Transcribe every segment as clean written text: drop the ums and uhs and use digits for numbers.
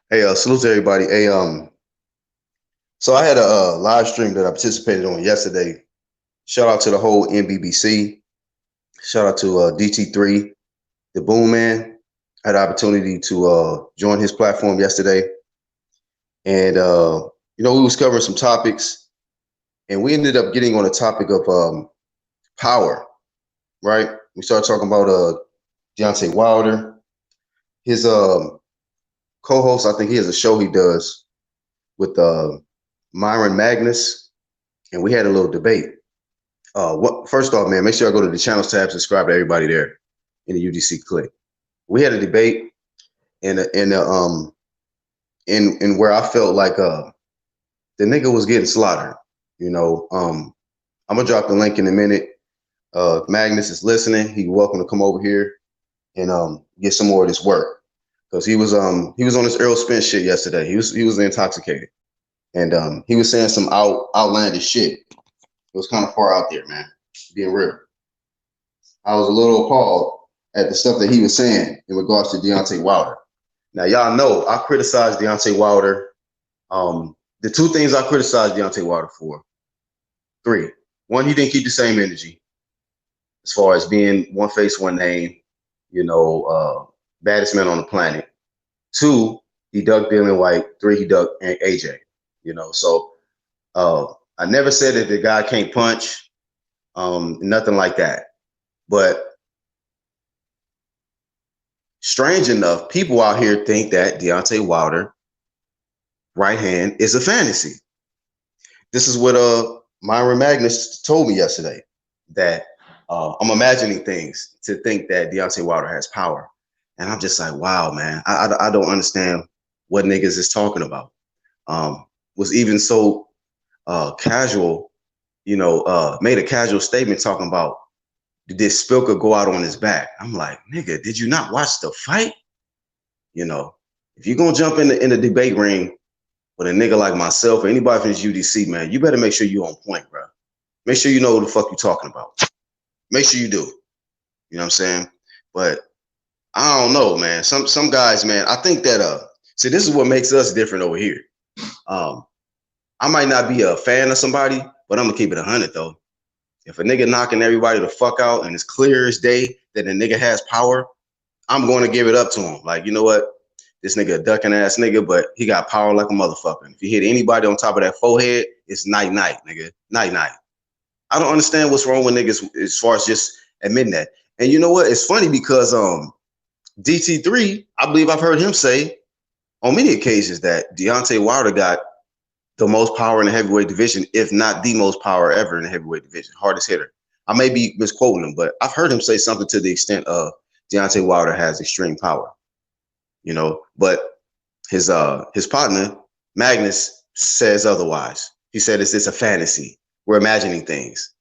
Hey, salute to everybody. Hey, so I had a live stream that I participated on yesterday. Shout out to the whole NBBC. Shout out to DT3, the Boom Man. I had the opportunity to join his platform yesterday, and we was covering some topics, and we ended up getting on the topic of power. Right? We started talking about Deontay Wilder, his co-host. I think he has a show he does with Myron Magnus, and we had a little debate. First off, man, make sure I go to the channels tab, subscribe to everybody there in the UDC click. We had a debate in where I felt like the nigga was getting slaughtered. I'm gonna drop the link in a minute. Magnus is listening. He's welcome to come over here and get some more of this work, because he was on this Earl Spence shit yesterday. He was intoxicated, and he was saying some outlandish shit. It was kind of far out there, man. Being real, I was a little appalled at the stuff that he was saying in regards to Deontay Wilder. Now, y'all know I criticized Deontay Wilder. The two things I criticized Deontay Wilder for: three. One, he didn't keep the same energy as far as being one face, one name, baddest man on the planet. Two, he ducked Dylan White. Three, he ducked AJ. So I never said that the guy can't punch, nothing like that. But strange enough, people out here think that Deontay Wilder right hand is a fantasy. This is what Myron Magnus told me yesterday, that I'm imagining things to think that Deontay Wilder has power. And I'm just like, wow, man, I don't understand what niggas is talking about. Was even so casual, made a casual statement talking about, did Spilker go out on his back? I'm like, nigga, did you not watch the fight? If you're going to jump in the debate ring with a nigga like myself or anybody from this UDC, man, you better make sure you're on point, bro. Make sure you know what the fuck you're talking about. Make sure you do. You know what I'm saying? But I don't know, man. Some guys, man, I think that, see, this is what makes us different over here. I might not be a fan of somebody, but I'm going to keep it 100, though. If a nigga knocking everybody the fuck out and it's clear as day that a nigga has power, I'm going to give it up to him. Like, you know what? This nigga a ducking ass nigga, but he got power like a motherfucker. If you hit anybody on top of that forehead, it's night-night, nigga. Night-night. I don't understand what's wrong with niggas as far as just admitting that. And you know what? It's funny because DT3, I believe I've heard him say on many occasions that Deontay Wilder got the most power in the heavyweight division, if not the most power ever in the heavyweight division, hardest hitter. I may be misquoting him, but I've heard him say something to the extent of Deontay Wilder has extreme power, but his partner, Magnus, says otherwise. He said it's a fantasy. We're imagining things.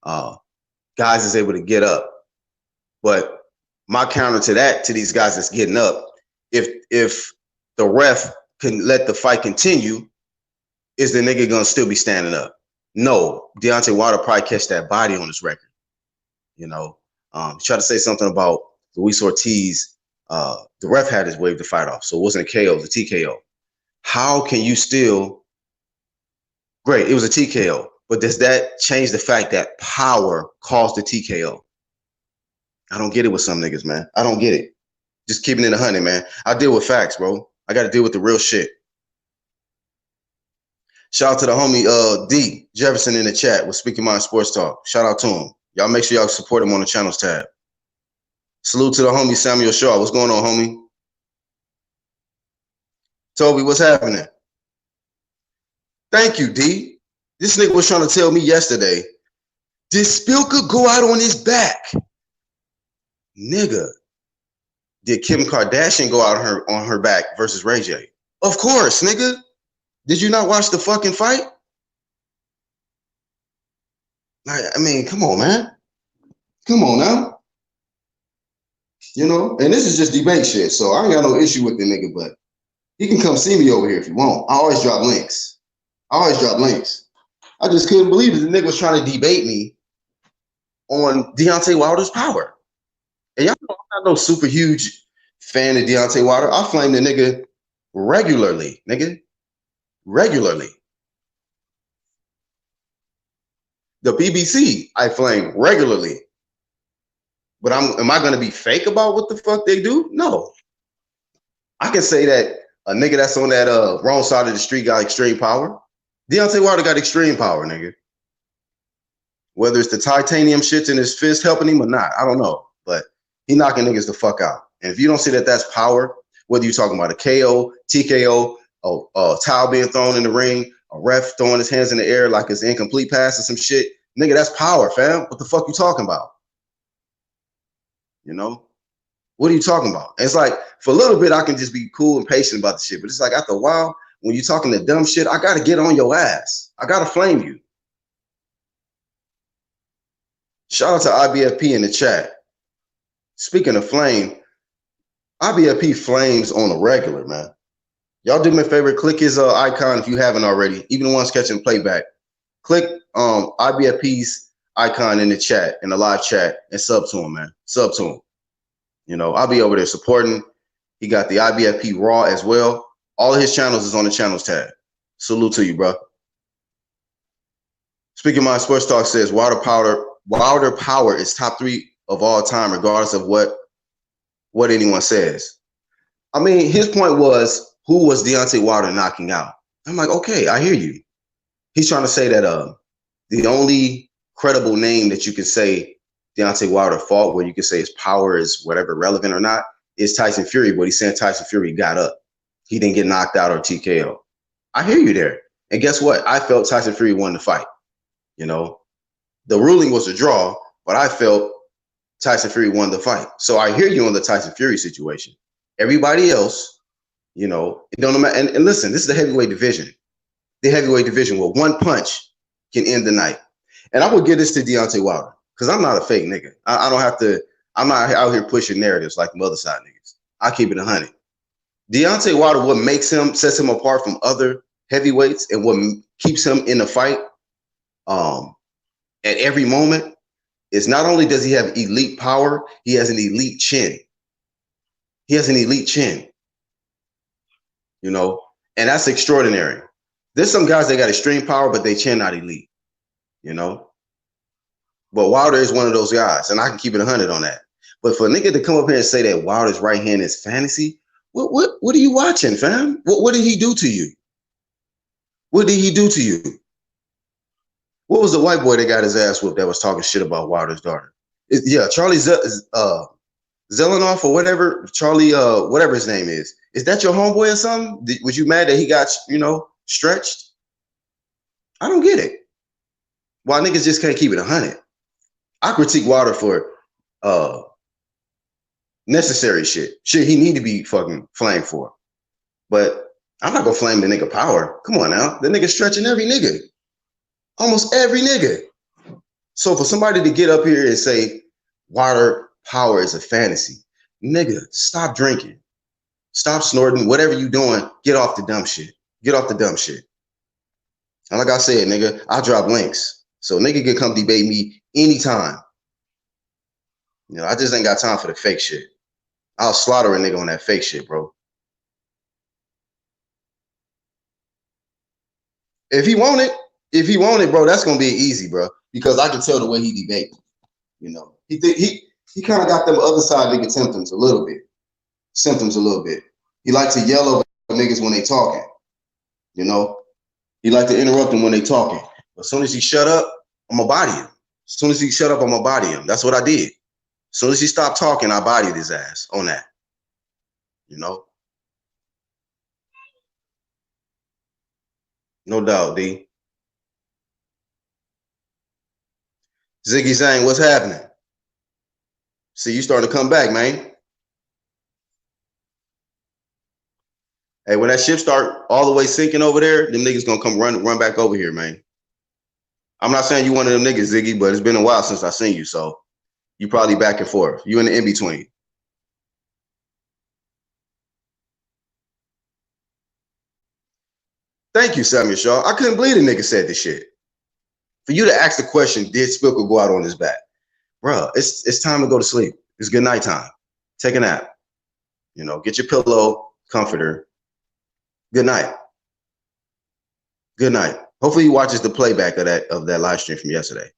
Guys is able to get up. But my counter to that, to these guys that's getting up, if the ref can let the fight continue, is the nigga gonna still be standing up? No, Deontay Wilder probably catch that body on his record. Try to say something about Luis Ortiz. The ref had his wave the fight off, so it wasn't a KO, it was a TKO. How can you still? Great, it was a TKO, but does that change the fact that power caused the TKO? I don't get it with some niggas, man. I don't get it. Just keeping it 100, man. I deal with facts, bro. I got to deal with the real shit. Shout out to the homie D Jefferson in the chat with Speaking Mind Sports Talk. Shout out to him. Y'all make sure y'all support him on the channels tab. Salute to the homie Samuel Shaw. What's going on, homie? Toby, what's happening? Thank you, D. This nigga was trying to tell me yesterday, did Spilker go out on his back? Nigga, did Kim Kardashian go out on her back versus Ray J? Of course, nigga. Did you not watch the fucking fight? I mean, come on, man. Come on now. And this is just debate shit, so I ain't got no issue with the nigga, but he can come see me over here if he want. I always drop links. I just couldn't believe that the nigga was trying to debate me on Deontay Wilder's power. And y'all know I'm not no super huge fan of Deontay Wilder. I flame the nigga regularly, nigga. Regularly. The BBC I flame regularly. But am I gonna be fake about what the fuck they do? No. I can say that a nigga that's on that wrong side of the street got extreme power. Deontay Wilder got extreme power, nigga. Whether it's the titanium shits in his fist helping him or not, I don't know. But he knocking niggas the fuck out. And if you don't see that that's power, whether you're talking about a KO, TKO, a towel being thrown in the ring, a ref throwing his hands in the air like it's an incomplete pass or some shit, nigga, that's power, fam. What the fuck you talking about? You know? What are you talking about? It's like, for a little bit, I can just be cool and patient about the shit. But it's like, after a while, when you're talking the dumb shit, I got to get on your ass. I got to flame you. Shout out to IBFP in the chat. Speaking of flame, IBFP flames on a regular, man. Y'all do me a favor, click his icon if you haven't already. Even the ones catching playback. Click IBFP's icon in the chat, in the live chat, and sub to him, man. Sub to him. You know, I'll be over there supporting. He got the IBFP Raw as well. All of his channels is on the channels tab. Salute to you, bro. Speaking Mind Sports Talk says Wilder Power is top 3 of all time, regardless of what anyone says. I mean, his point was, who was Deontay Wilder knocking out? I'm like, okay, I hear you. He's trying to say that the only credible name that you can say Deontay Wilder fought, where you can say his power is whatever, relevant or not, is Tyson Fury. But he's saying Tyson Fury got up. He didn't get knocked out or TKO. I hear you there. And guess what? I felt Tyson Fury won the fight. You know, the ruling was a draw, but I felt Tyson Fury won the fight. So I hear you on the Tyson Fury situation. Everybody else, you know, it don't matter. And listen, this is the heavyweight division. The heavyweight division where one punch can end the night. And I would give this to Deontay Wilder because I'm not a fake nigga. I don't have to. I'm not out here pushing narratives like the other side niggas. I keep it 100. Deontay Wilder, what sets him apart from other heavyweights and what keeps him in the fight at every moment is not only does he have elite power, he has an elite chin. He has an elite chin. You know, and that's extraordinary. There's some guys that got extreme power, but they chin not elite. You know? But Wilder is one of those guys, and I can keep it 100 on that. But for a nigga to come up here and say that Wilder's right hand is fantasy, what are you watching, fam? What did he do to you? What did he do to you? What was the white boy that got his ass whooped that was talking shit about Wilder's daughter? Charlie Zelenoff or whatever, Charlie, whatever his name is. Is that your homeboy or something? Was you mad that he got, stretched? I don't get it. Why niggas just can't keep it 100? I critique Wilder for necessary shit he need to be fucking flamed for. But I'm not gonna flame the nigga power. Come on now. The nigga stretching every nigga. Almost every nigga. So for somebody to get up here and say Wilder power is a fantasy, nigga, stop drinking. Stop snorting. Whatever you doing, get off the dumb shit. Get off the dumb shit. And like I said, nigga, I drop links. So nigga can come debate me anytime. I just ain't got time for the fake shit. I'll slaughter a nigga on that fake shit, bro. If he want it, bro, that's gonna be easy, bro. Because I can tell the way he debate. He kind of got them other side nigga symptoms a little bit. He likes to yell over niggas when they talking. He like to interrupt them when they talking. But as soon as he shut up, I'm gonna body him. As soon as he shut up, I'm gonna body him. That's what I did. As soon as he stopped talking, I bodied his ass on that. No doubt, D. Ziggy saying, what's happening? See, you starting to come back, man. Hey, when that ship start all the way sinking over there, them niggas gonna come run back over here, man. I'm not saying you one of them niggas, Ziggy, but it's been a while since I seen you, so you probably back and forth. You in the in-between. Thank you, Samuel Shaw. I couldn't believe the nigga said this shit. For you to ask the question, did Spickle go out on his back? Bro, it's time to go to sleep. It's good night time. Take a nap. Get your pillow, comforter, Good night. Good night. Hopefully he watches the playback of that live stream from yesterday,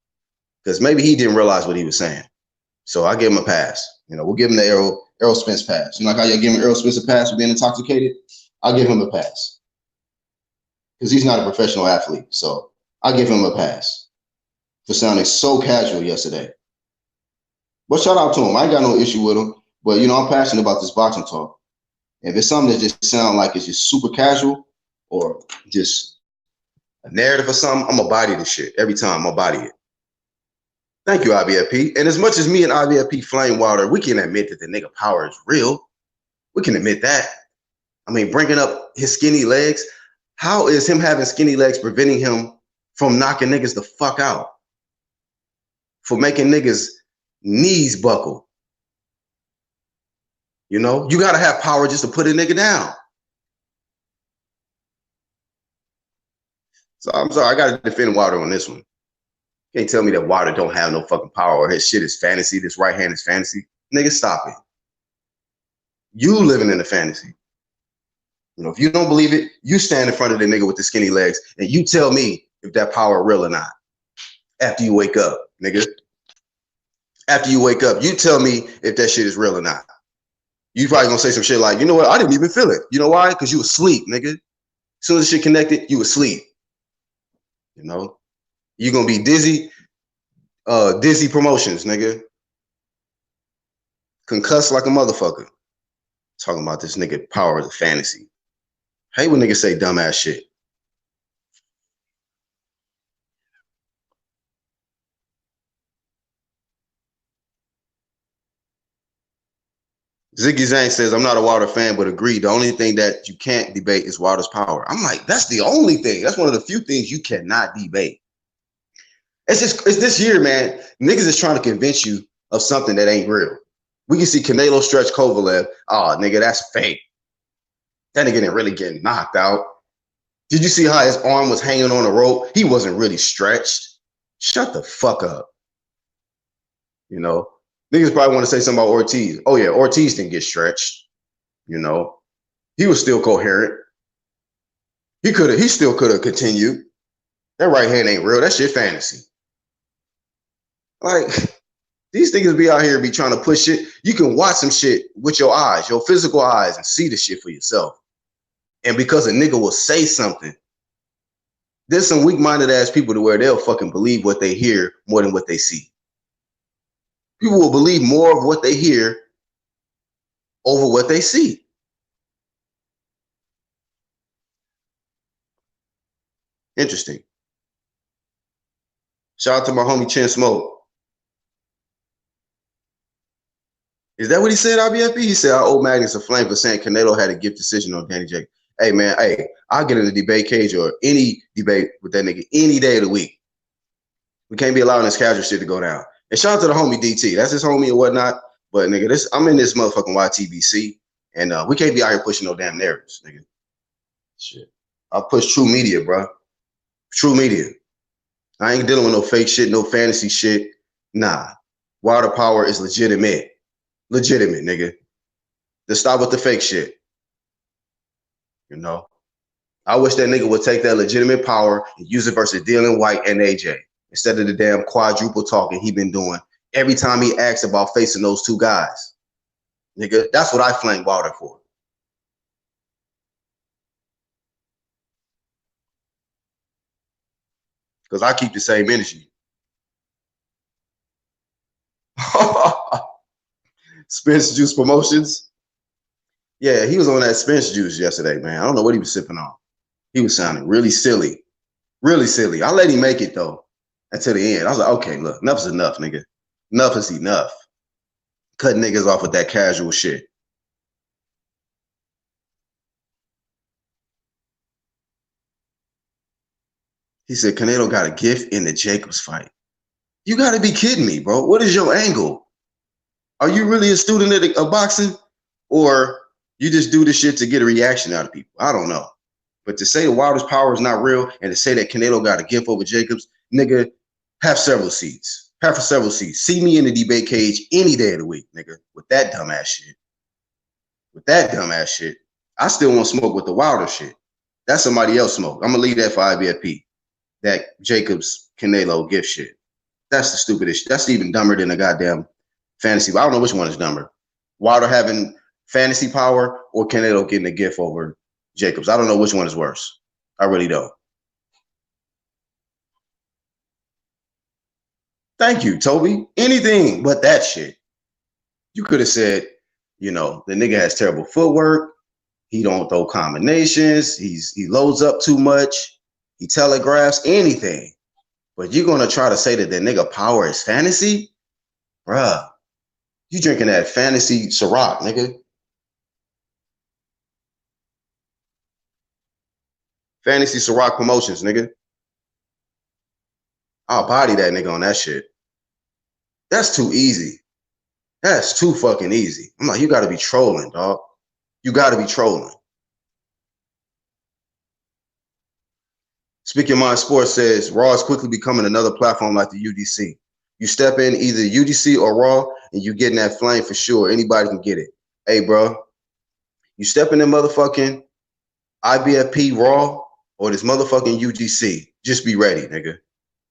because maybe he didn't realize what he was saying. So I give him a pass. You know, we'll give him the Errol Spence pass. You know, like how you're giving Errol Spence a pass for being intoxicated? I'll give him a pass, because he's not a professional athlete. So I'll give him a pass for sounding so casual yesterday. But shout out to him. I ain't got no issue with him. But, you know, I'm passionate about this boxing talk. If it's something that just sounds like it's just super casual or just a narrative or something, I'm going to body this shit. Every time I'm going to body it. Thank you, IBFP. And as much as me and IBFP flame Wilder, we can admit that the nigga power is real. We can admit that. I mean, bringing up his skinny legs, how is him having skinny legs preventing him from knocking niggas the fuck out? For making niggas knees buckle? You know, you got to have power just to put a nigga down. So I'm sorry, I got to defend Wilder on this one. You can't tell me that Wilder don't have no fucking power or his shit is fantasy, this right hand is fantasy. Nigga, stop it. You living in a fantasy. You know, if you don't believe it, you stand in front of the nigga with the skinny legs and you tell me if that power real or not. After you wake up, nigga. After you wake up, you tell me if that shit is real or not. You probably gonna say some shit like, you know what, I didn't even feel it. You know why? Because you was asleep, nigga. As soon as the shit connected, you was asleep. You know? You're gonna be dizzy promotions, nigga. Concussed like a motherfucker. Talking about this nigga power is a fantasy. Hate when niggas say dumbass shit. Ziggy Zang says, I'm not a Wilder fan, but agree. The only thing that you can't debate is Wilder's power. I'm like, that's the only thing. That's one of the few things you cannot debate. It's this year, man. Niggas is trying to convince you of something that ain't real. We can see Canelo stretch Kovalev. Oh, nigga, that's fake. That nigga didn't really get knocked out. Did you see how his arm was hanging on a rope? He wasn't really stretched. Shut the fuck up. You know? Niggas probably want to say something about Ortiz. Oh, yeah, Ortiz didn't get stretched. You know? He was still coherent. He still could have continued. That right hand ain't real. That shit fantasy. Like, these niggas be out here be trying to push shit. You can watch some shit with your eyes, your physical eyes, and see the shit for yourself. And because a nigga will say something, there's some weak-minded ass people to where they'll fucking believe what they hear more than what they see. People will believe more of what they hear over what they see. Interesting. Shout out to my homie Chin Smoke. Is that what he said, IBFP? He said, I owe Magnus a flame for saying Canelo had a gift decision on Danny Jacobs. Hey, man, hey, I'll get in the debate cage or any debate with that nigga any day of the week. We can't be allowing this casual shit to go down. And shout out to the homie DT. That's his homie or whatnot. But, nigga, I'm in this motherfucking YTBC, and we can't be out here pushing no damn narratives, nigga. Shit. I'll push true media, bro. True media. I ain't dealing with no fake shit, no fantasy shit. Nah. Wilder power is legitimate. Legitimate, nigga. Just stop with the fake shit. You know? I wish that nigga would take that legitimate power and use it versus Dylan White and AJ instead of the damn quadruple talking he been doing every time he asks about facing those two guys. Nigga, that's what I flame Wilder for. Because I keep the same energy. Spence Juice Promotions. Yeah, he was on that Spence Juice yesterday, man. I don't know what he was sipping on. He was sounding really silly. Really silly. I let him make it, though, until the end. I was like, okay, look, enough is enough, nigga. Enough is enough. Cut niggas off with that casual shit. He said, Canelo got a gift in the Jacobs fight. You got to be kidding me, bro. What is your angle? Are you really a student of boxing? Or you just do this shit to get a reaction out of people? I don't know. But to say the Wilder's power is not real and to say that Canelo got a gift over Jacobs, nigga, have several seats. Have for several seats. See me in the debate cage any day of the week, nigga, with that dumbass shit. With that dumbass shit. I still want to smoke with the Wilder shit. That's somebody else smoke. I'm gonna leave that for IBFP. That Jacobs Canelo gift shit. That's the stupidest. That's even dumber than a goddamn fantasy. I don't know which one is dumber. Wilder having fantasy power or Canelo getting a gift over Jacobs. I don't know which one is worse. I really don't. Thank you, Toby. Anything but that shit. You could have said, you know, the nigga has terrible footwork. He don't throw combinations. He loads up too much. He telegraphs anything. But you're gonna try to say that the nigga power is fantasy? Bruh. You drinking that fantasy Ciroc, nigga. Fantasy Ciroc promotions, nigga. I'll body that nigga on that shit. That's too easy. That's too fucking easy. I'm like, you gotta be trolling, dog. You gotta be trolling. Speak Your Mind Sports says Raw is quickly becoming another platform like the UDC. You step in either UDC or Raw, and you getting that flame for sure. Anybody can get it. Hey, bro, you step in the motherfucking IBFP Raw or this motherfucking UGC. Just be ready, nigga.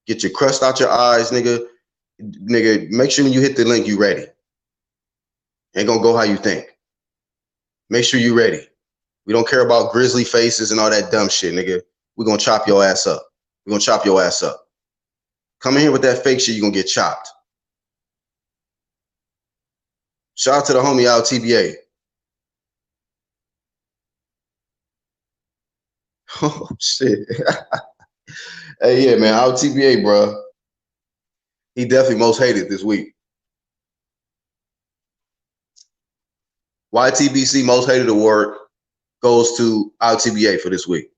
Get your crust out your eyes, nigga. Nigga, make sure when you hit the link, you ready. Ain't gonna go how you think. Make sure you ready. We don't care about grizzly faces and all that dumb shit, nigga. We're gonna chop your ass up. We're gonna chop your ass up. Come in here with that fake shit, you're gonna get chopped. Shout out to the homie out TBA. Oh shit. Hey, yeah, man, out TBA, bro. He definitely most hated this week. YTBC most hated award goes to out TBA for this week.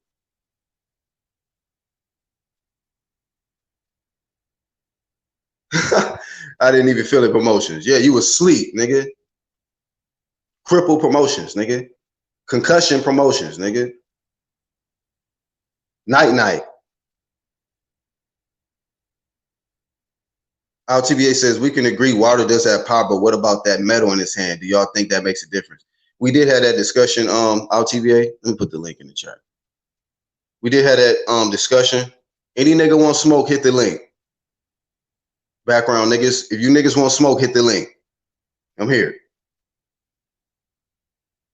I didn't even feel the promotions. Yeah, you was asleep, nigga. Cripple promotions, nigga. Concussion promotions, nigga. Night. Our TBA says, we can agree Wilder does have power, but what about that medal in his hand? Do y'all think that makes a difference? We did have that discussion, our TBA. Let me put the link in the chat. We did have that discussion. Any nigga want smoke, hit the link. Background niggas, if you niggas want smoke, hit the link. I'm here.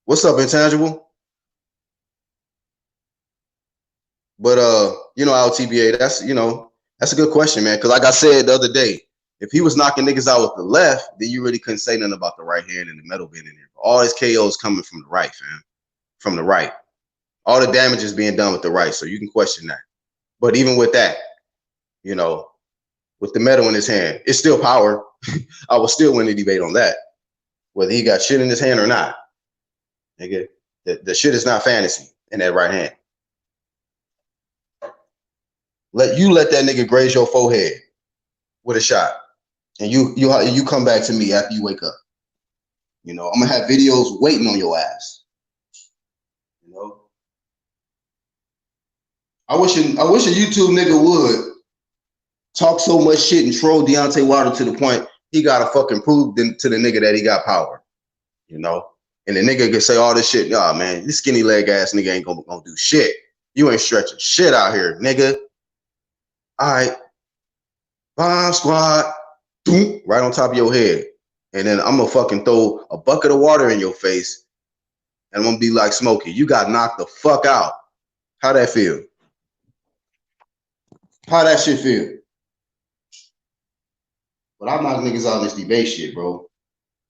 What's up, Intangible? But you know, our TBA, that's a good question, man. Because like I said the other day, if he was knocking niggas out with the left, then you really couldn't say nothing about the right hand and the metal being in there. All his KOs coming from the right, fam. From the right. All the damage is being done with the right, so you can question that. But even with that, you know, with the metal in his hand, it's still power. I will still win the debate on that, whether he got shit in his hand or not. Nigga, the shit is not fantasy in that right hand. Let that nigga graze your forehead with a shot, and you come back to me after you wake up. You know, I'm gonna have videos waiting on your ass. You know, I wish a YouTube nigga would talk so much shit and troll Deontay Wilder to the point he gotta fucking prove to the nigga that he got power. You know, and the nigga can say all this shit. Nah, man, this skinny leg ass nigga ain't gonna do shit. You ain't stretching shit out here, nigga. All right, bomb squad, boom, right on top of your head. And then I'm gonna fucking throw a bucket of water in your face, and I'm gonna be like, Smokey, you got knocked the fuck out. How that feel? How that shit feel? But I'm knocking niggas out in this debate shit, bro.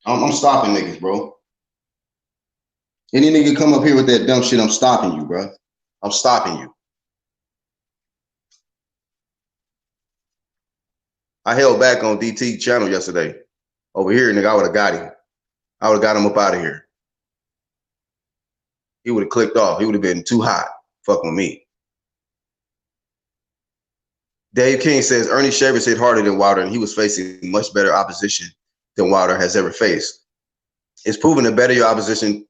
I'm stopping niggas, bro. Any nigga come up here with that dumb shit, I'm stopping you, bro. I'm stopping you. I held back on DT channel yesterday. Over here, nigga, I would have got him. I would have got him up out of here. He would have clicked off. He would have been too hot. Fuck with me. Dave King says Ernie Shavers hit harder than Wilder, and he was facing much better opposition than Wilder has ever faced. It's proven the better your opposition,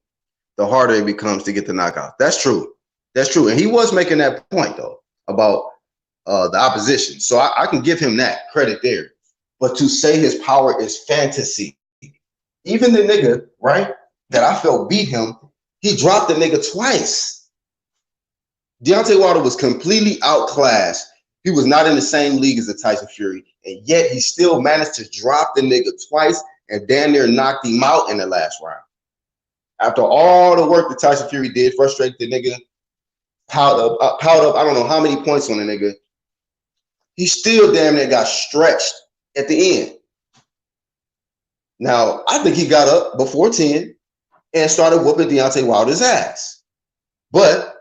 the harder it becomes to get the knockout. That's true. That's true. And he was making that point, though, about the opposition. So I can give him that credit there. But to say his power is fantasy, even the nigga, right, that I felt beat him, he dropped the nigga twice. Deontay Wilder was completely outclassed. He was not in the same league as the Tyson Fury, and yet he still managed to drop the nigga twice and damn near knocked him out in the last round. After all the work that Tyson Fury did, frustrated the nigga, piled up, I don't know how many points on the nigga, he still damn near got stretched at the end. Now, I think he got up before 10 and started whooping Deontay Wilder's ass. But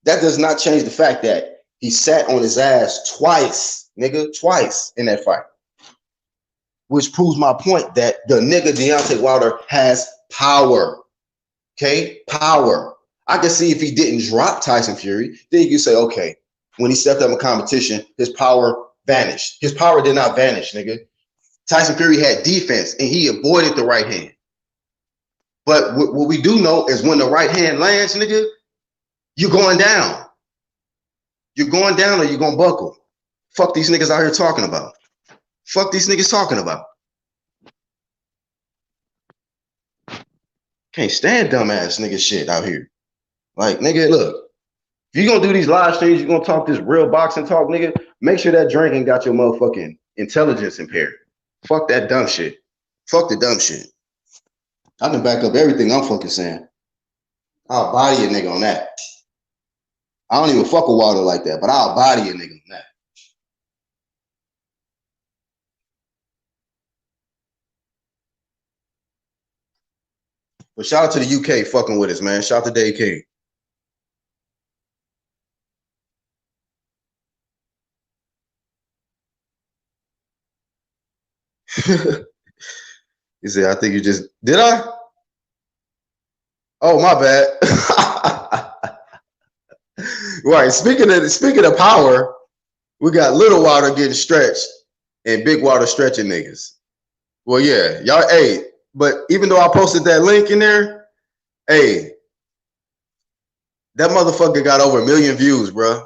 that does not change the fact that he sat on his ass twice, nigga, twice in that fight. Which proves my point that the nigga Deontay Wilder has power. Okay? Power. I can see if he didn't drop Tyson Fury, then you can say, okay, when he stepped up in competition, his power vanished. His power did not vanish, nigga. Tyson Fury had defense, and he avoided the right hand. But what we do know is when the right hand lands, nigga, you're going down. You're going down or you're going to buckle. Fuck these niggas out here talking about. Fuck these niggas talking about. Can't stand dumbass nigga shit out here. Like, nigga, look. If you're going to do these live streams, you're going to talk this real boxing talk, nigga, make sure that drinking got your motherfucking intelligence impaired. Fuck that dumb shit. Fuck the dumb shit. I can back up everything I'm fucking saying. I'll body a nigga on that. I don't even fuck with Wilder like that, but I'll body a nigga on that. But shout out to the UK fucking with us, man. Shout out to Dave King. He said, I think you just, did I? Oh, my bad. Right. Speaking of power, we got Little Wilder getting stretched and Big Wilder stretching niggas. Well, yeah, y'all, hey, but even though I posted that link in there, hey, that motherfucker got over 1 million views, bro.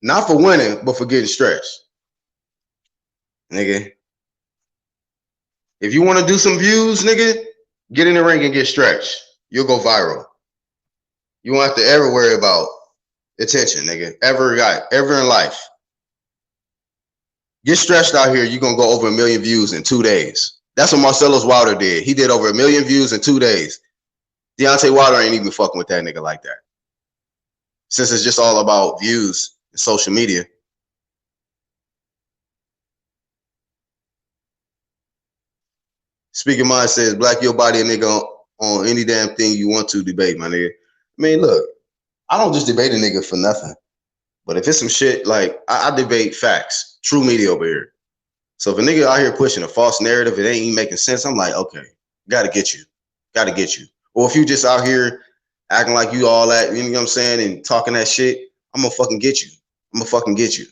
Not for winning, but for getting stretched. Nigga. If you want to do some views, nigga, get in the ring and get stretched. You'll go viral. You won't have to ever worry about attention, nigga. Ever in life. Get stretched out here, you're going to go over 1 million views in 2 days. That's what Marcellus Wilder did. He did over 1 million views in 2 days. Deontay Wilder ain't even fucking with that nigga like that. Since it's just all about views and social media. Speaking Mind says, black your body a nigga on any damn thing you want to debate, my nigga. I mean, look, I don't just debate a nigga for nothing. But if it's some shit, like, I debate facts. True media over here. So if a nigga out here pushing a false narrative, it ain't even making sense, I'm like, okay, gotta get you. Gotta get you. Or if you just out here acting like you all that, you know what I'm saying, and talking that shit, I'm gonna fucking get you. I'm gonna fucking get you.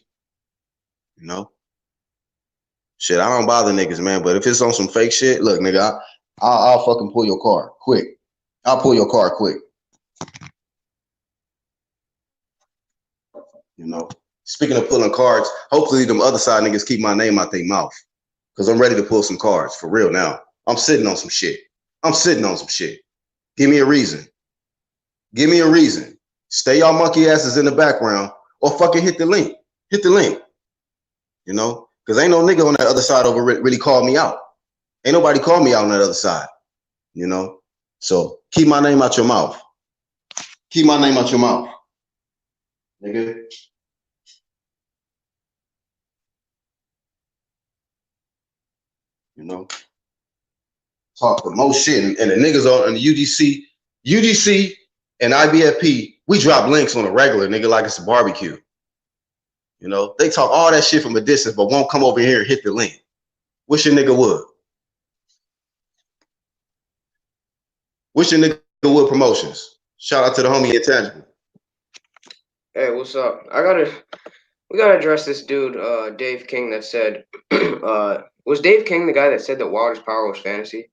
You know? Shit, I don't bother niggas, man. But if it's on some fake shit, look, nigga, I'll fucking pull your card quick. I'll pull your card quick. You know? Speaking of pulling cards, hopefully them other side niggas keep my name out their mouth. Because I'm ready to pull some cards, for real now. I'm sitting on some shit. I'm sitting on some shit. Give me a reason. Give me a reason. Stay y'all monkey asses in the background or fucking hit the link. Hit the link. You know? Because ain't no nigga on that other side over really called me out. Ain't nobody called me out on that other side. You know? So keep my name out your mouth. Keep my name out your mouth. Nigga. You know? Talk the most shit. And the niggas on the UGC and IBFP, we drop links on a regular, nigga, like it's a barbecue. You know, they talk all that shit from a distance, but won't come over here and hit the link. Wish your nigga would. Wish your nigga would promotions. Shout out to the homie Intangible. Hey, what's up? We gotta address this dude, Dave King, that said, was Dave King the guy that said that Wilder's power was fantasy?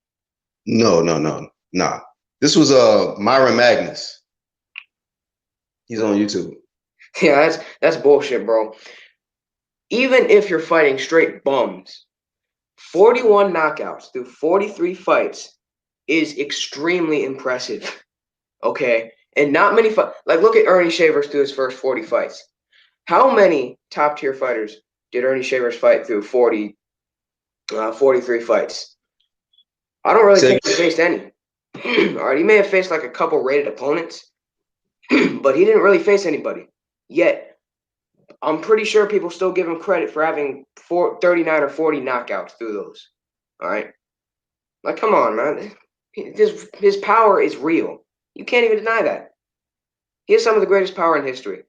No. Nah. This was Myron Magnus. He's on YouTube. Yeah, that's bullshit, bro. Even if you're fighting straight bums, 41 knockouts through 43 fights is extremely impressive. Okay? And not many fights. Like, look at Ernie Shavers through his first 40 fights. How many top-tier fighters did Ernie Shavers fight through 43 fights? I don't really think he faced any. All right, he may have faced like a couple rated opponents, but he didn't really face anybody. Yet, I'm pretty sure people still give him credit for having 39 or 40 knockouts through those. All right? Like, come on, man. His power is real. You can't even deny that. He has some of the greatest power in history.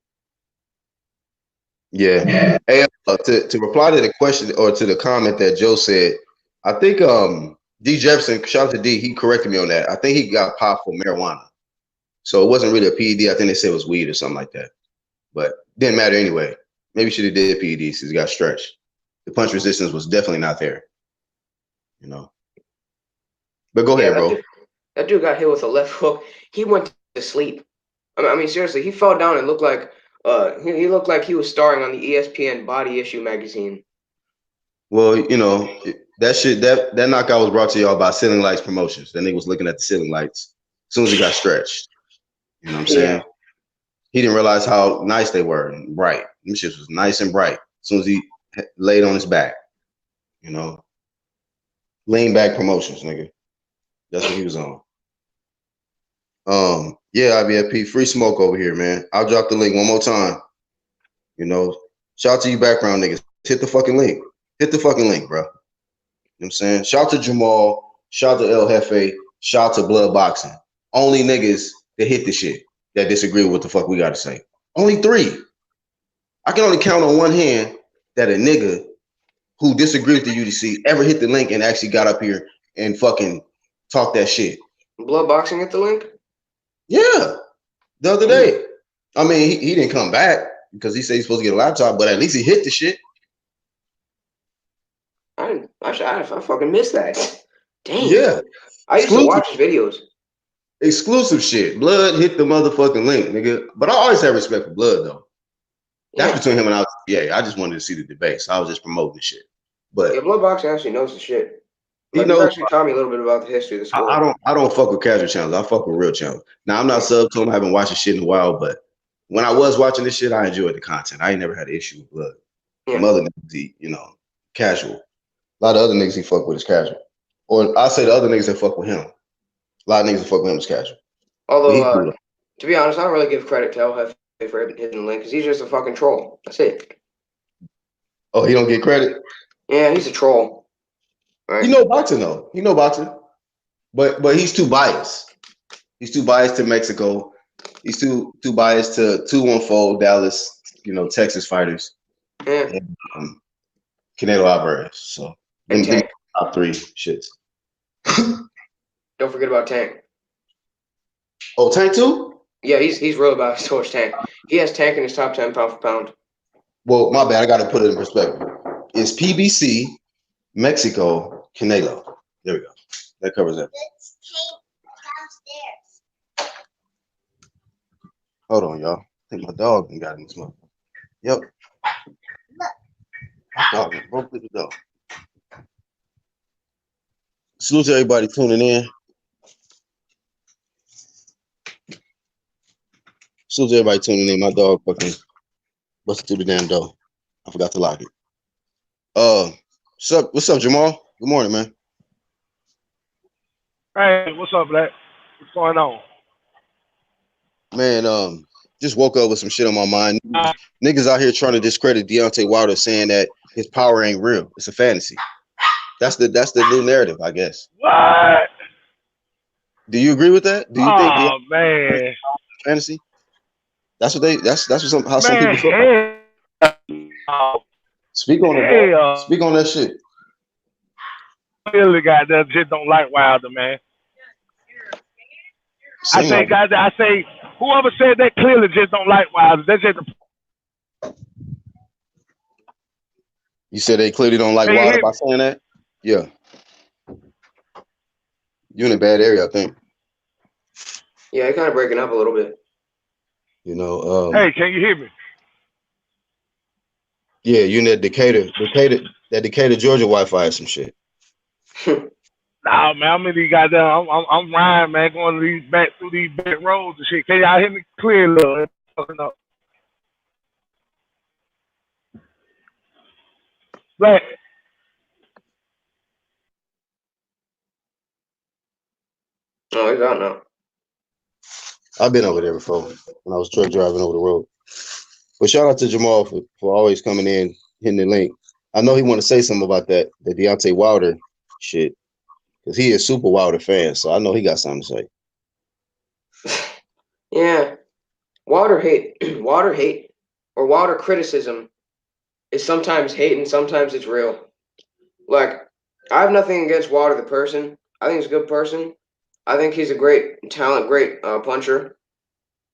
Yeah. Hey, to reply to the question or to the comment that Joe said, I think D Jefferson, shout out to D, he corrected me on that. I think he got popped for marijuana. So it wasn't really a PED. I think they said it was weed or something like that. But didn't matter anyway. Maybe should have did PED since he got stretched. The punch resistance was definitely not there. You know. But go ahead, bro. That dude got hit with a left hook. He went to sleep. I mean, seriously, he fell down and looked like he looked like he was starring on the ESPN Body Issue magazine. Well, you know, that knockout was brought to y'all by Ceiling Lights Promotions. That nigga was looking at the ceiling lights as soon as he got stretched. You know what I'm saying? Yeah. He didn't realize how nice they were and bright. Them shit was nice and bright as soon as he laid on his back. You know, Lean Back Promotions, nigga. That's what he was on. Yeah, IBFP, free smoke over here, man. I'll drop the link one more time. You know, shout out to you background niggas. Hit the fucking link. Hit the fucking link, bro. You know what I'm saying? Shout out to Jamal. Shout out to El Jefe. Shout out to Blood Boxing. Only niggas that hit the shit that disagree with what the fuck we gotta say. Only 3. I can only count on one hand that a nigga who disagreed with the UDC ever hit the link and actually got up here and fucking talk that shit. Blood Boxing hit the link? Yeah. The other day. I mean, he didn't come back because he said he's supposed to get a laptop, but at least he hit the shit. I fucking missed that. Damn. Yeah. I used to watch his videos. Exclusive shit. Blood hit the motherfucking link, nigga. But I always have respect for Blood, though. That's between him and I. Yeah, I just wanted to see the debate, so I was just promoting the shit. But yeah, Blood Boxing actually knows the shit. Like, he actually taught me a little bit about the history of the sport. I don't fuck with casual channels. I fuck with real channels. Now I'm not sub to him. I haven't watched his shit in a while, but when I was watching this shit, I enjoyed the content. I ain't never had an issue with Blood. Some other niggas, you know, casual. A lot of other niggas he fuck with is casual. Or I say the other niggas that fuck with him. A lot of niggas that fuck with him is casual. Although, to be honest, I don't really give credit to El Jefe for hitting the link because he's just a fucking troll. That's it. Oh, he don't get credit? Yeah, he's a troll. Right? He know boxing though. He know boxing, but he's too biased. He's too biased to Mexico. He's too biased to 214 Dallas, you know, Texas fighters. Yeah. And, Canelo Alvarez. So them top 3 shits. Don't forget about Tank. Oh, Tank too? Yeah, he's real about his torch Tank. He has Tank in his top 10 pound for pound. Well, my bad. I got to put it in perspective. It's PBC, Mexico, Canelo. There we go. That covers that. Downstairs. Hold on, y'all. I think my dog got in this motherfucker. Yep. My dog broke the door. Salute to everybody tuning in. Salute to everybody tuning in. My dog fucking busted through the damn door. I forgot to lock it. What's up, Jamal? Good morning, man. Hey, what's up, Black? What's going on? Man, just woke up with some shit on my mind. Niggas out here trying to discredit Deontay Wilder, saying that his power ain't real. It's a fantasy. That's the new narrative, I guess. What? Do you agree with that? Do you think Deontay man fantasy? That's how some people feel. Speak on it. Speak on that shit. Clearly, guys, that shit don't like Wilder, man. I say, whoever said that clearly just don't like Wilder. That's just. You said they clearly don't like Wilder by saying that? Yeah. You're in a bad area, I think. Yeah, you're kind of breaking up a little bit. You know. Hey, can you hear me? Yeah, you in that Decatur, Georgia Wi-Fi or some shit. Nah, man, I'm in these goddamn. I'm riding, man, going to these back through these back roads and shit. Can y'all hear me clear, little? Black. Oh, he's out now. I've been over there before when I was truck driving over the road. But shout out to Jamal for always coming in, hitting the link. I know he want to say something about that, the Deontay Wilder shit, because he is super Wilder fan, so I know he got something to say. Yeah. Wilder hate, or Wilder criticism is sometimes hate and sometimes it's real. Like, I have nothing against Wilder the person. I think he's a good person. I think he's a great talent, great puncher.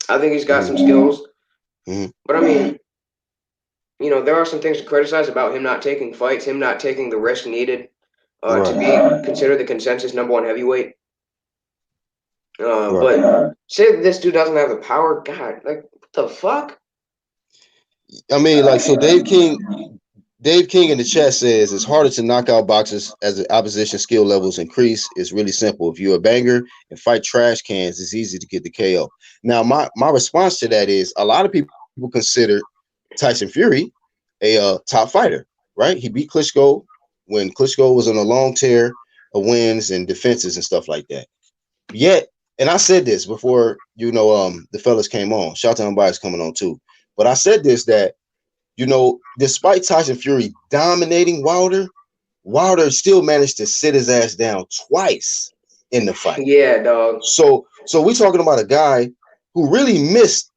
I think he's got some skills. But I mean, you know, there are some things to criticize about him not taking fights, him not taking the risk needed to be considered the consensus #1 heavyweight. But say that this dude doesn't have the power. God, like, what the fuck? I mean, like, so Dave King in the chat says it's harder to knock out boxers as the opposition skill levels increase. It's really simple. If you're a banger and fight trash cans, it's easy to get the KO. Now, my response to that is a lot of people consider Tyson Fury a top fighter, right? He beat Klitschko when Klitschko was on a long tear of wins and defenses and stuff like that. Yet, and I said this before, you know, the fellas came on. Shout out to Unbiased coming on too. But I said this, that, you know, despite Tyson Fury dominating Wilder still managed to sit his ass down twice in the fight. Yeah, dog. So we're talking about a guy who really missed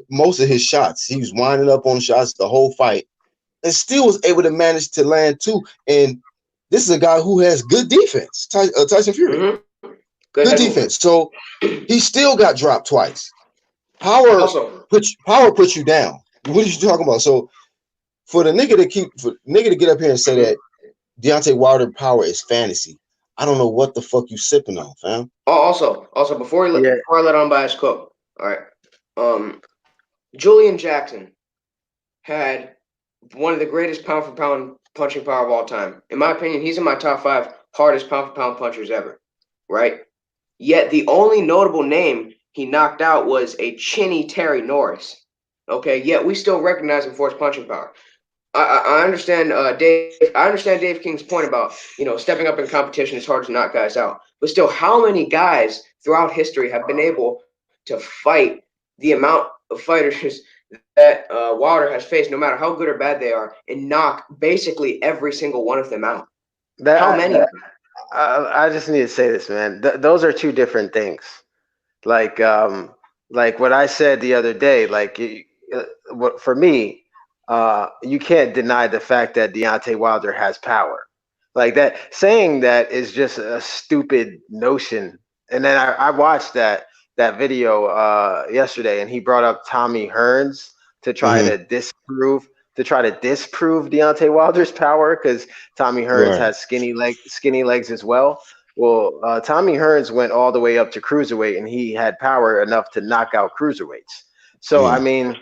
most of his shots. He was winding up on shots the whole fight and still was able to manage to land two. And this is a guy who has good defense, Tyson Fury. Good defense. So he still got dropped twice. Power puts you down. What are you talking about? So for the nigga to get up here and say that Deontay Wilder power is fantasy, I don't know what the fuck you sipping on, fam. Oh, also before I let Unbiased cook, all right. Julian Jackson had one of the greatest pound for pound punching power of all time. In my opinion, he's in my top 5 hardest pound for pound punchers ever, right? Yet the only notable name he knocked out was a chinny Terry Norris. Okay, yet we still recognize him for his punching power. I understand Dave. I understand Dave King's point about, you know, stepping up in competition is hard to knock guys out. But still, how many guys throughout history have been able to fight the amount of fighters that Wilder has faced, no matter how good or bad they are, and knock basically every single one of them out? How many? I just need to say this, man. Those are two different things. Like what I said the other day. Like, for me, you can't deny the fact that Deontay Wilder has power. Like, that, saying that is just a stupid notion. And then I watched that video yesterday, and he brought up Tommy Hearns to try to disprove Deontay Wilder's power, because Tommy Hearns has skinny legs as well. Well, Tommy Hearns went all the way up to cruiserweight, and he had power enough to knock out cruiserweights. So I mean,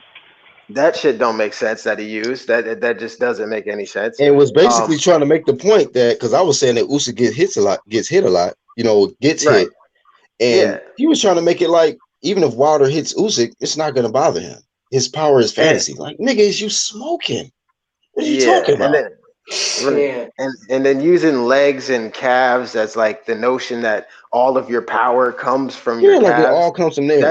that shit don't make sense that he used. That just doesn't make any sense. And was basically trying to make the point that, because I was saying that Usyk gets hit a lot, you know, hit. And he was trying to make it like, even if Wilder hits Usyk, it's not going to bother him. His power is fantasy. Like, nigga, is you smoking? What are you talking about? And then using legs and calves as like the notion that all of your power comes from your calves. Like it all comes from there.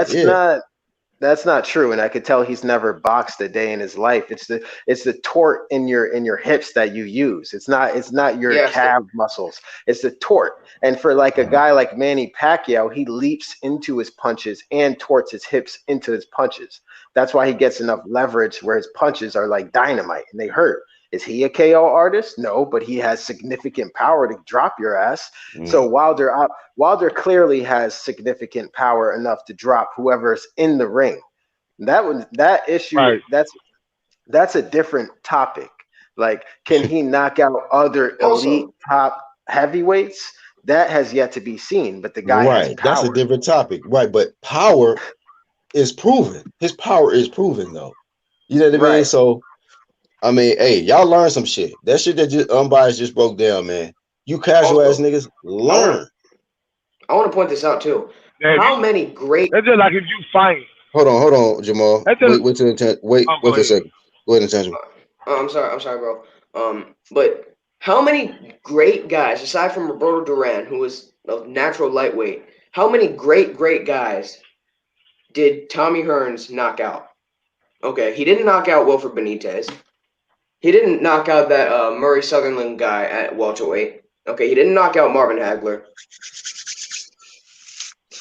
That's not true. And I could tell he's never boxed a day in his life. It's the tort in your hips that you use. It's not your calf muscles. It's the tort. And for like a guy like Manny Pacquiao, he leaps into his punches and torts his hips into his punches. That's why he gets enough leverage where his punches are like dynamite and they hurt. Is he a KO artist? No, but he has significant power to drop your ass. So Wilder clearly has significant power enough to drop whoever's in the ring. That issue, that's a different topic. Like, can he knock out other elite top heavyweights? That has yet to be seen. But the guy has power. That's a different topic, right? But power is proven. His power is proven, though. You know what I mean? So, I mean, hey, y'all learn some shit. That shit that Unbiased just broke down, man. You casual ass niggas, learn. I want to point this out too. Yeah, How many great? That's just like if you fight. Hold on, Jamal. Wait for a second. Go ahead and tell me. I'm sorry, bro. But how many great guys, aside from Roberto Duran, who was a natural lightweight, how many great guys did Tommy Hearns knock out? Okay, he didn't knock out Wilfred Benitez. He didn't knock out that Murray Sutherland guy at welterweight. Okay, he didn't knock out Marvin Hagler.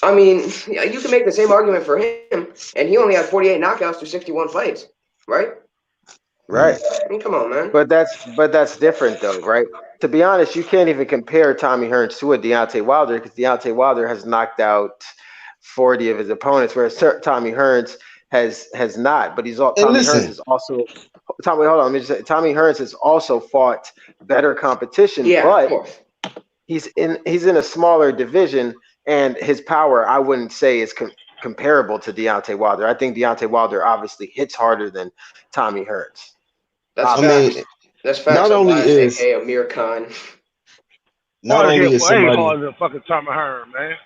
I mean, you can make the same argument for him, and he only had 48 knockouts through 61 fights, right? Right. I mean, come on, man. But that's different, though, right? To be honest, you can't even compare Tommy Hearns to a Deontay Wilder because Deontay Wilder has knocked out 40 of his opponents, whereas Tommy Hearns has not. But Tommy Hearns is also Tommy. Hold on, let me just say, Tommy Hearns has also fought better competition, but he's in a smaller division, and his power I wouldn't say is comparable to Deontay Wilder. I think Deontay Wilder obviously hits harder than Tommy Hearns. That's facts. Not only is Amir Khan. Not only is somebody harder than fucking Tommy Hearns, man.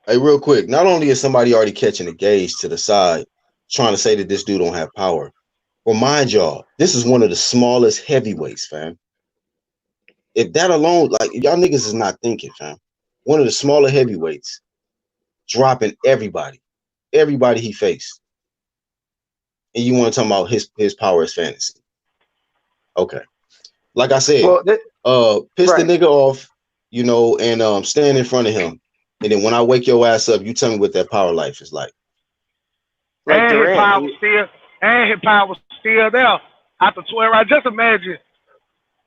Hey, real quick. Not only is somebody already catching a gauge to the side, trying to say that this dude don't have power. Well, mind y'all, this is one of the smallest heavyweights, fam. If that alone, like y'all niggas is not thinking, fam. One of the smaller heavyweights, dropping everybody he faced, and you want to talk about his power is fantasy? Okay, like I said, piss the nigga off, and stand in front of him, and then when I wake your ass up, you tell me what that power life is like. And his power was still there after 12 rounds. Just imagine,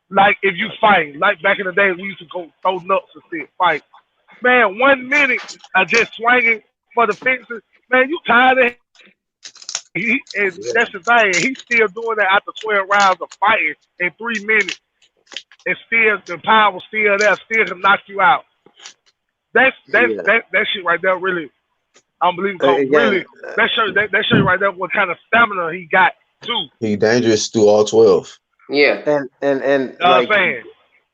like if you fight, like back in the day, we used to go throw nuts and shit, fight. Man, 1 minute of just swinging for the fences. Man, you tired of it. And that's the thing. He's still doing that after 12 rounds of fighting in 3 minutes. And still, the power was still there, still can knock you out. That shit right there really unbelievable. Really, that show you right there what kind of stamina he got too. He dangerous through all 12. Yeah. And like,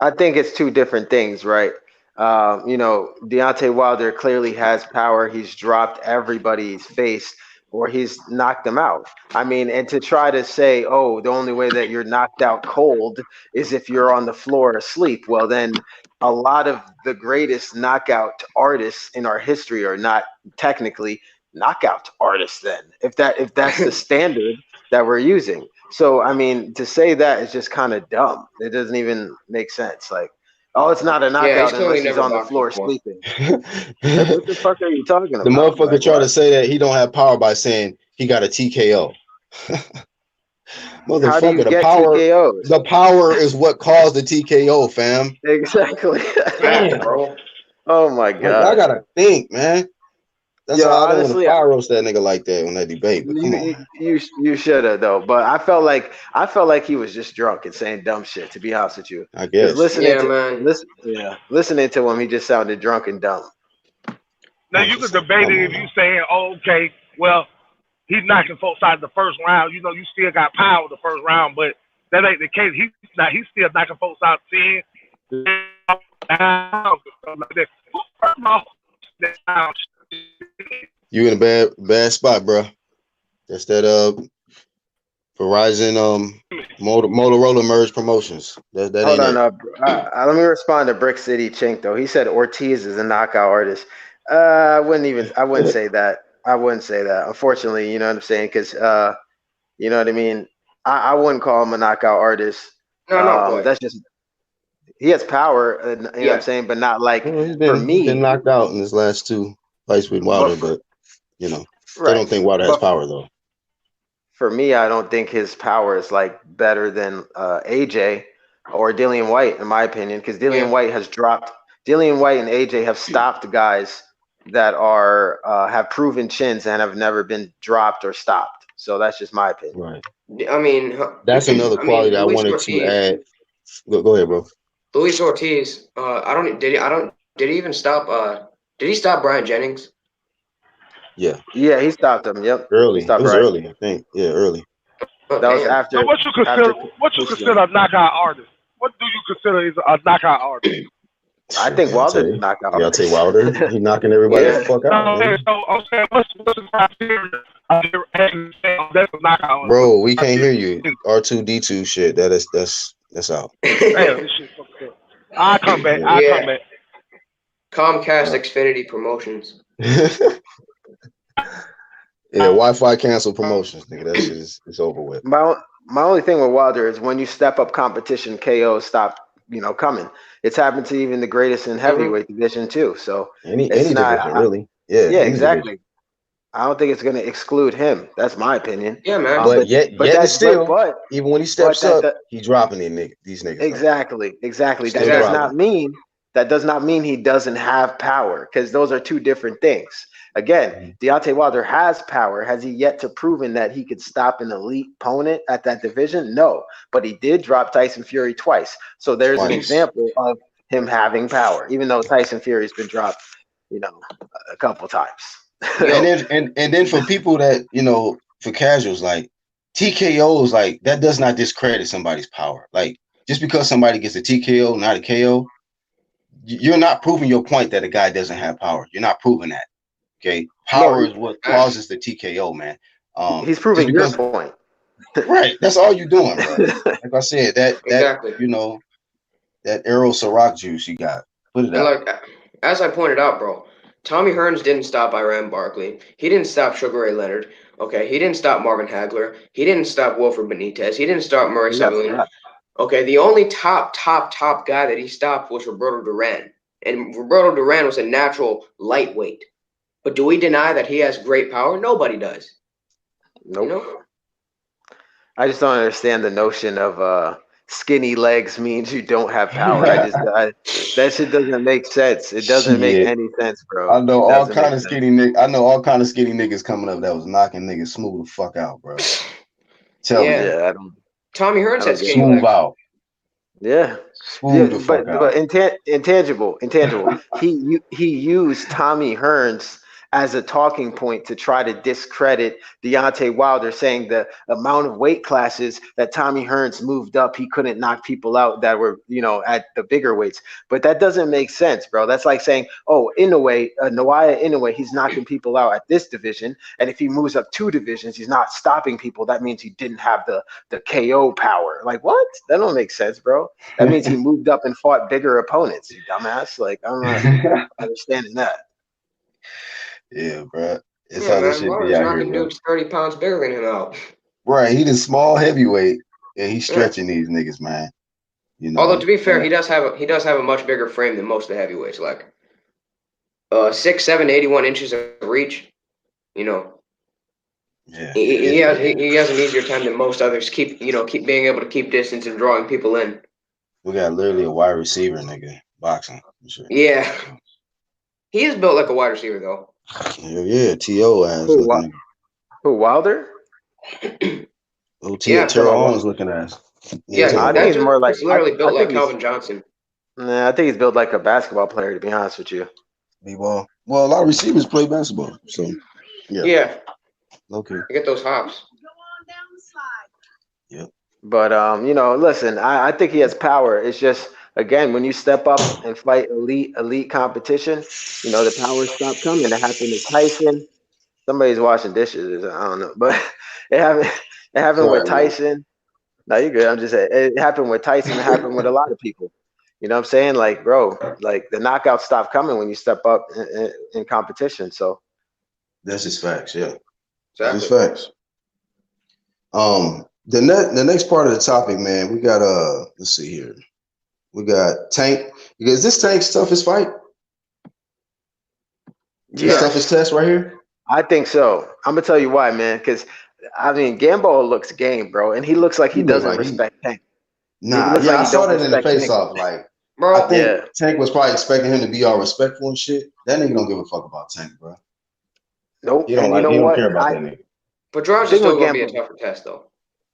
I think it's two different things, right? Deontay Wilder clearly has power. He's dropped everybody's face or he's knocked them out. I mean, and to try to say, oh, the only way that you're knocked out cold is if you're on the floor asleep. Well, then a lot of the greatest knockout artists in our history are not technically knockout artists then, if that's the standard that we're using. So, I mean, to say that is just kind of dumb. It doesn't even make sense. Like, oh, it's not a knockout unless he's on the floor sleeping. What the fuck are you talking about? The motherfucker try to say that he don't have power by saying he got a TKO. Motherfucker, the power is what caused the TKO, fam. Exactly. Damn, bro. Oh my god. I gotta think, man. That's how I don't want to fire roast that nigga like that on that debate. But come on. You should have though. But I felt like he was just drunk and saying dumb shit. To be honest with you, I guess. Listening to him, he just sounded drunk and dumb. Now you could debate it if you saying, "Oh, okay, well, he's knocking folks out the first round. You still got power the first round, but that ain't the case. He's still knocking folks out 10 down, stuff like that. You in a bad spot, bro. That's that Verizon Motorola merge promotions. That Hold on, let me respond to Brick City Chink though. He said Ortiz is a knockout artist. I wouldn't say that. I wouldn't say that. Unfortunately, you know what I'm saying? Because you know what I mean. I wouldn't call him a knockout artist. No, that's just he has power. You know what I'm saying, but not like he's been knocked out in his last 2 fights with Wilder, but I don't think Wilder has power though. For me, I don't think his power is like better than AJ or Dillian White, in my opinion, because Dillian White has dropped. Dillian White and AJ have stopped guys that are have proven chins and have never been dropped or stopped. So that's just my opinion. Right. I mean, that's another quality that I wanted to add. Go ahead, bro. Luis Ortiz. Did he even stop? Did he stop Brian Jennings? Yeah, he stopped him. Yep, early. It was early, I think. Yeah, early. That was after. So what you consider a knockout artist? What do you consider is a knockout artist? I think Wilder's a knockout. Deontay Wilder, he knocking everybody the fuck out. So I'm saying, what's the criteria? That's a knockout. Bro, we can't hear you. R2D2 shit. That's out. Damn, this shit fucked up. I'll come back. Come back. Comcast Xfinity Promotions. Yeah, Wi-Fi cancel promotions, nigga. That shit is over with. My only thing with Wilder is when you step up competition, KOs stop, coming. It's happened to even the greatest in heavyweight division too. So any division, really. Yeah, exactly. Division. I don't think it's going to exclude him. That's my opinion. Yeah, man. But even when he steps up, he's dropping these niggas. Exactly. That does not mean he doesn't have power, because those are two different things. Again, Deontay Wilder has power. Has he yet to proven that he could stop an elite opponent at that division? No, but he did drop Tyson Fury twice. So there's an example of him having power, even though Tyson Fury's been dropped, a couple times. and then for people that, for casuals, like TKOs, like that does not discredit somebody's power. Like just because somebody gets a TKO, not a KO, you're not proving your point that a guy doesn't have power. You're not proving that. Okay, power is what causes the TKO, man. He's proving your point. Right, that's all you're doing, bro. Like I said, that Arrow Ciroc juice you got. Put it out. Like, as I pointed out, bro, Tommy Hearns didn't stop Iran Barkley. He didn't stop Sugar Ray Leonard. Okay, he didn't stop Marvin Hagler. He didn't stop Wilfred Benitez. He didn't stop Murray Sutherland. Okay, the only top guy that he stopped was Roberto Duran. And Roberto Duran was a natural lightweight. But do we deny that he has great power? Nobody does. Nope. I just don't understand the notion of skinny legs means you don't have power. That shit doesn't make sense. It doesn't make any sense, bro. I know all kind of skinny niggas coming up that was knocking niggas smooth the fuck out, bro. Tell me. Yeah, Tommy Hearns has skinny smooth legs. out. Yeah. But intangible. He used Tommy Hearns as a talking point to try to discredit Deontay Wilder, saying the amount of weight classes that Tommy Hearns moved up, he couldn't knock people out that were, at the bigger weights. But that doesn't make sense, bro. That's like saying, Inoue, he's knocking people out at this division, and if he moves up 2 divisions, he's not stopping people. That means he didn't have the KO power. Like, what? That don't make sense, bro. That means he moved up and fought bigger opponents, you dumbass. Like, I'm not understanding that. Yeah, bro. It's how this shit be out here, bro. Dude's 30 pounds bigger than him out. Right, he's a small heavyweight, and he's stretching these niggas, man. Although to be fair, he does have a much bigger frame than most of the heavyweights, like 6'7", 81 inches of reach. Yeah, he has an easier time than most others. Keep being able to keep distance and drawing people in. We got literally a wide receiver, nigga, boxing. Sure. Yeah, he is built like a wide receiver, though. Yeah, T.O. ass. Who, Wilder? Terrell Owens looking ass. I think he's more like literally built like Calvin Johnson. Nah, I think he's built like a basketball player, to be honest with you. B-ball. Well, a lot of receivers play basketball, so yeah. Okay. You get those hops. Yeah. But listen, I think he has power. It's just, again, when you step up and fight elite competition, the power stop coming. It happened to Tyson. Somebody's washing dishes. I don't know, but it happened with Tyson. No, you're good. I'm just saying it happened with Tyson. It happened with a lot of people. You know what I'm saying? Like, bro, like the knockouts stop coming when you step up in competition. So that's just facts. Yeah, exactly. That's facts. The next part of the topic, man, we got let's see here. We got Tank. Is this Tank's toughest fight? Yeah. Toughest test right here? I think so. I'm gonna tell you why, man. Because Gamboa looks game, bro, and he looks like he doesn't respect Tank. Nah, yeah, I saw that in the face-off. Like, bro, I think Tank was probably expecting him to be all respectful and shit. That nigga don't give a fuck about Tank, bro. Nope. He don't care about that nigga. But Gerard's is still gonna be a tougher test, though.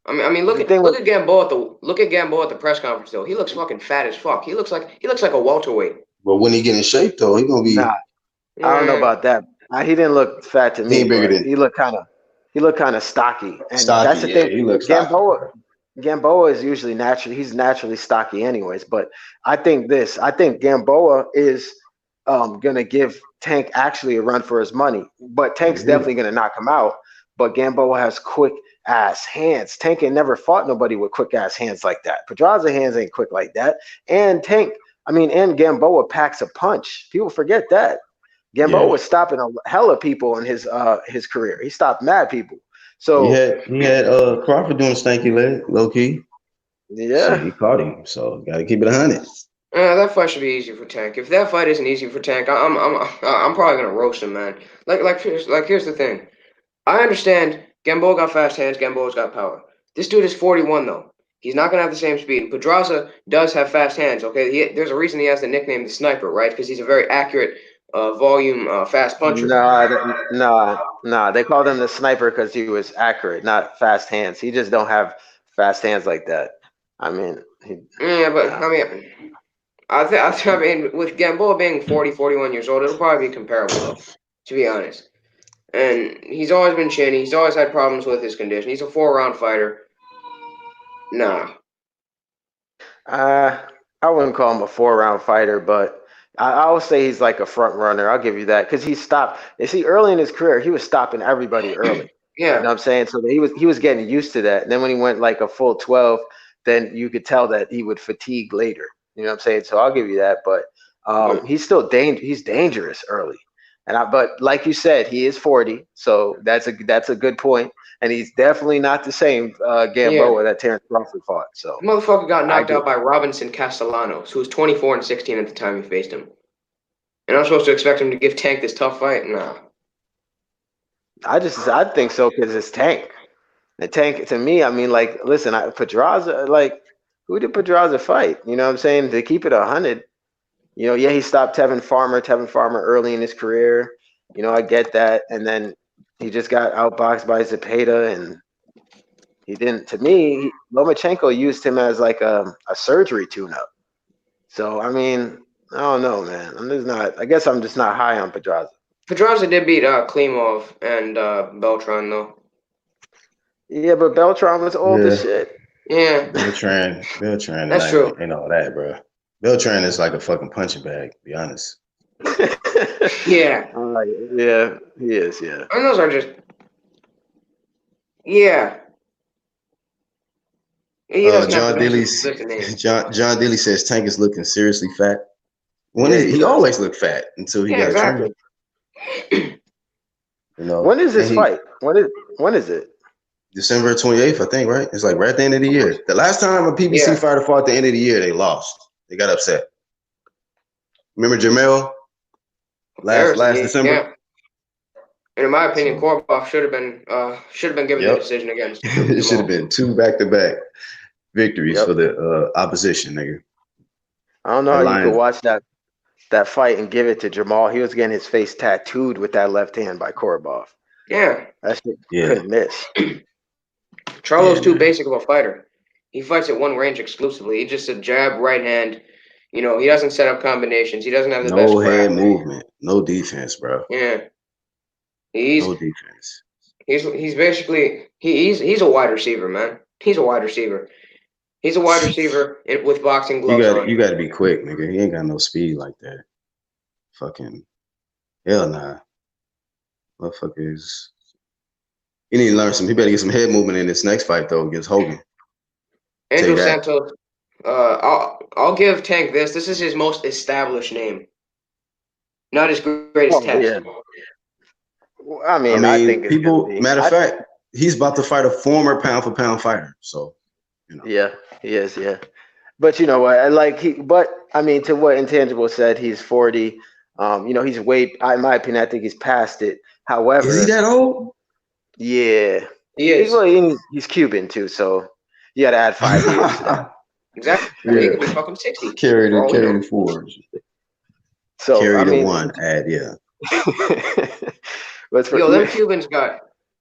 I mean, look at Gamboa at the press conference though. He looks fucking fat as fuck. He looks like a welterweight. But when he get in shape though, he gonna be. Nah, I don't know about that. He didn't look fat to me. He looked kind of stocky. And that's the thing. He looks Gamboa is usually he's naturally stocky anyways, but I think Gamboa is gonna give Tank actually a run for his money. But Tank's definitely gonna knock him out. But Gamboa has quick ass hands. Tank ain't never fought nobody with quick ass hands like that. Pedraza hands ain't quick like that. And and Gamboa packs a punch. People forget that. Gamboa was stopping a hell of people in his career. He stopped mad people. So he had Crawford doing stanky leg, low key. Yeah, so he caught him. So got to keep it 100. That fight should be easy for Tank. If that fight isn't easy for Tank, I'm probably gonna roast him, man. Here's the thing. I understand Gamboa got fast hands. Gamboa's got power. This dude is 41 though. He's not gonna have the same speed. Pedraza does have fast hands. Okay, there's a reason he has the nickname the Sniper, right? Because he's a very accurate, volume, fast puncher. Nah. They called him the Sniper because he was accurate, not fast hands. He just don't have fast hands like that. I mean, I mean, with Gamboa being 40, 41 years old, it'll probably be comparable, though, to be honest. And he's always been chinny. He's always had problems with his condition. He's a 4-round fighter. Nah. I wouldn't call him a 4-round fighter, but I would say he's like a front runner. I'll give you that because he stopped. You see, early in his career, he was stopping everybody early. Yeah. You know what I'm saying? So he was getting used to that. And then when he went like a full 12, then you could tell that he would fatigue later. You know what I'm saying? So I'll give you that. But he's still he's dangerous early. But like you said, he is 40, so that's a good point. And he's definitely not the same Gamboa that Terrence Crawford fought. So motherfucker got knocked out by Robinson Castellanos, who was 24-16 at the time he faced him. And I'm supposed to expect him to give Tank this tough fight? Nah. I think so because it's Tank. The Tank to me, I mean, like, listen, Pedraza, like, who did Pedraza fight? You know what I'm saying? To keep it 100. You know, he stopped Tevin Farmer early in his career. You know, I get that. And then he just got outboxed by Zepeda, and he didn't. To me, Lomachenko used him as like a surgery tune-up. So, I mean, I don't know, man. I guess I'm just not high on Pedraza. Pedraza did beat Klimov and Beltran, though. Yeah, but Beltran was old as shit. Yeah. Beltran. That's true. Ain't all that, bro. Beltran is like a fucking punching bag, to be honest. Yeah. Yeah, he is, yeah. And those are just... Yeah. John Dilly says Tank is looking seriously fat. He always looked fat until he got exactly. trimmed. You know, when is this fight? When is it? December 28th, I think, right? It's like right at the end of the year. The last time a PBC fighter fought at the end of the year, they lost. They got upset. Remember Jamel? Last December? Yeah. And in my opinion, Korobov should have been given the decision against. It should have been 2 back-to-back victories for the opposition, nigga. I don't know how you could watch that fight and give it to Jamal. He was getting his face tattooed with that left hand by Korobov. Yeah. That shit couldn't miss. Charlo's too basic of a fighter. He fights at one range exclusively. He's just a jab, right hand. You know, he doesn't set up combinations. He doesn't have the best head movement. No defense, bro. Yeah. No defense. He's basically he's a wide receiver, man. He's a wide receiver. He's a wide receiver with boxing gloves on. You got to be quick, nigga. He ain't got no speed like that. Fucking hell nah. Motherfuckers. He need to learn he better get some head movement in this next fight though against Hogan. Andrew Santos. I'll give Tank this. This is his most established name. Not his greatest test. Yeah. I mean, I think people. Matter of fact, he's about to fight a former pound for pound fighter. So, you know. Yeah, he is. Yeah, but you know what? But I mean, to what Intangible said, he's 40. You know, he's way. In my opinion, I think he's past it. However, is he that old? Yeah, he is. He's Cuban too, so you got to add 5 years. Exactly. Yeah. He could be fucking 60. Carry the 4. So carry the 1. Add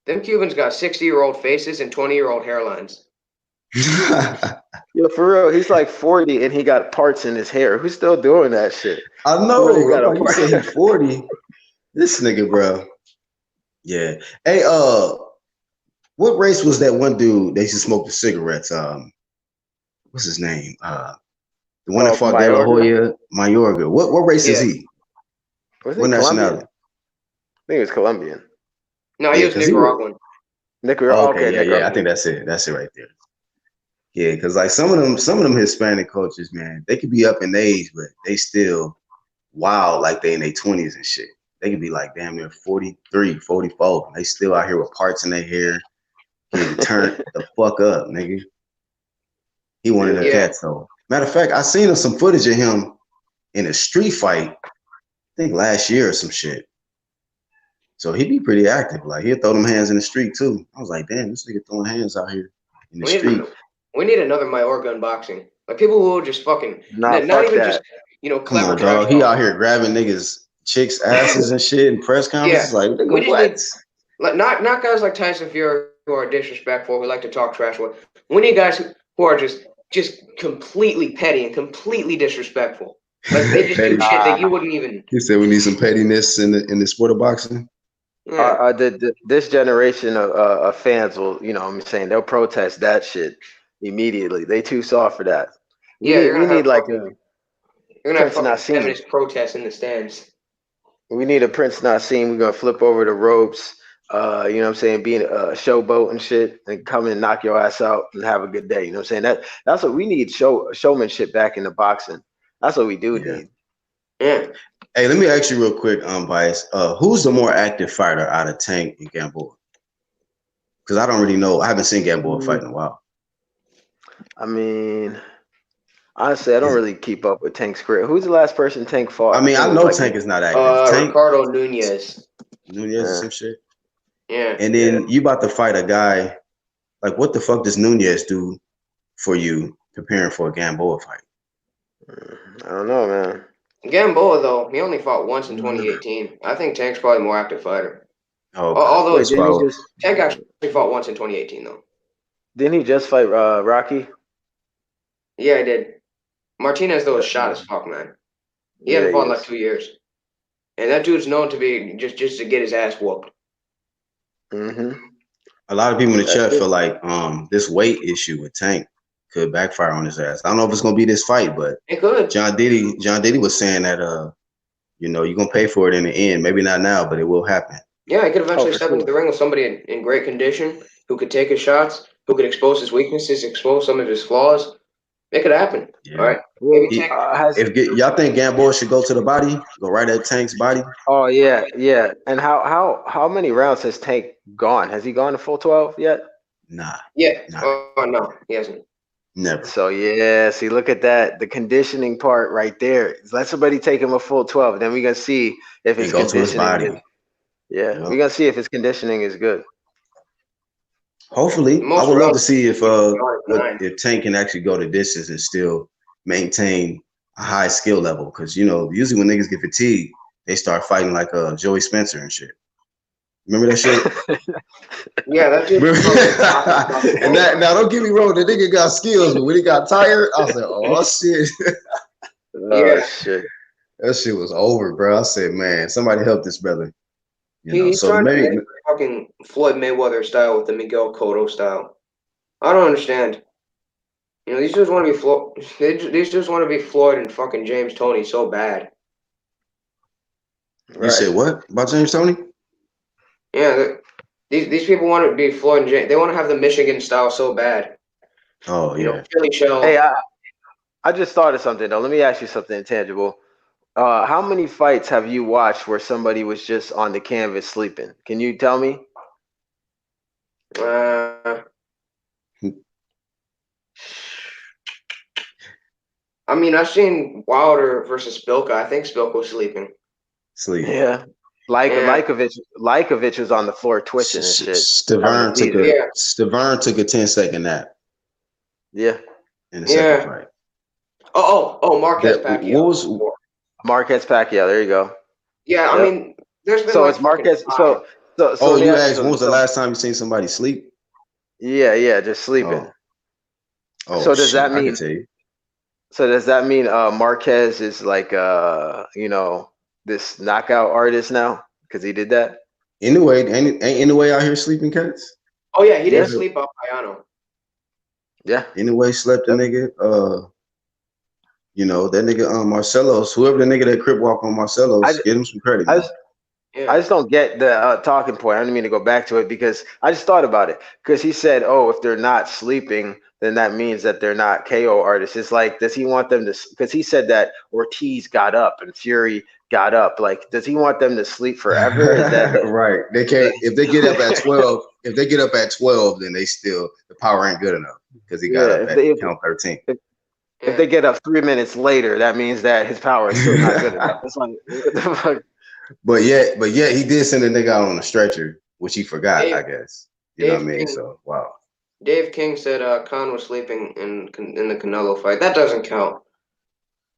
them Cubans got 60-year-old faces and 20-year-old hairlines. Yo, for real, he's like 40 and he got parts in his hair. Who's still doing that shit? I know. You say he's 40. This nigga, bro. Yeah. Hey, What race was that one dude? They used to smoke the cigarettes. What's his name? The one that fought De La Hoya, Mayorga. What race is he? Was he nationality? I think he was Colombian. No, he was Nicaraguan. Nicaraguan. Okay, yeah. I think that's it. That's it right there. Yeah, because like some of them Hispanic coaches, man, they could be up in age, but they still wild like they in their 20s and shit. They could be like damn near 43, 44. And they still out here with parts in their hair, getting turned the fuck up, nigga. He one of the cats though. Matter of fact, I seen some footage of him in a street fight, I think last year or some shit. So he'd be pretty active. Like he'd throw them hands in the street too. I was like, damn, this nigga throwing hands out here in the street. We need another Mayorga unboxing. Like people who will just fucking not even just clever. Come on, dog. He out here grabbing niggas, chicks' asses and shit in press conferences. Like, we just need, not guys like Tyson Fury who are disrespectful, who like to talk trash. We need guys who are just completely petty and completely disrespectful. Like they just do shit that you wouldn't even. He said we need some pettiness in the sport of boxing. Yeah. This generation of fans will, I'm saying they'll protest that shit immediately. They too soft for that. We need like you're gonna have feminist protests in the stands. We need a Prince Nassim. We're gonna flip over the ropes. You know what I'm saying? Being a showboat and shit, and come and knock your ass out and have a good day. You know what I'm saying? That's what we need. Showmanship back in the boxing. That's what we do need. Yeah. Hey, let me ask you real quick, Bias. Who's the more active fighter out of Tank and Gamboa? Because I don't really know. I haven't seen Gamboa fight in a while. I mean, honestly, I don't really keep up with Tank's career. Who's the last person Tank fought? I mean, I know Tank is not active. Tank, Ricardo Nunez. Or some shit. Yeah. And then you about to fight a guy. Like, what the fuck does Nunez do for you preparing for a Gamboa fight? I don't know, man. Gamboa, though, he only fought once in 2018. I think Tank's probably a more active fighter. Oh, although Tank actually fought once in 2018, though. Didn't he just fight Rocky? Yeah, I did. Martinez, though, is shot as fuck, man. He hadn't fought in like 2 years. And that dude's known to be just to get his ass whooped. Mm-hmm. A lot of people in the chat feel like this weight issue with Tank could backfire on his ass. I don't know if it's gonna be this fight, but it could. John Diddy was saying that you're gonna pay for it in the end. Maybe not now, but it will happen. Yeah, he could eventually step into the ring with somebody in great condition who could take his shots, who could expose his weaknesses, expose some of his flaws. It could happen. Yeah. All right. If y'all think Gamboa should go to the body, go right at Tank's body. Oh yeah. And how many rounds has Tank gone? Has he gone to full 12 yet? Nah. Yeah. No, he hasn't. Never. So see, look at that. The conditioning part right there. Let somebody take him a full 12. Then we're gonna see if his conditioning. We're gonna see if his conditioning is good. Hopefully, I would love to see if Tank can actually go the distance and still maintain a high skill level. Because usually when niggas get fatigued, they start fighting like Joey Spencer and shit. Remember that shit? Yeah, that's it. And now don't get me wrong, the nigga got skills, but when he got tired, I was like, oh shit. Shit. That shit was over, bro. I said, man, somebody help this brother. He's trying to make fucking Floyd Mayweather style with the Miguel Cotto style. I don't understand. These dudes want to be Floyd. These dudes want to be Floyd and fucking James Toney so bad. You said what about James Toney? Yeah, these people want to be Floyd and James. They want to have the Michigan style so bad. Oh yeah. Philly shell. Hey, I just thought of something though. Let me ask you something intangible. How many fights have you watched where somebody was just on the canvas sleeping? Can you tell me? I mean, I've seen Wilder versus Spilka. I think Spilka was sleeping. Yeah. Lajkovic was on the floor twitching and shit. Stavern took a 10-second nap. Yeah. In the second fight. Oh, Marquez Pacquiao. What was Marquez Pacquiao? There you go. Yeah, I mean, there's been. So it's Marquez. So you asked when was the last time you seen somebody sleep? Yeah, just sleeping. Oh, so does that mean? I can tell you. So does that mean Marquez is like this knockout artist now because he did that? Anyway, ain't in the way out here sleeping cats. Oh yeah, he didn't sleep off Ayano. Yeah. Anyway, slept the nigga. You know, that nigga Marcelo's, whoever the nigga that crip walk on Marcelo's, give him some credit, man. I just don't get the talking point. I didn't mean to go back to it because I just thought about it. Because he said, oh, if they're not sleeping, then that means that they're not KO artists. It's like, does he want them to, because he said that Ortiz got up and Fury got up. Like, does he want them to sleep forever? Is that right? They can't, if they get up at 12, if they get up at 12, then they still, the power ain't good enough because he got up at count 13. If they get up 3 minutes later, that means that his power is still not good enough. It's like, what the fuck? But yet he did send a nigga out on a stretcher, which he forgot, I guess. You know what I mean? So wow. Dave King said Khan was sleeping in the Canelo fight. That doesn't count.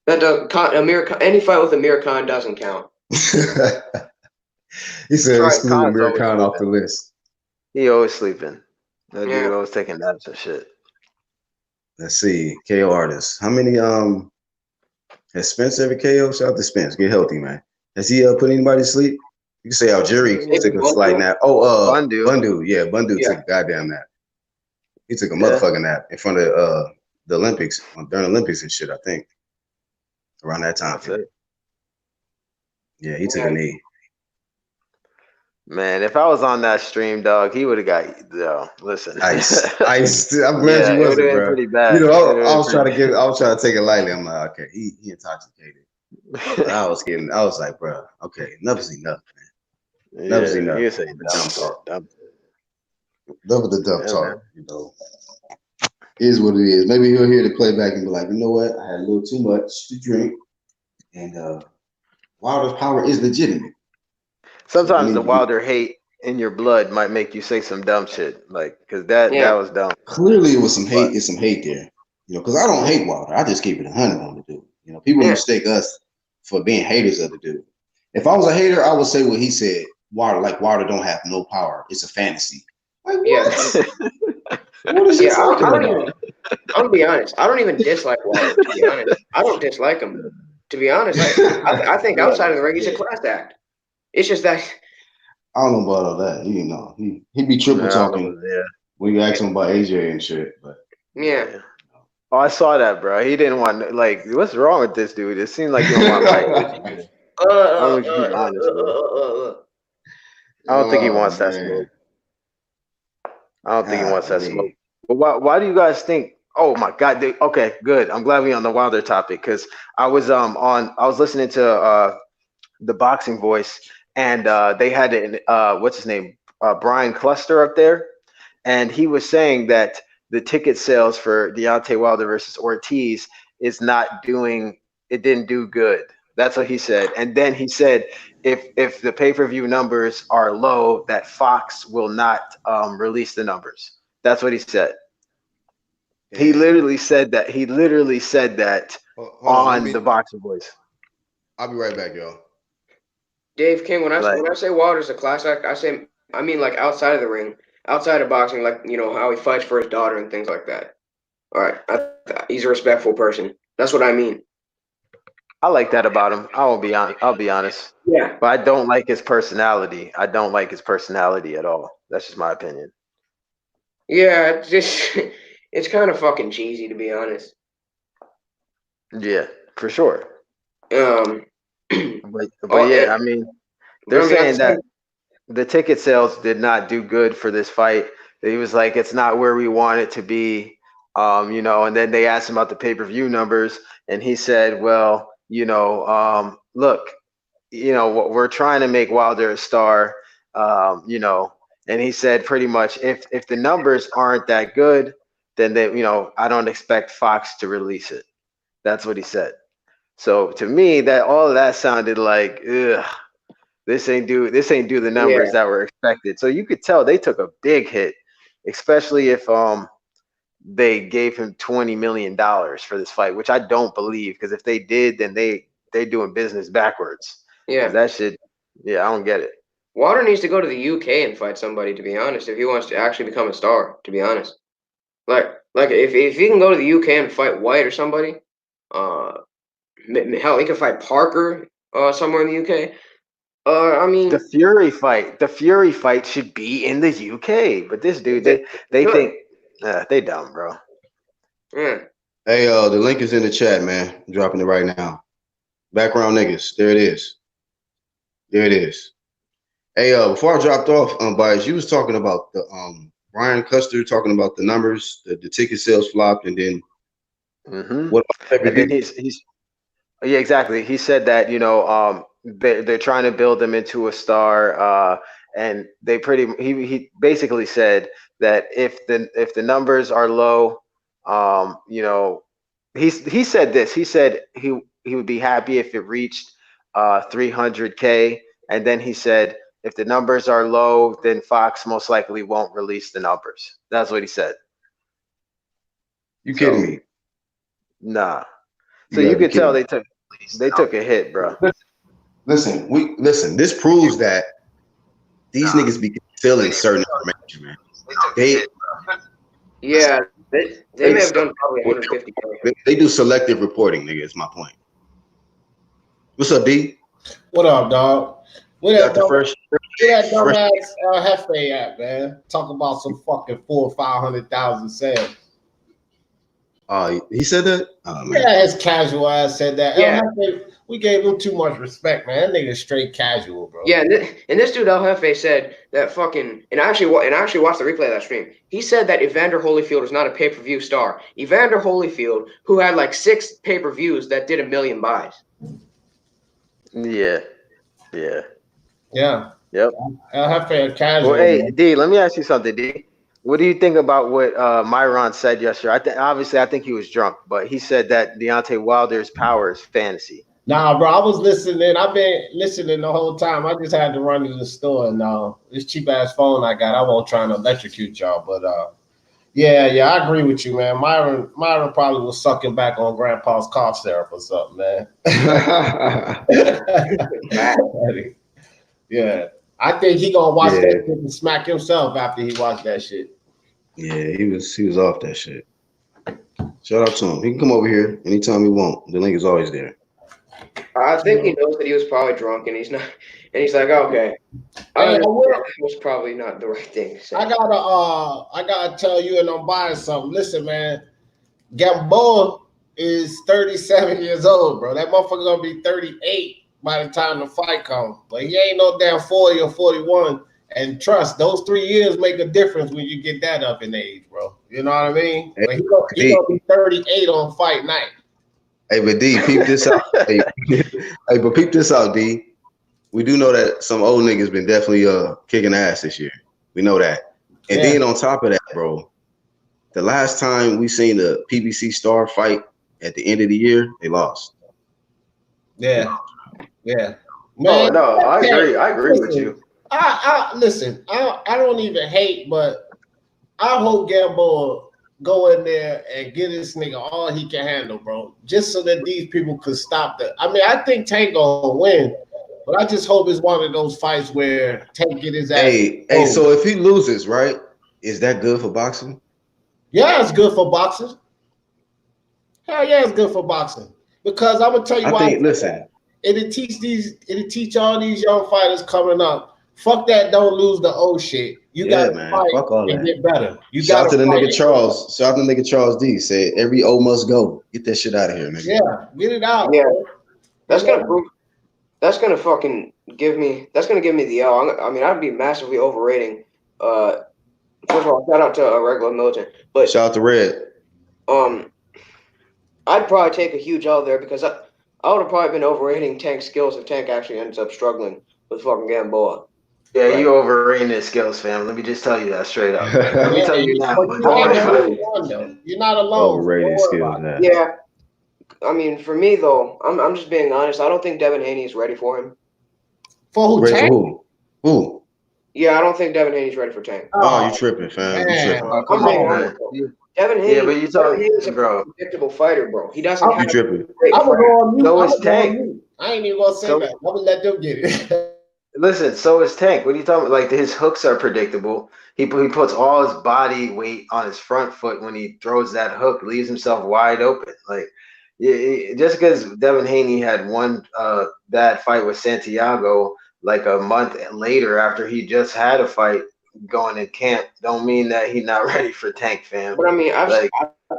That does any fight with Amir Khan doesn't count. He said exclude Amir Khan off the list. He always sleeping. That dude always taking naps and shit. Let's see. KO artists. How many has Spence ever KO? Shout out to Spence. Get healthy, man. Has he put anybody to sleep? You can say Algeri took a slight nap. Oh, Bundu. Yeah, Bundu took a goddamn nap. He took a motherfucking nap in front of the Olympics, during Olympics and shit, I think. Around that time. Yeah, he took a knee. Man, if I was on that stream, dog, he would have got listen. Ice. I'm glad you wasn't, bro. Pretty bad. You know, I was trying to take it lightly. I'm like, okay, he intoxicated. I was like, bro, okay, enough is enough, man. Enough is enough. You say dumb talk. Love the dumb talk, you know. Is what it is. Maybe he'll hear the playback and be like, you know what? I had a little too much to drink, and Wilder's power is legitimate. Sometimes the Wilder hate in your blood might make you say some dumb shit, like because that was dumb. Clearly, it was some hate. It's some hate there, you know. Because I don't hate Wilder. I just keep it 100 on the dude. You know, people mistake us for being haters of the dude. If I was a hater, I would say what he said. Wilder don't have no power. It's a fantasy. Like what? What is he talking about? I'm gonna be honest. I don't even dislike Wilder. To be honest, I don't dislike him. To be honest, I think outside of the ring, he's a class act. It's just that I don't know about all that. You know, he be triple talking when you ask him about AJ and shit. But oh, I saw that, bro. He didn't want what's wrong with this dude? It seemed like he don't want to I don't think he wants that smoke. I don't think he wants that smoke. But why do you guys think? Oh my God! Okay, good. I'm glad we're on the Wilder topic because I was listening to the Boxing Voice and they had what's his name, Brian Cluster up there, and he was saying that the ticket sales for Deontay Wilder versus Ortiz didn't do good. That's what he said. And then he said if the pay-per-view numbers are low, that Fox will not release the numbers. That's what he said. He literally said that. On the Boxing Voice. I'll be right back, y'all. Dave King, when I say Wilder's a class act, I mean like outside of the ring, outside of boxing, like you know how he fights for his daughter and things like that. All right, he's a respectful person. That's what I mean. I like that about him. I'll be honest. Yeah. But I don't like his personality. I don't like his personality at all. That's just my opinion. Yeah, it's kind of fucking cheesy to be honest. Yeah, for sure. But I mean, they're saying that the ticket sales did not do good for this fight. He was like, it's not where we want it to be. You know, and then they asked him about the pay-per-view numbers, and he said, well, you know, look, you know, we're trying to make Wilder a star, you know, and he said pretty much if the numbers aren't that good, then you know, I don't expect Fox to release it. That's what he said. So to me, that all of that sounded like, ugh, this ain't do the numbers that were expected. So you could tell they took a big hit, especially if they gave him $20 million for this fight, which I don't believe, because if they did, then they're doing business backwards. Yeah, that shit. Yeah, I don't get it. Wilder needs to go to the UK and fight somebody, to be honest, if he wants to actually become a star. To be honest, like if he can go to the UK and fight White or somebody, hell, he can fight Parker somewhere in the UK. I mean, the Fury fight should be in the UK, but this dude, they think they dumb, bro. Yeah. Hey, the link is in the chat, man. I'm dropping it right now. Background niggas, there it is. There it is. Hey, before I dropped off, Bias, you was talking about the Brian Custer talking about the numbers, the ticket sales flopped, and then what about and then he's yeah, exactly. He said that, you know, they're trying to build him into a star, and he basically said that if the numbers are low, you know, he said this. He said he would be happy if it reached 300K, and then he said if the numbers are low, then Fox most likely won't release the numbers. That's what he said. You kidding me? Nah. So you could tell they took a hit, bro. Listen, this proves that these niggas be feeling certain information, man. They may have done probably 150. They do selective reporting, nigga. Is my point. What's up, D? What up, dog? Where that dumbass Hefe at, man? Talk about some fucking 400,000 or 500,000 sales. He said that? Oh, man. Yeah, his casual ass said that. Yeah. We gave him too much respect, man. That nigga straight casual, bro. Yeah, and this dude El Jefe said that fucking and I actually watched the replay of that stream. He said that Evander Holyfield is not a pay-per-view star. Evander Holyfield, who had like 6 pay-per-views that did 1 million buys. Yeah. Yeah. Yep. El Jefe casual. Well, hey, D, let me ask you something, D. What do you think about what Myron said yesterday? I think he was drunk, but he said that Deontay Wilder's power is fantasy. Nah, bro, I was listening. I've been listening the whole time. I just had to run to the store, and this cheap ass phone I got, I won't try to electrocute y'all, but yeah, I agree with you, man. Myron probably was sucking back on Grandpa's cough syrup or something, man. Yeah. I think he gonna watch that shit and smack himself after he watched that shit. Yeah, he was off that shit. Shout out to him. He can come over here anytime he want. The link is always there. I think he knows that he was probably drunk, and he's not. And he's like, okay, it was probably not the right thing to say. I gotta tell you, and I'm buying something. Listen, man, Gamboa is 37 years old, bro. That motherfucker gonna be 38 by the time the fight comes. But he ain't no damn 40 or 41. And trust, those 3 years make a difference when you get that up in age, bro. You know what I mean? But he gonna be 38 on fight night. Hey, but D, peep this out. But peep this out, D. We do know that some old niggas been definitely kicking ass this year. We know that. And then on top of that, bro, the last time we seen the PBC star fight at the end of the year, they lost. Yeah. Man, no, I agree with you. Listen, I don't even hate, but I hope Gamboa go in there and get this nigga all he can handle, bro. Just so that these people could stop that. I mean, I think Tank gonna win, but I just hope it's one of those fights where Tank get his ass. Hey, so if he loses, right, is that good for boxing? Yeah, it's good for boxing. Hell yeah, it's good for boxing. Because I'm gonna tell you why. Listen. It'll teach all these young fighters coming up. Fuck that, don't lose the old shit. You gotta fight and get better. Shout out to the nigga Charles. Shout out to the nigga Charles D. Say every O must go. Get that shit out of here, nigga. Yeah, get it out. Yeah. That's gonna give me the L. I mean, I'd be massively overrating. First of all, shout out to a regular militant. But shout out to Red. I'd probably take a huge L there because I would have probably been overrating Tank's skills if Tank actually ends up struggling with fucking Gamboa. Yeah, right. You overrating his skills, fam. Let me just tell you that straight up. Let me tell you now. You're not alone. Overrated skills. Yeah. I mean, for me though, I'm just being honest. I don't think Devin Haney is ready for him. For who? Tank? Who? Yeah, I don't think Devin Haney's ready for Tank. Oh, you tripping, fam? You tripping? Come on, Devin Haney. Yeah, but you talking, bro? Predictable fighter, bro. He doesn't. You tripping? I'm gonna go on mute. So is Tank. I ain't even gonna say that. I'm gonna let them get it. Listen, so is Tank. What are you talking about? Like, his hooks are predictable. He puts all his body weight on his front foot when he throws that hook, leaves himself wide open. Like, just because Devin Haney had one bad fight with Santiago like a month later after he just had a fight going in camp, don't mean that he's not ready for Tank, fam. But I mean, I've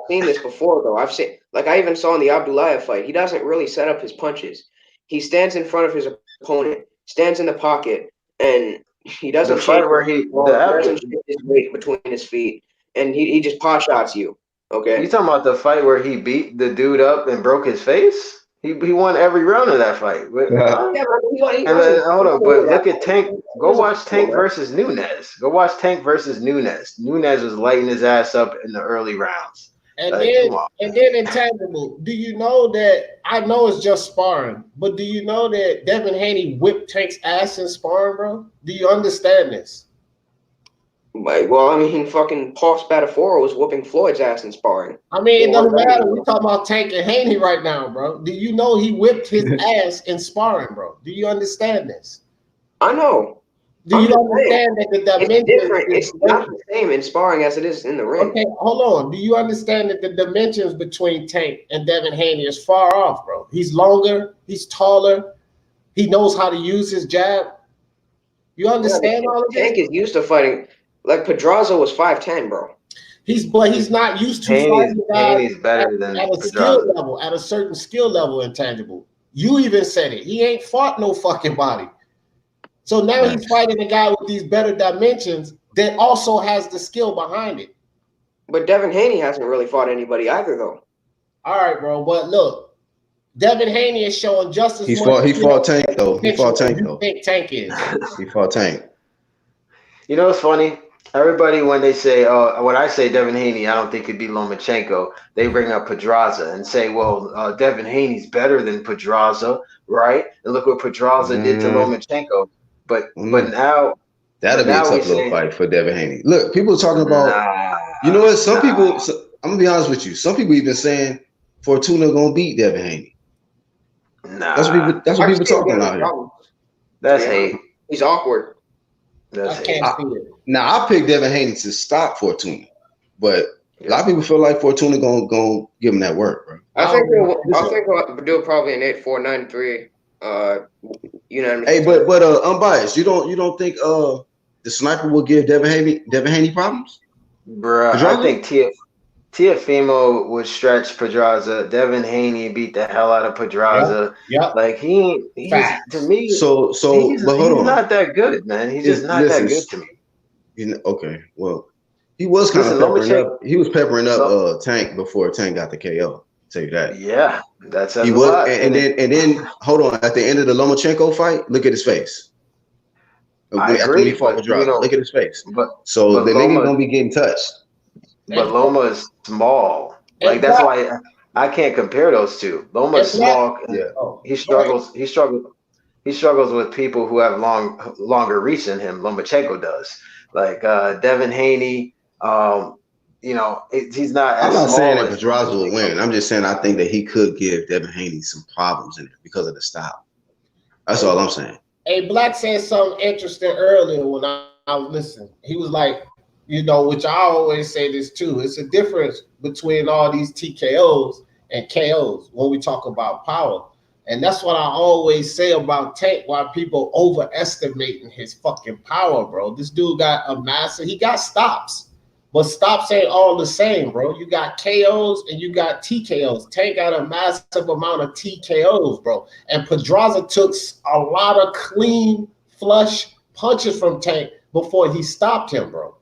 seen this before though. I've seen, like, I even saw in the Abdullah fight, he doesn't really set up his punches. He stands in front of his opponent, stands in the pocket, and he doesn't. The fight where he doesn't shift his weight between his feet, and he just pot shots you. Okay. You talking about the fight where he beat the dude up and broke his face? He won every round of that fight. Hold on, but look at Tank. Go watch Tank versus Nunes. Go watch Tank versus Nunes. Nunes was lighting his ass up in the early rounds. And then intangible. Do you know that? I know it's just sparring, but do you know that Devin Haney whipped Tank's ass in sparring, bro? Do you understand this? Like, well, I mean, fucking Paul Spadafora was whooping Floyd's ass in sparring. I mean, it doesn't matter. We're talking about Tank and Haney right now, bro. Do you know he whipped his ass in sparring, bro? Do you understand this? I know. Do you understand that the dimensions? It's different. It's not the same in sparring as it is in the ring. Okay, hold on. Do you understand that the dimensions between Tank and Devin Haney is far off, bro? He's longer. He's taller. He knows how to use his jab. You understand all of this? Tank is used to fighting. Like, Pedraza was 5'10", bro. He's not used to fighting guys better than at a skill level, at a certain skill level, intangible. You even said it. He ain't fought no fucking body. So now he's fighting a guy with these better dimensions that also has the skill behind it. But Devin Haney hasn't really fought anybody either, though. All right, bro. But look, Devin Haney is showing just as much. He fought Tank, though. He fought Tank, though. Tank is. He fought Tank. You know what's funny? Everybody, when they say, when I say Devin Haney, I don't think it'd be Lomachenko, they bring up Pedraza and say, well, Devin Haney's better than Pedraza, right? And look what Pedraza did to Lomachenko. But now that'll be a tough little fight for Devin Haney. Look, people are talking about, you know what? Some people, I'm gonna be honest with you. Some people even saying Fortuna gonna beat Devin Haney. That's what people talking about here. That's hate. He's awkward. That's Now I picked Devin Haney to stop Fortuna, but a lot of people feel like Fortuna gonna give him that work, bro. I think he'll do probably an 8-4, 9-3. Hey, but unbiased. You don't think the sniper will give Devin Haney problems? Bruh, I think Teofimo would stretch Pedraza. Devin Haney beat the hell out of Pedraza. Yeah. Like he's to me. So but hold on. He's not that good, man. He's just not that good to me. Okay. Well, he was kind of peppering up. He was peppering up Tank before Tank got the KO. I'll tell you that. Yeah, that's he was. And then hold on. At the end of the Lomachenko fight, look at his face. After he fought Pedraza, look at his face. The nigga gonna be getting touched. But Loma is small. Like that's why I can't compare those two. Loma is small. Yeah. He struggles with people who have longer reach than him. Lomachenko does. Like Devin Haney, he's not as I'm not small saying that Pedraza will win. I'm just saying I think that he could give Devin Haney some problems in it because of the style. That's all I'm saying. Hey, Black said something interesting earlier when I was listening. He was like, which I always say this too. It's a difference between all these TKOs and KOs when we talk about power. And that's what I always say about Tank, why people overestimating his fucking power, bro. This dude got he got stops, but stops ain't all the same, bro. You got KOs and you got TKOs. Tank got a massive amount of TKOs, bro. And Pedraza took a lot of clean, flush punches from Tank before he stopped him, bro.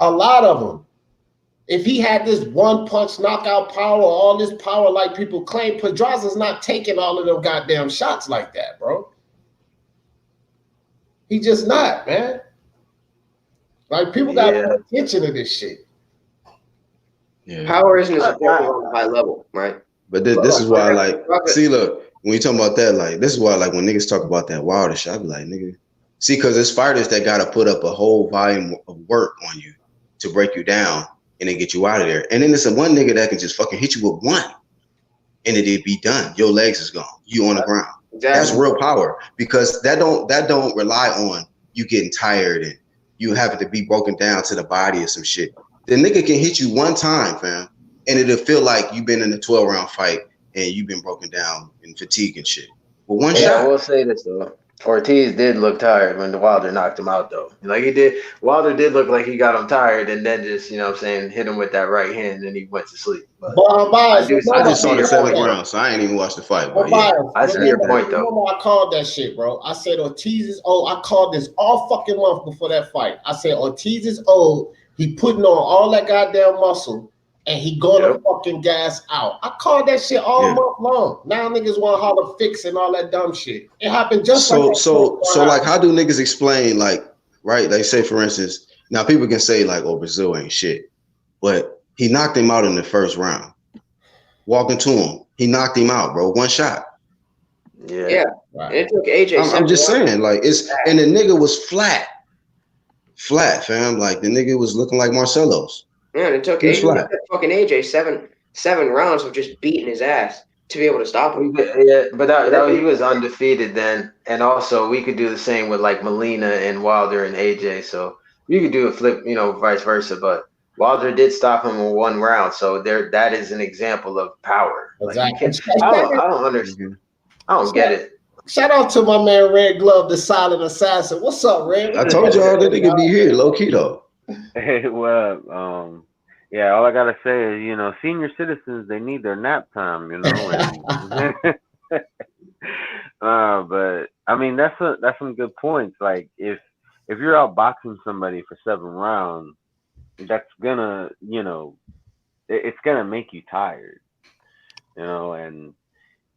A lot of them. If he had this one punch knockout power, all this power like people claim, Pedraza's not taking all of them goddamn shots like that, bro. He just not, man. Like people got to pay attention to this shit. Yeah. Power isn't as important on a high level, right? But this is why, see, look, when you talking about that, this is why, when niggas talk about that Wilder shit, I be like, nigga, see, because there's fighters that got to put up a whole volume of work on you to break you down and then get you out of there. And then there's one nigga that can just fucking hit you with one and it'd be done. Your legs is gone. You on the ground. Exactly. That's real power because that don't rely on you getting tired and you having to be broken down to the body or some shit. The nigga can hit you one time, fam, and it'll feel like you've been in a 12-round fight and you've been broken down and fatigue and shit. But one shot. I will say this though. Ortiz did look tired when the Wilder knocked him out, though. Like he did, Wilder did look like he got him tired, and then just what I'm saying, hit him with that right hand, and he went to sleep. But I just saw the 7th round, so I ain't even watched the fight. But yeah, I see your point, though. Remember, I called that shit, bro. I said Ortiz is old. I called this all fucking month before that fight. I said Ortiz is old. He putting on all that goddamn muscle, and he gonna fucking gas out. I called that shit all month long. Now niggas want to holler fix and all that dumb shit. It happened just so like, how do niggas explain, like, right? They say, for instance, now people can say like, oh, Brazil ain't shit, but he knocked him out in the 1st round. Walking to him, he knocked him out, bro. 1 shot. Yeah. Right. It took AJ. I'm just saying, like, it's and the nigga was flat, fam. Like the nigga was looking like Marcelo's. Yeah, and it took fucking AJ seven rounds of just beating his ass to be able to stop him. Yeah, but that he was undefeated then, and also we could do the same with like Molina and Wilder and AJ. So you could do a flip, vice versa. But Wilder did stop him in 1 round, so that is an example of power. Exactly. Like, I don't understand. I don't get it. Shout out to my man Red Glove, the silent assassin. What's up, Red? I told y'all that nigga be here, low key though. Hey, well, yeah, all I gotta say is, senior citizens, they need their nap time, and, but I mean that's some good points. Like if you're outboxing somebody for 7 rounds, that's gonna it's gonna make you tired, and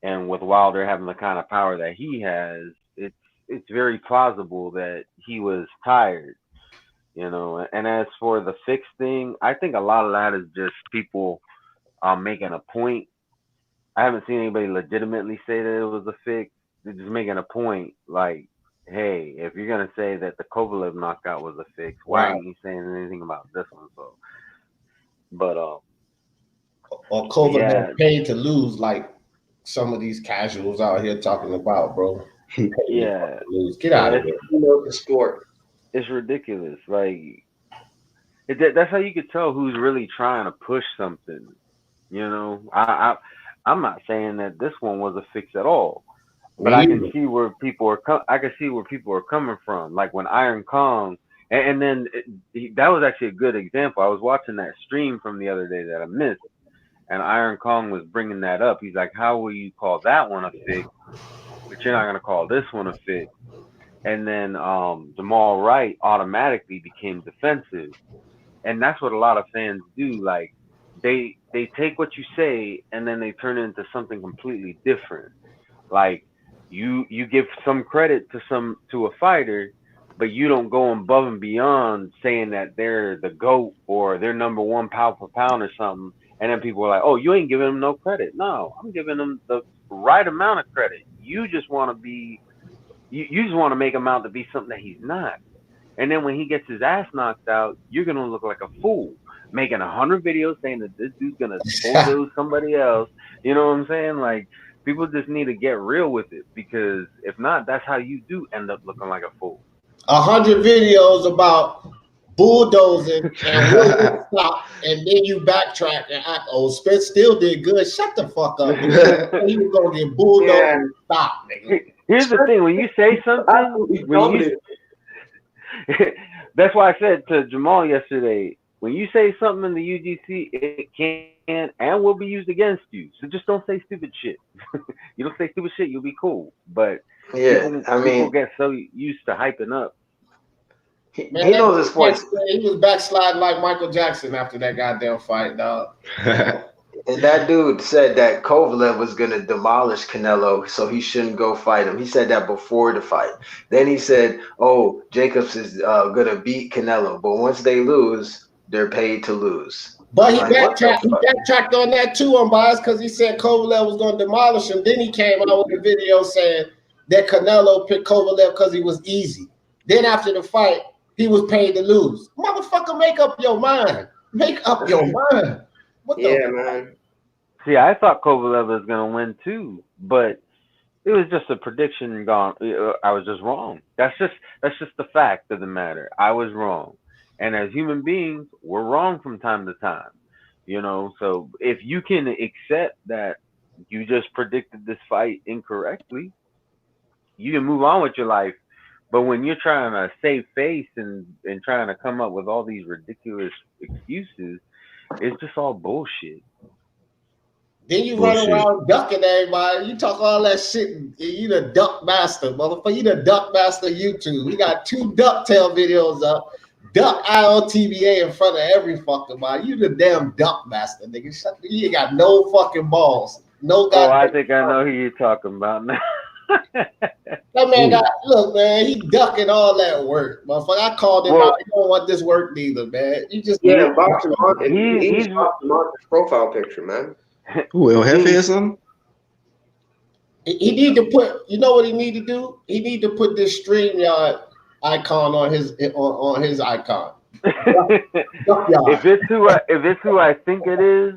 with Wilder having the kind of power that he has, it's very plausible that he was tired. And as for the fix thing, I think a lot of that is just people making a point. I haven't seen anybody legitimately say that it was a fix. They're just making a point, like, hey, if you're gonna say that the Kovalev knockout was a fix, why aren't you saying anything about this one? So, but or Kovalev paid to lose, like some of these casuals out here talking about, bro. Yeah, get out of here. The sport. It's ridiculous. Like that's how you could tell who's really trying to push something. I'm not saying that this one was a fix at all, but I can see where people are coming from. Like when Iron Kong, and then that was actually a good example. I was watching that stream from the other day that I missed, and Iron Kong was bringing that up. He's like, "How will you call that one a fix, but you're not gonna call this one a fix?" And then Jamal Wright automatically became defensive, and that's what a lot of fans do. Like they take what you say and then they turn it into something completely different. Like you give some credit to a fighter, but you don't go above and beyond saying that they're the GOAT or they're #1 pound for pound or something. And then people are like, "Oh, you ain't giving them no credit." No, I'm giving them the right amount of credit. You just want to be. You just want to make him out to be something that he's not. And then when he gets his ass knocked out, you're going to look like a fool, making 100 videos saying that this dude's going to bulldoze somebody else. You know what I'm saying? Like, people just need to get real with it, because if not, that's how you do end up looking like a fool. 100 videos about bulldozing and stop, and then you backtrack and act, oh, Spence still did good. Shut the fuck up. He was going to get bulldozed and stop, nigga. Here's the thing: when you say something, that's why I said to Jamal yesterday, when you say something in the UGC, it can and will be used against you. So just don't say stupid shit. You don't say stupid shit, you'll be cool. But people get so used to hyping up. He knows his sports. He was backsliding like Michael Jackson after that goddamn fight, dog. And that dude said that Kovalev was going to demolish Canelo, so he shouldn't go fight him. He said that before the fight. Then he said, oh, Jacobs is going to beat Canelo. But once they lose, they're paid to lose. But he backtracked on that too, unbiased, because he said Kovalev was going to demolish him. Then he came out with a video saying that Canelo picked Kovalev because he was easy. Then after the fight, he was paid to lose. Motherfucker, make up your mind. Make up your mind. Man. See, I thought Kovalev was going to win too, but it was just a prediction gone. I was just wrong. That's just the fact of the matter. I was wrong. And as human beings, we're wrong from time to time. So if you can accept that you just predicted this fight incorrectly, you can move on with your life. But when you're trying to save face and trying to come up with all these ridiculous excuses, it's just all bullshit. Then you run around ducking everybody. You talk all that shit. You the duck master, motherfucker. You the duck master YouTube. We got 2 DuckTale videos up. Duck IOTBA in front of every fucking body. You the damn duck master, nigga. You ain't got no fucking balls. No goddamn. Oh, I think I know who you're talking about now. That man look, man, he ducking all that work, motherfucker. I called him out. You don't want this work neither, man. You just box him on. He's box him on his profile picture, man. Who, El Jefe or something? He need to put. You know what he need to do? He need to put this StreamYard icon on his icon. If it's who I think it is,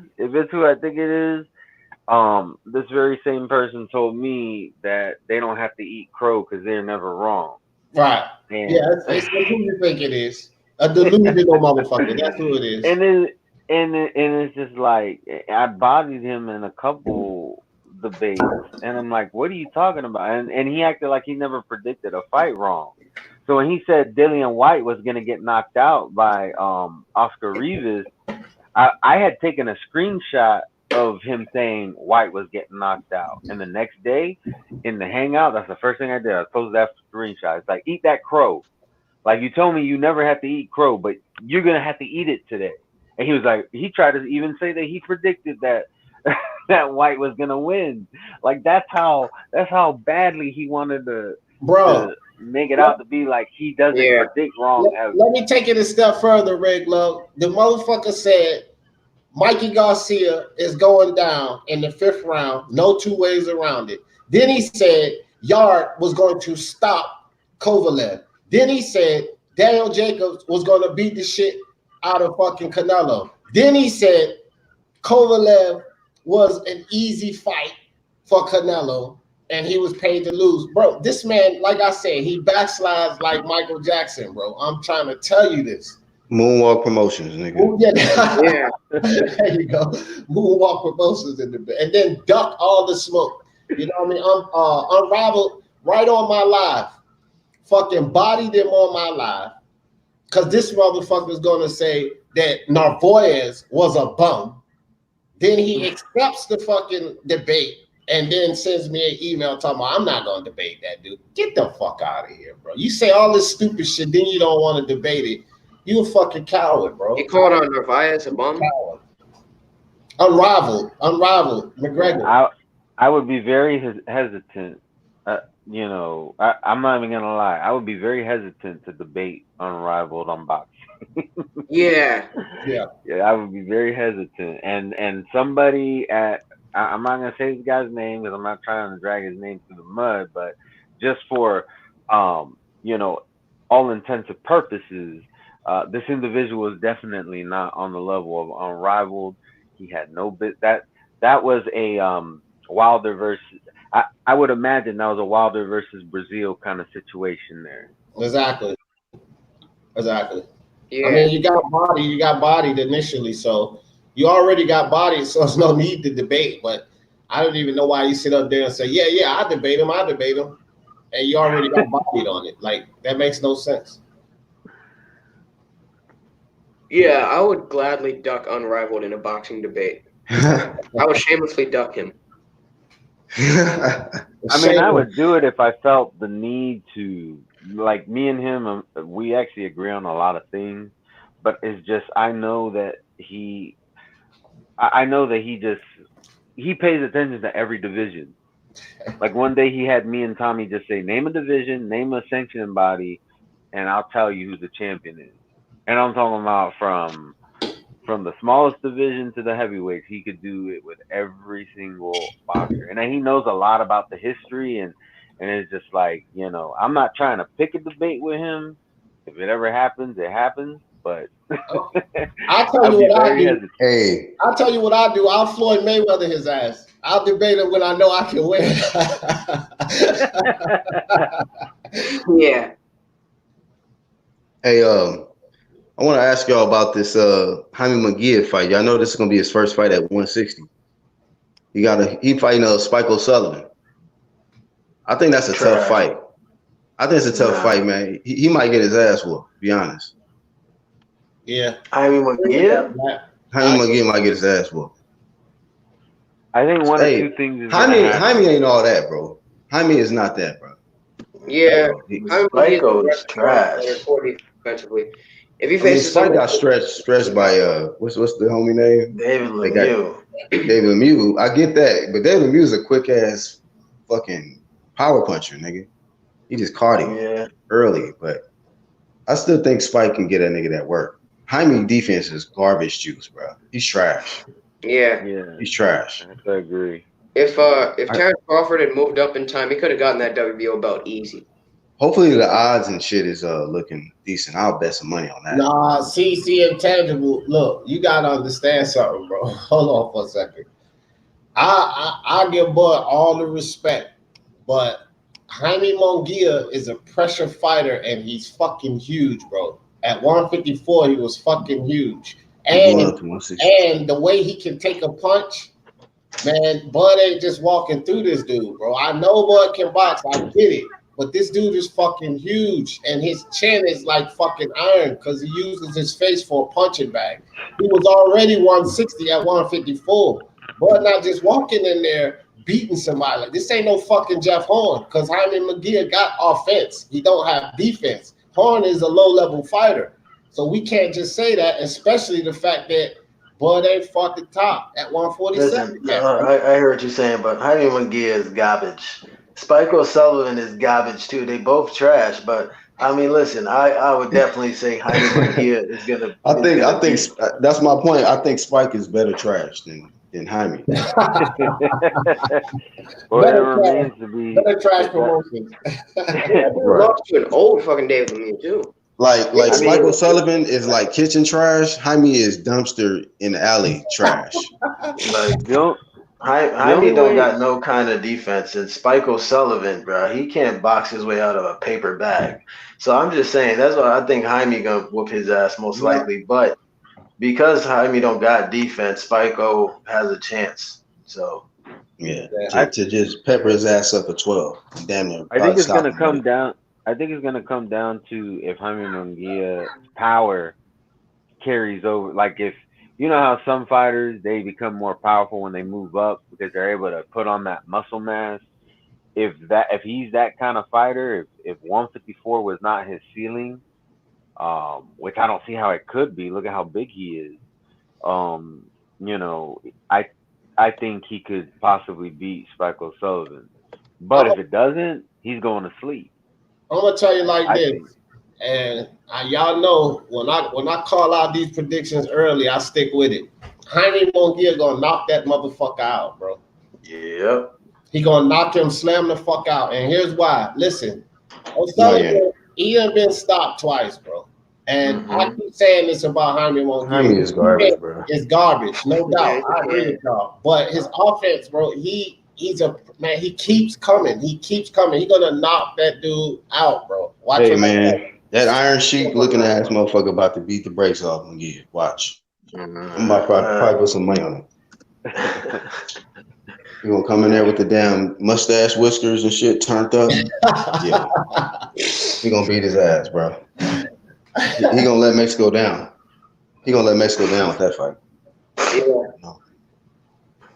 this very same person told me that they don't have to eat crow because they're never wrong. Right. And it's who you think it is. A delusional motherfucker. That's who it is. And it's just like, I bodied him in a couple debates, and I'm like, what are you talking about? And he acted like he never predicted a fight wrong. So when he said Dillian White was gonna get knocked out by Oscar Rivas, I had taken a screenshot of him saying White was getting knocked out. And the next day in the hangout, that's the first thing I did. I posted that screenshot. It's like, eat that crow. Like, you told me you never have to eat crow, but you're gonna have to eat it today. And he was like, he tried to even say that he predicted that that White was gonna win. Like, that's how badly he wanted to make it out to be like he doesn't predict wrong. Let me take it a step further, Red Glove. The motherfucker said Mikey Garcia is going down in the 5th round. No 2 ways around it. Then he said Yard was going to stop Kovalev. Then he said Daniel Jacobs was going to beat the shit out of fucking Canelo. Then he said Kovalev was an easy fight for Canelo and he was paid to lose. Bro, this man, like I said, he backslides like Michael Jackson, bro. I'm trying to tell you this. Moonwalk Promotions, nigga. Yeah. There you go. Moonwalk Promotions in the bed. And then duck all the smoke. You know what I mean? Unraveled right on my live. Fucking bodied him on my live. Because this motherfucker is going to say that Narvaez was a bum. Then he accepts the fucking debate and then sends me an email talking about, I'm not going to debate that dude. Get the fuck out of here, bro. You say all this stupid shit, then you don't want to debate it. You a fucking coward, bro. He called on Narvaez a bum? Unrivaled. McGregor. I would be very hesitant. You know, I'm not even going to lie. I would be very hesitant to debate Unrivaled on boxing. Yeah, I would be very hesitant. And somebody at, I'm not going to say this guy's name because I'm not trying to drag his name through the mud, but just for, you know, all intents and purposes, this individual is definitely not on the level of Unrivaled. He had no bit that was a Wilder versus. I would imagine that was a Wilder versus Brazil kind of situation there. Exactly. Yeah. I mean, you got bodied initially, so you already got bodied, so there's no need to debate. But I don't even know why you sit up there and say, yeah, I debate him, and you already got bodied on it. Like, that makes no sense. Yeah, I would gladly duck Unrivaled in a boxing debate. I would shamelessly duck him. I mean, I would do it if I felt the need to. Like, me and him, we actually agree on a lot of things, but it's just I know that he pays attention to every division. Like, one day he had me and Tommy just say, name a division, name a sanctioning body, and I'll tell you who the champion is. And I'm talking about from the smallest division to the heavyweights. He could do it with every single boxer. And then he knows a lot about the history, and it's just like, you know, I'm not trying to pick a debate with him. If it ever happens, it happens. But I'll tell you what I do. Hey. I'll tell you what I do. I'll Floyd Mayweather his ass. I'll debate him when I know I can win. Yeah. Hey, I want to ask y'all about this Jaime Mungia fight. Y'all know this is gonna be his first fight at 160. He fighting Spike O'Sullivan. I think that's a tough fight. I think it's a tough fight, man. He might get his ass whooped, to be honest. Yeah. Jaime Mungia might get his ass whooped. I think one or two things is Jaime ain't all that, bro. Jaime is not that, bro. Yeah. Spyko is trash. If he faces Spike got stretched by what's the homie name? David Lemieux. David Lemieux. I get that, but David Lemieux is a quick ass fucking power puncher, nigga. He just caught him early, but I still think Spike can get that nigga that work. Jaime defense is garbage juice, bro. He's trash. Yeah. He's trash. I agree. If Terrence Crawford had moved up in time, he could have gotten that WBO belt easy. Hopefully the odds and shit is looking decent. I'll bet some money on that. Nah, see, intangible. Look, you gotta understand something, bro. Hold on for a second. I give Bud all the respect, but Jaime Mungia is a pressure fighter and he's fucking huge, bro. At 154, he was fucking huge. And the way he can take a punch, man, Bud ain't just walking through this dude, bro. I know Bud can box, I get it. But this dude is fucking huge, and his chin is like fucking iron because he uses his face for a punching bag. He was already 160 at 154. Bud not just walking in there beating somebody. Like, this ain't no fucking Jeff Horn because Jaime Mungia got offense. He don't have defense. Horn is a low-level fighter. So we can't just say that, especially the fact that Bud ain't fucking top at 147. Listen, I hear what you're saying, but Jaime Mungia is garbage. Spike O'Sullivan is garbage too. They both trash, but I mean, listen, I would definitely say Jaime Mungia is gonna. I think that's my point. I think Spike is better trash than Jaime. Well, it remains to be better trash promotion. Lost to an old fucking David Lemieux too. Like Spike O'Sullivan is like kitchen trash. Jaime is dumpster in the alley trash. Jaime don't got no kind of defense, and Spike O'Sullivan, bro, he can't box his way out of a paper bag. So I'm just saying that's why I think Jaime gonna whoop his ass most likely. But because Jaime don't got defense, Spike O has a chance. So to just pepper his ass up at 12. Damn near. I think it's gonna come down. I think it's gonna come down to if Jaime Mungia's power carries over, like if. You know how some fighters, they become more powerful when they move up because they're able to put on that muscle mass. If he's that kind of fighter, if 154 was not his ceiling, which I don't see how it could be. Look at how big he is. You know, I think he could possibly beat Spike O'Sullivan. But if it doesn't, he's going to sleep. I'm gonna tell you like this. And y'all know when I call out these predictions early, I stick with it. Jaime Mungia gonna knock that motherfucker out, bro. Yep. He gonna knock him, slam the fuck out. And here's why. Listen, O'Sullivan, he done been stopped twice, bro. And I keep saying this about Jaime Mungia. Jaime is garbage, bro. It's garbage, no doubt. I agree with y'all. But his offense, bro, he's a man. He keeps coming. He gonna knock that dude out, bro. Watch him, man. That Iron Sheik looking ass motherfucker about to beat the brakes off Mungia. Watch. I'm about to probably put some money on it. You gonna come in there with the damn mustache, whiskers, and shit turned up? Yeah. He gonna beat his ass, bro. He gonna let Mexico down. He gonna let Mexico down with that fight.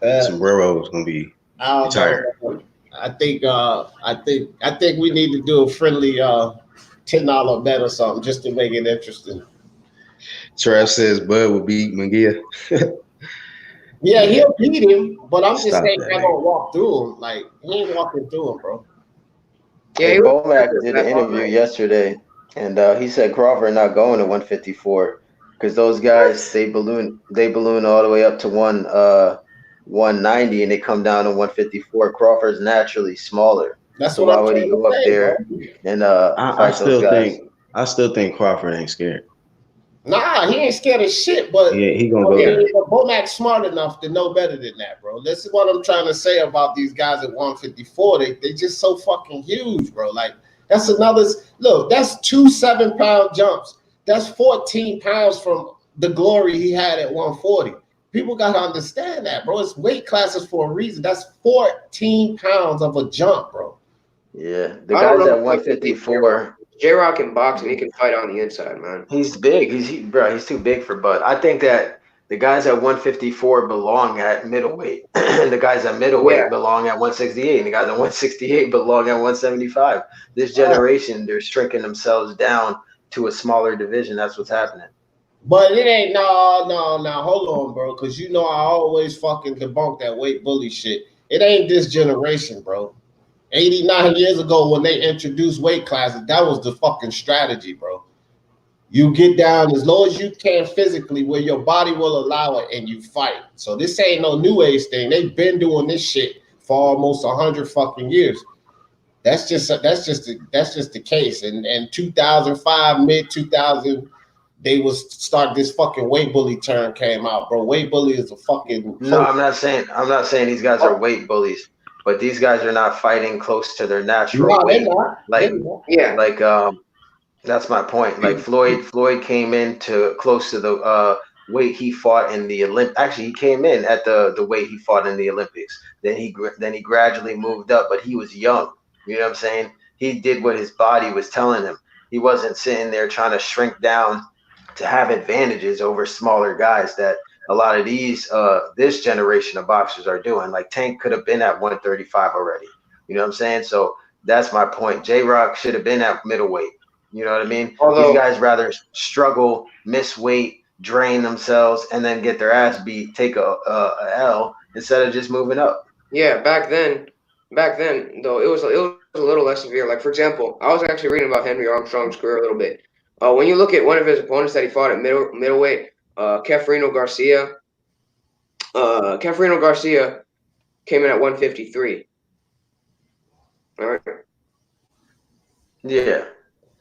Yeah. Sombrero is gonna be tired. I think we need to do a friendly $10 bet or something just to make it interesting. Trav says Bud will beat Mungia. Yeah, he'll beat him, but I'm just saying I don't walk through him. Like, he ain't walking through him, bro. Yeah, Bomac did an interview yesterday, and he said Crawford not going to 154 because those guys they balloon all the way up to 190 and they come down to 154. Crawford's naturally smaller. That's so what why would he go up there and fight those guys? I still think Crawford ain't scared. Nah, he ain't scared of shit, but yeah, he gonna go there. Bomac's smart enough to know better than that, bro. This is what I'm trying to say about these guys at 154. They just so fucking huge, bro. Like, that's another look, that's 2 7-pound jumps. That's 14 pounds from the glory he had at 140. People gotta understand that, bro. It's weight classes for a reason. That's 14 pounds of a jump, bro. Yeah, the guy's at 154. J-Rock can box and he can fight on the inside, man. He's big. He's too big for Bud. I think that the guys at 154 belong at middleweight, and the guys at middleweight belong at 168, and the guys at 168 belong at 175. This generation, they're shrinking themselves down to a smaller division. That's what's happening. But it ain't no. Hold on, bro, because I always fucking debunk that weight bully shit. It ain't this generation, bro. 89 years ago when they introduced weight classes, that was the fucking strategy, bro. You get down as low as you can physically where your body will allow it and you fight. So this ain't no new age thing. They've been doing this shit for almost 100 fucking years. That's just the case. And 2005, mid 2000, they was start this fucking weight bully term came out, bro. Weight bully is a fucking No, I'm not saying these guys are weight bullies. But these guys are not fighting close to their natural weight. That's my point. Like Floyd came in to close to the weight he fought in the Olympics. Actually, he came in at the weight he fought in the Olympics. Then he gradually moved up, but he was young. You know what I'm saying? He did what his body was telling him. He wasn't sitting there trying to shrink down to have advantages over smaller guys that a lot of these this generation of boxers are doing. Like Tank could have been at 135 already. You know what I'm saying? So that's my point. J-Rock should have been at middleweight. You know what I mean? These guys rather struggle, miss weight, drain themselves, and then get their ass beat, take a L instead of just moving up. Yeah, back then though it was a little less severe. Like for example, I was actually reading about Henry Armstrong's career a little bit. When you look at one of his opponents that he fought at middleweight. Kefrino Garcia. Kefrino Garcia came in at 153. All right. Yeah.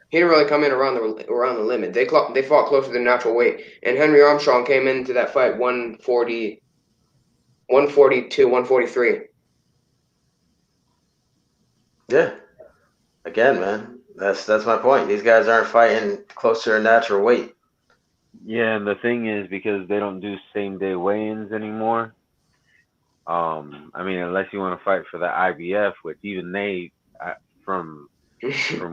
He didn't really come in around the limit. They fought close to their natural weight, and Henry Armstrong came into that fight 140, 142, 143. Yeah. Again, man, that's my point. These guys aren't fighting close to their natural weight. Yeah, and the thing is, because they don't do same-day weigh-ins anymore, I mean, unless you want to fight for the IBF, which even they, from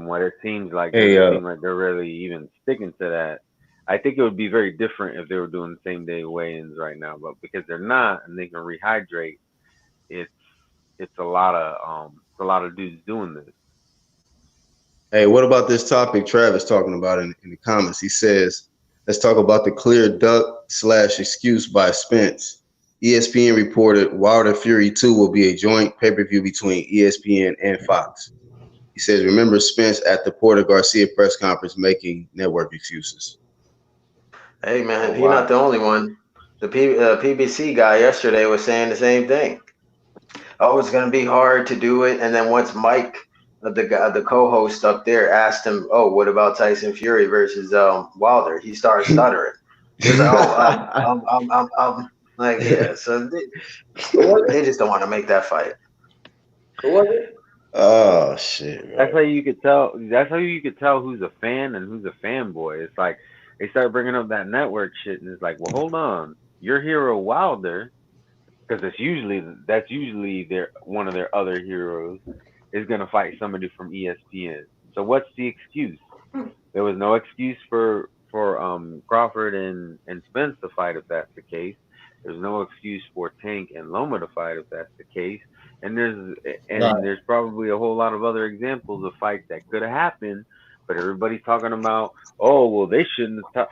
what it seems like, seem like they're really even sticking to that. I think it would be very different if they were doing same-day weigh-ins right now, but because they're not and they can rehydrate, it's a lot of dudes doing this. Hey, what about this topic Travis talking about in the comments? He says, let's talk about the clear duck/excuse by Spence. ESPN reported Wilder Fury 2 will be a joint pay-per-view between ESPN and Fox. He says, remember Spence at the Porter Garcia press conference making network excuses. Hey, man, he's not the only one. The PBC guy yesterday was saying the same thing. Oh, it's going to be hard to do it. And then once Mike, the co-host up there, asked him, oh, what about Tyson Fury versus Wilder? He started stuttering. He's like, I'm like, yeah. So they just don't want to make that fight. Who was it? Oh shit! Man. That's how you could tell. That's how you could tell who's a fan and who's a fanboy. It's like they start bringing up that network shit, and it's like, well, hold on, your hero Wilder, because that's usually their one of their other heroes is gonna fight somebody from ESPN. So what's the excuse? There was no excuse for Crawford and Spence to fight if that's the case. There's no excuse for Tank and Loma to fight if that's the case. And there's probably a whole lot of other examples of fights that could have happened, but everybody's talking about, oh well, they shouldn't have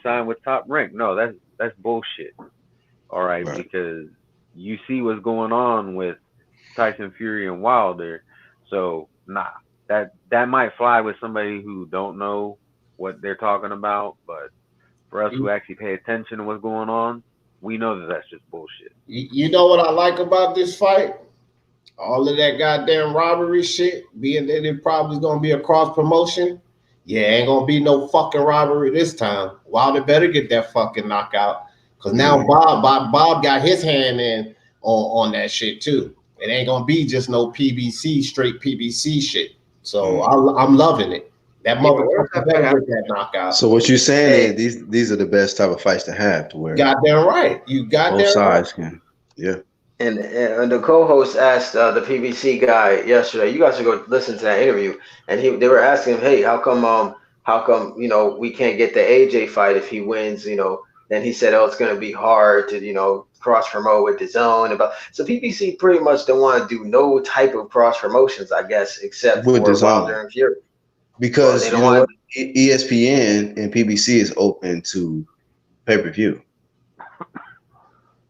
signed with Top Rank. No, that's bullshit. All right, because you see what's going on with Tyson Fury and Wilder, so that might fly with somebody who don't know what they're talking about, but for us who actually pay attention to what's going on, we know that that's just bullshit. You know what I like about this fight? All of that goddamn robbery shit, being that it probably is going to be a cross promotion. Yeah, ain't going to be no fucking robbery this time. Wilder better get that fucking knockout. Because now Bob got his hand in on that shit too. It ain't going to be just no PBC, straight PBC shit. So I'm loving it. That motherfucker better get that knockout. So what you're saying is these are the best type of fights to have to where goddamn right. You got both sides can. Yeah. And the co-host asked the PBC guy yesterday. You guys should go listen to that interview. And they were asking him, "Hey, how come we can't get the AJ fight if he wins? Then he said, "Oh, it's going to be hard to cross promote with his own." So PBC pretty much don't want to do no type of cross promotions, I guess, except with for Wilder and Fury. Because you know what, ESPN and PBC is open to pay-per-view.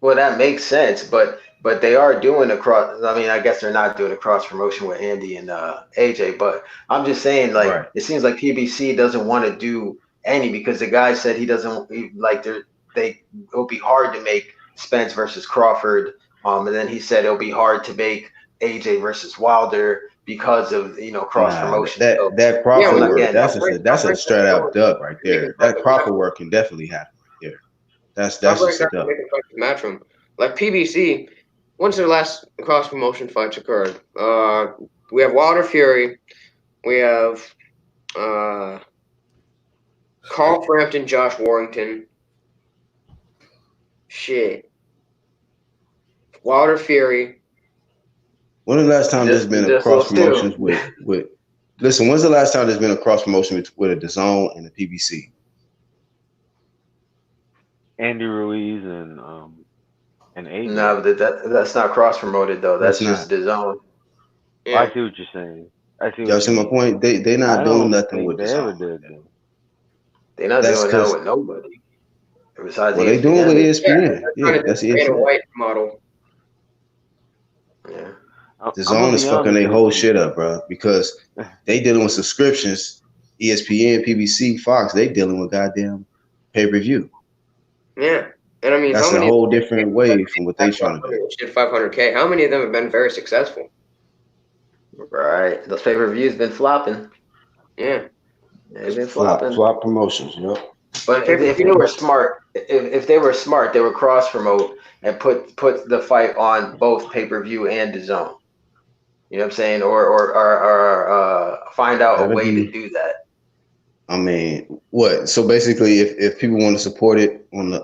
Well, that makes sense, but they are doing a cross. I mean, I guess they're not doing a cross promotion with Andy and AJ, but I'm just saying, like, It seems like PBC doesn't want to do any because the guy said he doesn't like. It'll be hard to make Spence versus Crawford, and then he said it'll be hard to make AJ versus Wilder because of cross promotion. That Crawford work, that's a straight out dub right there. That Crawford work can definitely happen there. That's just a dub. Matchroom. Like PBC, when's their last cross promotion fights occurred? We have Wilder Fury, we have Carl Frampton, Josh Warrington. Shit. Wilder Fury. When the last time there's been a cross promotion with listen, when's the last time there's been a cross promotion with a DAZN and a PBC? Andy Ruiz and AJ. No, but that's not cross promoted though. That's just DAZN. Yeah. I see what you're saying. Y'all see my point? They not doing nothing with DAZN. They're not doing that with nobody. Besides they doing with ESPN. Yeah, that's the ESPN white model. Yeah. DAZN is fucking their whole shit up, bro, because they dealing with subscriptions. ESPN, PBC, Fox, they dealing with goddamn pay-per-view. Yeah. And I mean, that's a whole different way from what they trying to do. Shit, 500K. How many of them have been very successful? Right. Those pay-per-views been flopping. Yeah. They've been flopping. Flop promotions, yep. But if they were smart, if they were smart, they would cross promote and put the fight on both pay-per-view and DAZN. You know what I'm saying? Or find out a way to do that. I mean, what? So basically, if people want to support it on the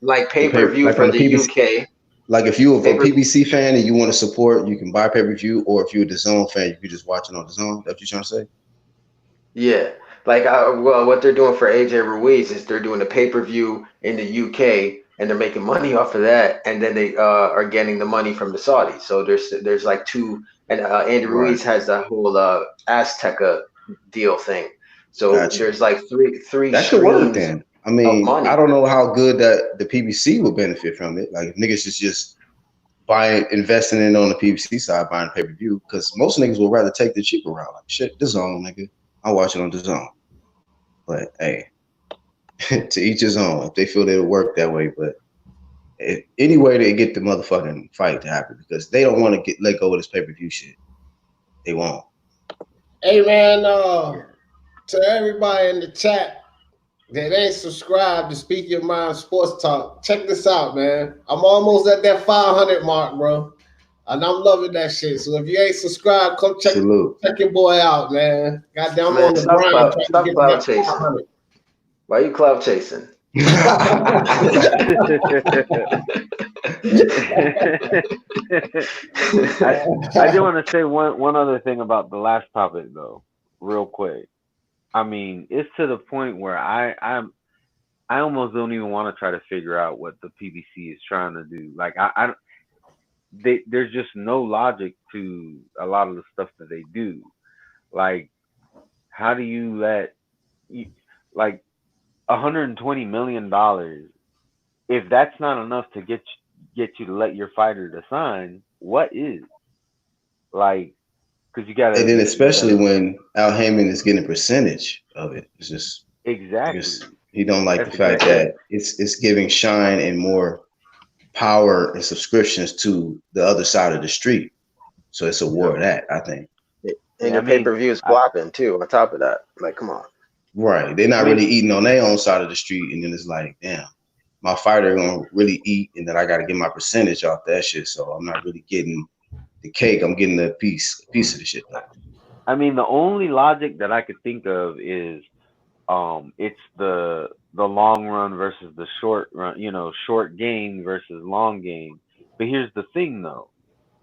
like pay-per-view for the PBC, UK. Like if you're a PBC fan and you want to support, you can buy pay-per-view, or if you're a DAZN fan, you can just watch it on DAZN. That's what you're trying to say? Yeah. Like, what they're doing for AJ Ruiz is they're doing a pay-per-view in the UK, and they're making money off of that, and then they are getting the money from the Saudis. So there's like two, and Andy Ruiz has that whole Azteca deal thing. So there's like three. That could work then. I mean, I don't know how good that the PBC will benefit from it. Like if niggas is just investing in on the PBC side, buying pay-per-view, because most niggas will rather take the cheaper route. Like shit, DAZN, nigga. I'll watch it on DAZN. But hey, to each his own. If they feel it'll work that way, but any way to get the motherfucking fight to happen, because they don't want to let go of this pay-per-view shit. They won't. Hey man, to everybody in the chat that ain't subscribed to Speak Your Mind Sports Talk, check this out, man. I'm almost at that 500 mark, bro. And I'm loving that shit. So if you ain't subscribed, come check your boy out, man. Goddamn, I'm on the grind. Stop cloud chasing. Why you cloud chasing? I do want to say one other thing about the last topic, though, real quick. I mean, it's to the point where I almost don't even want to try to figure out what the PBC is trying to do. Like there's just no logic to a lot of the stuff that they do. Like, how do you like $120 million? If that's not enough to get you to let your fighter to sign, what is? Like, because you got to. And then especially when Al Heyman is getting a percentage of it, it's just exactly. He don't like the fact that it's giving shine and more power and subscriptions to the other side of the street. So it's a war of that, I think. And your pay-per-view is flopping too, on top of that. Like, come on. Right. They're not really eating on their own side of the street. And then it's like, damn, my fighter gonna really eat, and then I gotta get my percentage off that shit. So I'm not really getting the cake. I'm getting a piece of the shit though. I mean, the only logic that I could think of is it's the long run versus the short run, short game versus long game. But here's the thing, though.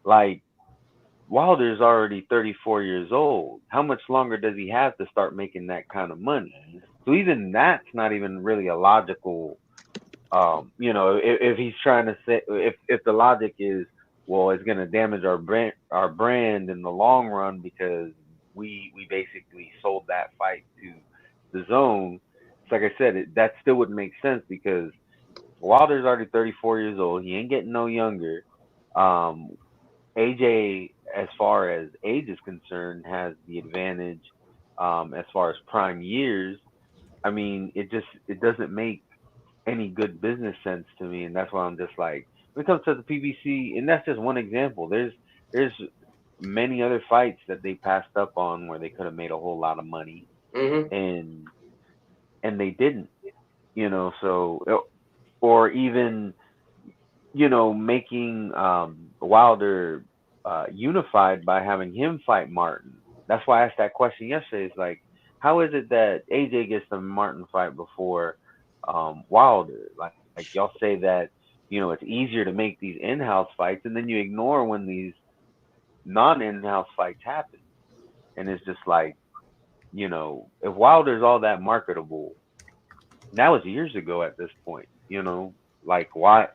Like, Wilder's already 34 years old. How much longer does he have to start making that kind of money? So even that's not even really a logical. If he's trying to say, if the logic is, well, it's going to damage our brand in the long run because we basically sold that fight to the zone. It's like I said, that still wouldn't make sense because Wilder's already 34 years old. He ain't getting no younger. AJ, as far as age is concerned, has the advantage as far as prime years. I mean, it doesn't make any good business sense to me, and that's why I'm just like, when it comes to the PBC, and that's just one example. There's many other fights that they passed up on where they could have made a whole lot of money, and they didn't, so, or even, making Wilder unified by having him fight Martin. That's why I asked that question yesterday. It's like, how is it that AJ gets the Martin fight before Wilder? Like y'all say that, it's easier to make these in-house fights, and then you ignore when these non-in-house fights happen. And it's just like, if Wilder's all that marketable, that was years ago at this point, like why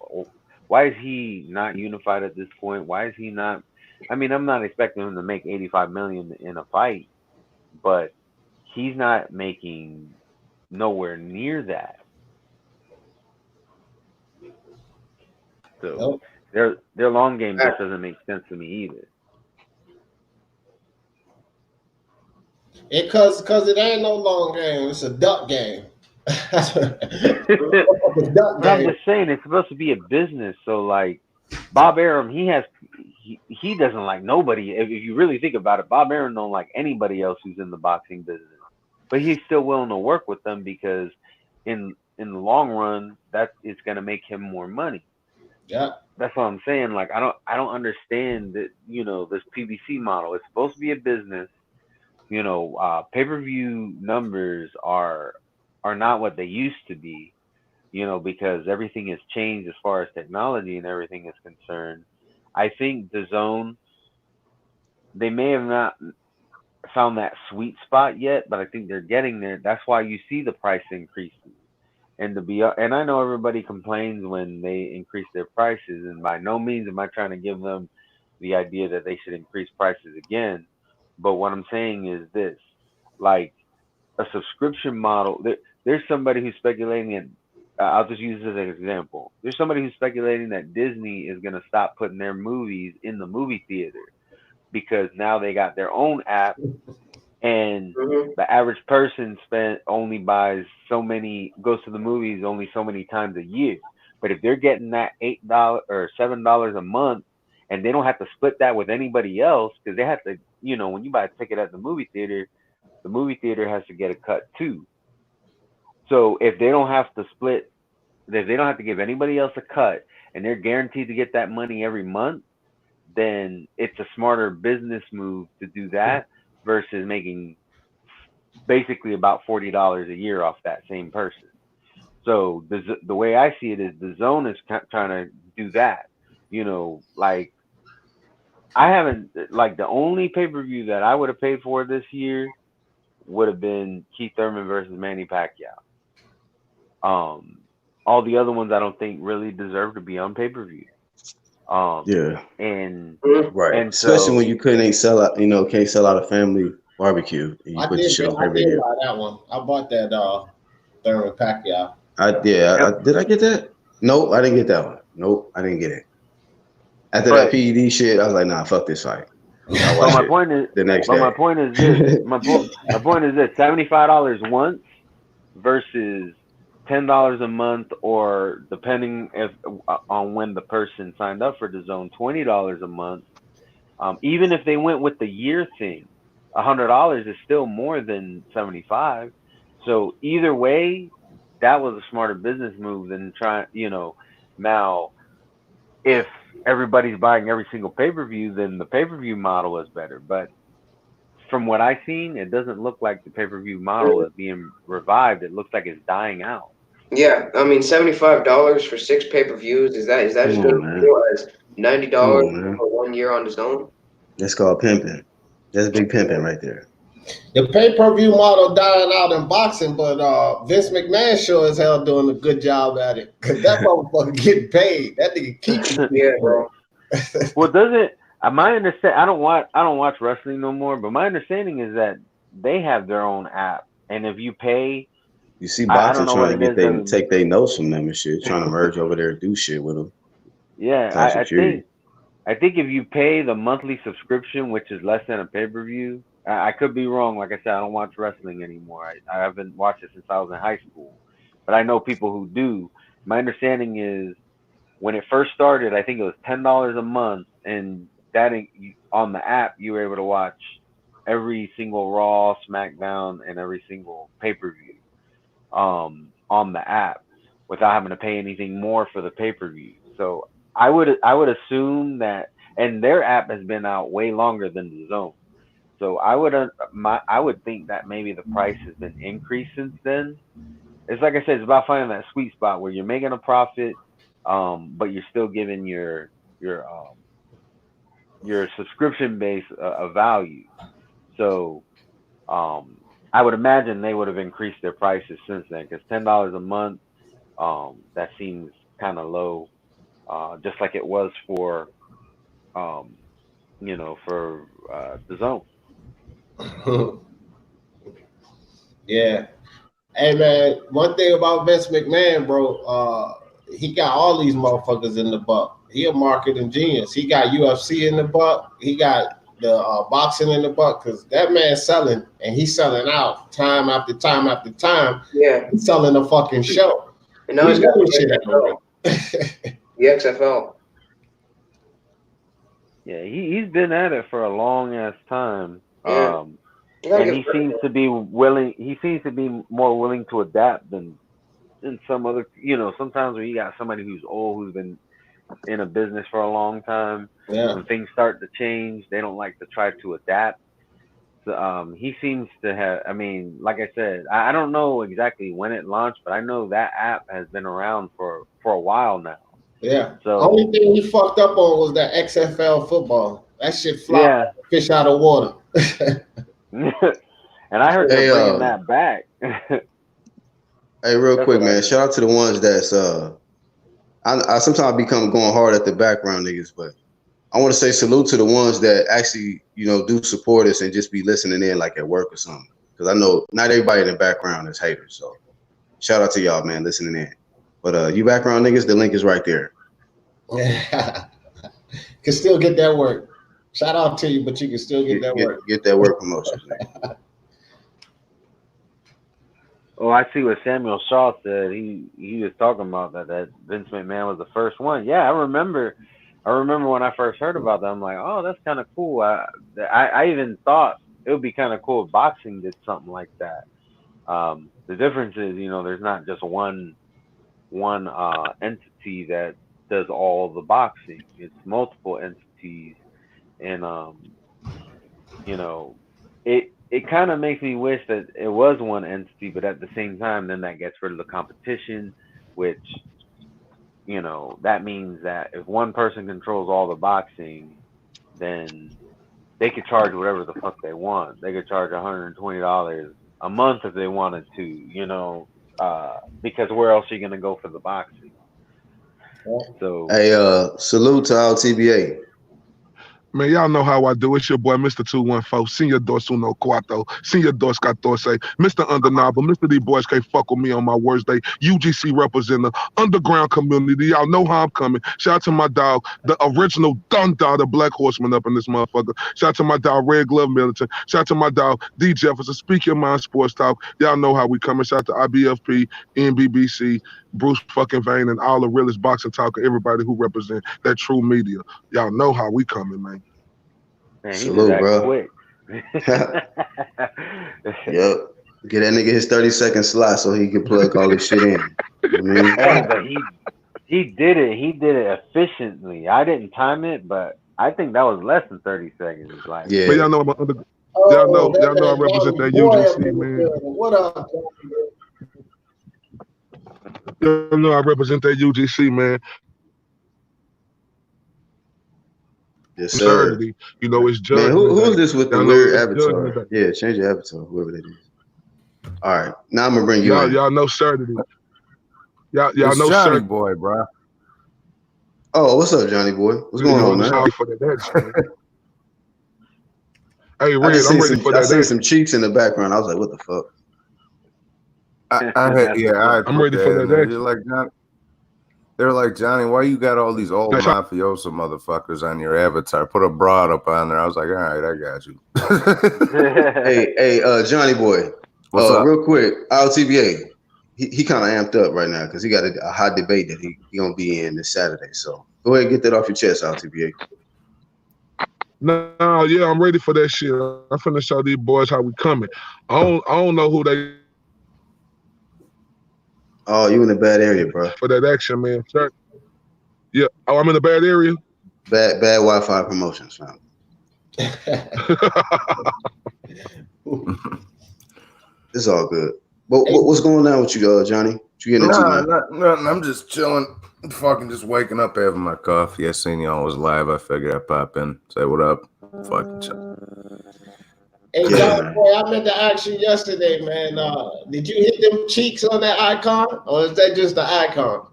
is he not unified at this point? Why is he not? I mean, I'm not expecting him to make 85 million in a fight, but he's not making nowhere near that. So their long game just doesn't make sense to me either. Because it ain't no long game. It's a duck game. But I'm just saying, it's supposed to be a business. So like Bob Arum, he doesn't like nobody. If you really think about it, Bob Arum don't like anybody else who's in the boxing business. But he's still willing to work with them because in the long run, that it's gonna make him more money. Yeah. That's what I'm saying. Like I don't understand that, this PBC model. It's supposed to be a business. Pay-per-view numbers are not what they used to be, because everything has changed as far as technology and everything is concerned. I think the zone, they may have not found that sweet spot yet, but I think they're getting there. That's why you see the price increases. And I know everybody complains when they increase their prices, and by no means am I trying to give them the idea that they should increase prices again. But what I'm saying is this, like a subscription model, there's somebody who's speculating, and I'll just use this as an example. There's somebody who's speculating that Disney is going to stop putting their movies in the movie theater because now they got their own app, and the average person goes to the movies only so many times a year. But if they're getting that $8 or $7 a month, and they don't have to split that with anybody else, because they have to, when you buy a ticket at the movie theater has to get a cut too. So if they don't have to split, if they don't have to give anybody else a cut, and they're guaranteed to get that money every month, then it's a smarter business move to do that versus making basically about $40 a year off that same person. So the way I see it is the zone is trying to do that. Like I haven't, like the only pay-per-view that I would have paid for this year would have been Keith Thurman versus Manny Pacquiao. All the other ones I don't think really deserve to be on pay-per-view. Yeah. And right. And especially when you can't sell out a family barbecue. And you put the shit on pay-per-view. I did buy that one. I bought that Thurman Pacquiao. Did I get that? Nope, I didn't get that one. Nope, I didn't get it. After that PED shit, I was like, nah, fuck this fight. My point is this. My point is this. $75 once versus $10 a month, or depending on when the person signed up for the zone, $20 a month. Even if they went with the year thing, $100 is still more than $75. So either way, that was a smarter business move than trying. Now if everybody's buying every single pay-per-view, then the pay-per-view model is better. But from what I've seen, it doesn't look like the pay-per-view model is being revived. It looks like it's dying out. Yeah, I mean, $75 for 6 pay-per-views, is that as good as $90 for 1 year on his own. That's called pimping. That's big pimping right there. The pay-per-view model dying out in boxing, but Vince McMahon sure as hell doing a good job at it. Cause that motherfucker getting paid. That nigga keeps it. Yeah, bro. Well, doesn't my understand? I don't watch wrestling no more. But my understanding is that they have their own app, and if you pay, you see boxing trying to take their notes from them and shit, trying to merge over there and do shit with them. Yeah, I think if you pay the monthly subscription, which is less than a pay-per-view, I could be wrong. Like I said, I don't watch wrestling anymore. I haven't watched it since I was in high school, but I know people who do. My understanding is when it first started, I think it was $10 a month, and that on the app you were able to watch every single Raw, SmackDown, and every single pay-per-view on the app without having to pay anything more for the pay-per-view. So I would assume that, and their app has been out way longer than the Zone. So I would think that maybe the price has been increased since then. It's like I said, it's about finding that sweet spot where you're making a profit, but you're still giving your subscription base a value. So I would imagine they would have increased their prices since then, because $10 a month, that seems kind of low, just like it was for for the Zone. Yeah. Hey man, one thing about Vince McMahon, bro, he got all these motherfuckers in the buck. He a marketing genius. He got UFC in the buck. He got the boxing in the buck, because that man's selling, and he's selling out time after time after time. Yeah, he's selling a fucking show. And now he's got the XFL. Yeah, he's been at it for a long ass time. Yeah. And he seems to be willing. He seems to be more willing to adapt than some other. Sometimes when you got somebody who's old, who's been in a business for a long time, when things start to change, they don't like to try to adapt. So, he seems to have. I mean, like I said, I don't know exactly when it launched, but I know that app has been around for a while now. Yeah. So only thing he fucked up on was that XFL football. That shit flopped like fish out of water. And I heard they're bringing that back. Hey, real quick, man. Shout out to the ones that's I sometimes become going hard at the background niggas, but I want to say salute to the ones that actually, do support us and just be listening in like at work or something. Because I know not everybody in the background is haters. So shout out to y'all, man, listening in. But you background niggas, the link is right there. Yeah. Can still get that work. Shout out to you, but you can still get that work. Get that work promotion. Oh, I see what Samuel Shaw said. He was talking about that Vince McMahon was the first one. Yeah, I remember when I first heard about that. I'm like, oh, that's kind of cool. I even thought it would be kind of cool if boxing did something like that. The difference is, there's not just one entity that does all the boxing. It's multiple entities, and it kind of makes me wish that it was one entity, but at the same time, then that gets rid of the competition, which that means that if one person controls all the boxing, then they could charge whatever the fuck they want. They could charge $120 a month if they wanted to, because where else are you gonna go for the boxing? So hey, salute to our TBA. Man, y'all know how I do. It's your boy, Mr. 214, Senor Dos Uno Cuatro, Senor Dos Catorce, Mr. Undeniable, Mr. These boys can't fuck with me on my worst day. UGC represent the underground community. Y'all know how I'm coming. Shout out to my dog, the original Thunder, the Black Horseman up in this motherfucker. Shout out to my dog, Red Glove Militant. Shout out to my dog, D. Jefferson, Speak Your Mind Sports Talk. Y'all know how we coming. Shout out to IBFP, NBBC, Bruce fucking Vane, and all the realest boxing talk, and everybody who represent that true media. Y'all know how we coming, man. Salute, bro. Yep. Get that nigga his 30-second slot so he can plug all this shit in. But he did it. He did it efficiently. I didn't time it, but I think that was less than 30 seconds. Like, yeah. But y'all know y'all know I represent that UGC, man. What up? Y'all know I represent that UGC, man. Yes, sir. Absurdity. You know, it's Man, judgment. who's this with the weird avatar? Yeah, change your avatar, whoever that is. All right, now I'm gonna bring you in. Y'all know Absurdity. Y'all know Johnny Boy, bro. Oh, what's up, Johnny Boy? What's going on, man? Hey, Red, I'm ready for that. I seen some cheeks in the background. I was like, what the fuck? I'm ready for that. They're like, Johnny, why you got all these old mafioso motherfuckers on your avatar? Put a broad up on there. I was like, all right, I got you. hey, Johnny Boy. What's up? Real quick, LTBA. He kind of amped up right now because he got a hot debate that he gonna be in this Saturday. So go ahead and get that off your chest, LTBA. No, yeah, I'm ready for that shit. I'm finna show these boys how we coming. I don't know who they. Oh, you in a bad area, bro. For that action, man. Sure. Yeah. Oh, I'm in a bad area. Bad Wi-Fi promotions, fam. It's all good. What's going on with you, Johnny? What you getting into, man? Nothing. I'm just chilling. Fucking just waking up, having my coffee. I seen y'all was live. I figured I'd pop in, say what up. Fucking chill. Hey, Johnny Boy, I meant to ask you yesterday, man. Did you hit them cheeks on that icon, or is that just the icon?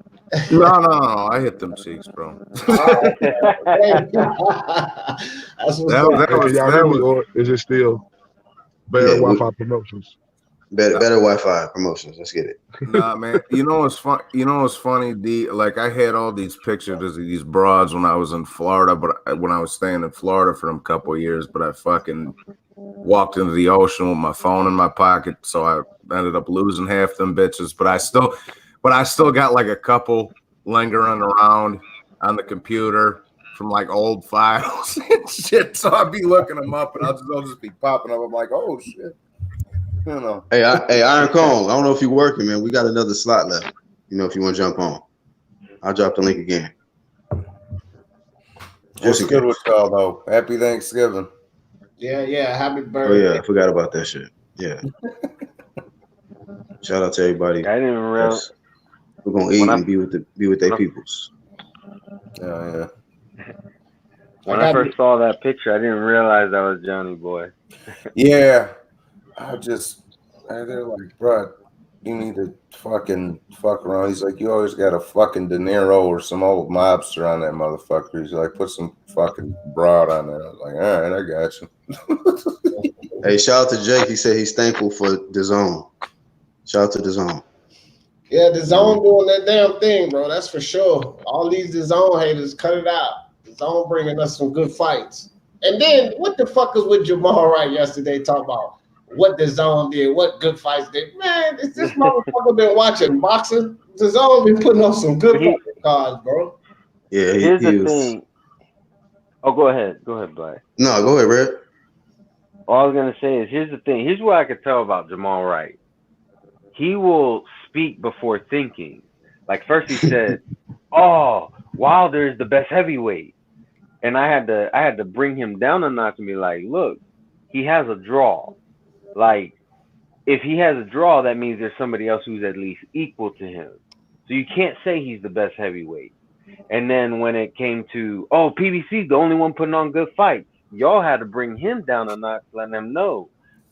No. I hit them cheeks, bro. That was, or is it still better Wi-Fi promotions? Better Wi-Fi promotions. Let's get it. Nah, man. You know what's fun? You know what's funny? Like I had all these pictures of these broads when I was in Florida, but when I was staying in Florida for them couple of years, but I fucking walked into the ocean with my phone in my pocket, so I ended up losing half them bitches. But I still got like a couple lingering around on the computer from like old files and shit. So I'll be looking them up, and they'll just be popping up. I'm like, oh shit. You know. Hey, Iron Cone, I don't know if you're working, man. We got another slot left. You know, if you want to jump on, I'll drop the link again. Just good with y'all though. Happy Thanksgiving. Yeah. Happy birthday. Oh yeah, I forgot about that shit. Yeah. Shout out to everybody. I didn't even realize we're gonna eat and be with their peoples. Yeah. When I first saw that picture, I didn't realize that was Johnny Boy. Yeah. They're like, bro, you need to fucking fuck around. He's like, you always got a fucking De Niro or some old mobster on that motherfucker. He's like, put some fucking broad on there. I was like, all right, I got you. Hey, shout out to Jake. He said he's thankful for the zone. Shout out to the zone. Yeah, the zone doing that damn thing, bro. That's for sure. All these the zone haters, cut it out. The zone bringing us some good fights. And then what the fuck is with Jamal Wright yesterday talking about what the zone did, what good fights did? Man, is this motherfucker been watching boxing? The zone been putting on some good cards, bro. Yeah, here's the thing. Oh, go ahead, Black. No, go ahead, Red. All I was gonna say is, here's the thing. Here's what I could tell about Jamal Wright. He will speak before thinking. Like first he said, "Oh, Wilder is the best heavyweight," and I had to bring him down a notch and be like, "Look, he has a draw. Like, if he has a draw, that means there's somebody else who's at least equal to him. So you can't say he's the best heavyweight." And then when it came to, PBC, the only one putting on good fights, y'all had to bring him down a notch, letting him know,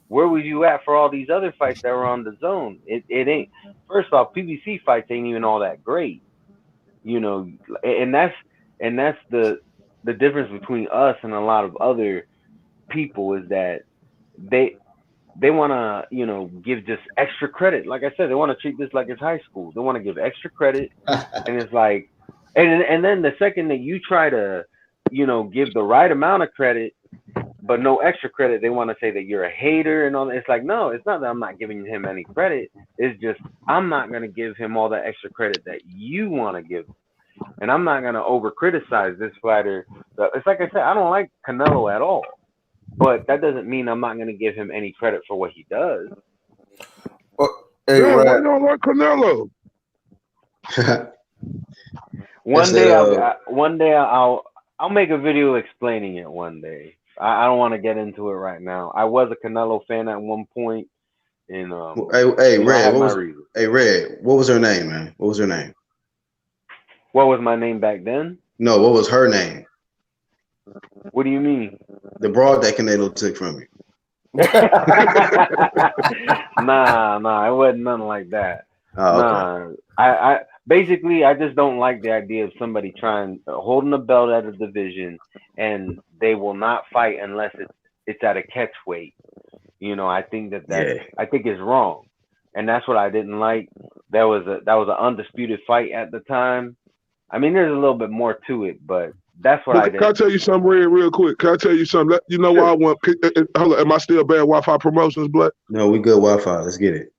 where was you at for all these other fights that were on the zone? It ain't. First off, PBC fights ain't even all that great, you know. And that's the difference between us and a lot of other people is that they want to, you know, give just extra credit. Like I said, they want to treat this like it's high school. They want to give extra credit, and it's like, and then the second that you try to, you know, give the right amount of credit, but no extra credit, they want to say that you're a hater and all that. It's like, no, it's not that I'm not giving him any credit. It's just I'm not going to give him all that extra credit that you want to give him. And I'm not going to over criticize this fighter. It's like I said, I don't like Canelo at all. But that doesn't mean I'm not going to give him any credit for what he does. Well, hey, why don't like Canelo? One day I'll make a video explaining it one day. I don't want to get into it right now. I was a Canelo fan at one point, and hey Red, what was her name, man? What was her name? What was my name back then? No, what was her name? What do you mean? The broad that Canelo took from you. Nah, it wasn't nothing like that. Oh, okay. I basically I just don't like the idea of somebody holding a belt at a division and they will not fight unless it's at a catch weight. You know, I think I think it's wrong, and that's what I didn't like. That was an undisputed fight at the time. I mean, there's a little bit more to it, but that's what I did. Can I tell you something real quick? Can I tell you something? You know why I want? Hold on, am I still bad Wi-Fi promotions, Black? No, we good Wi-Fi. Let's get it.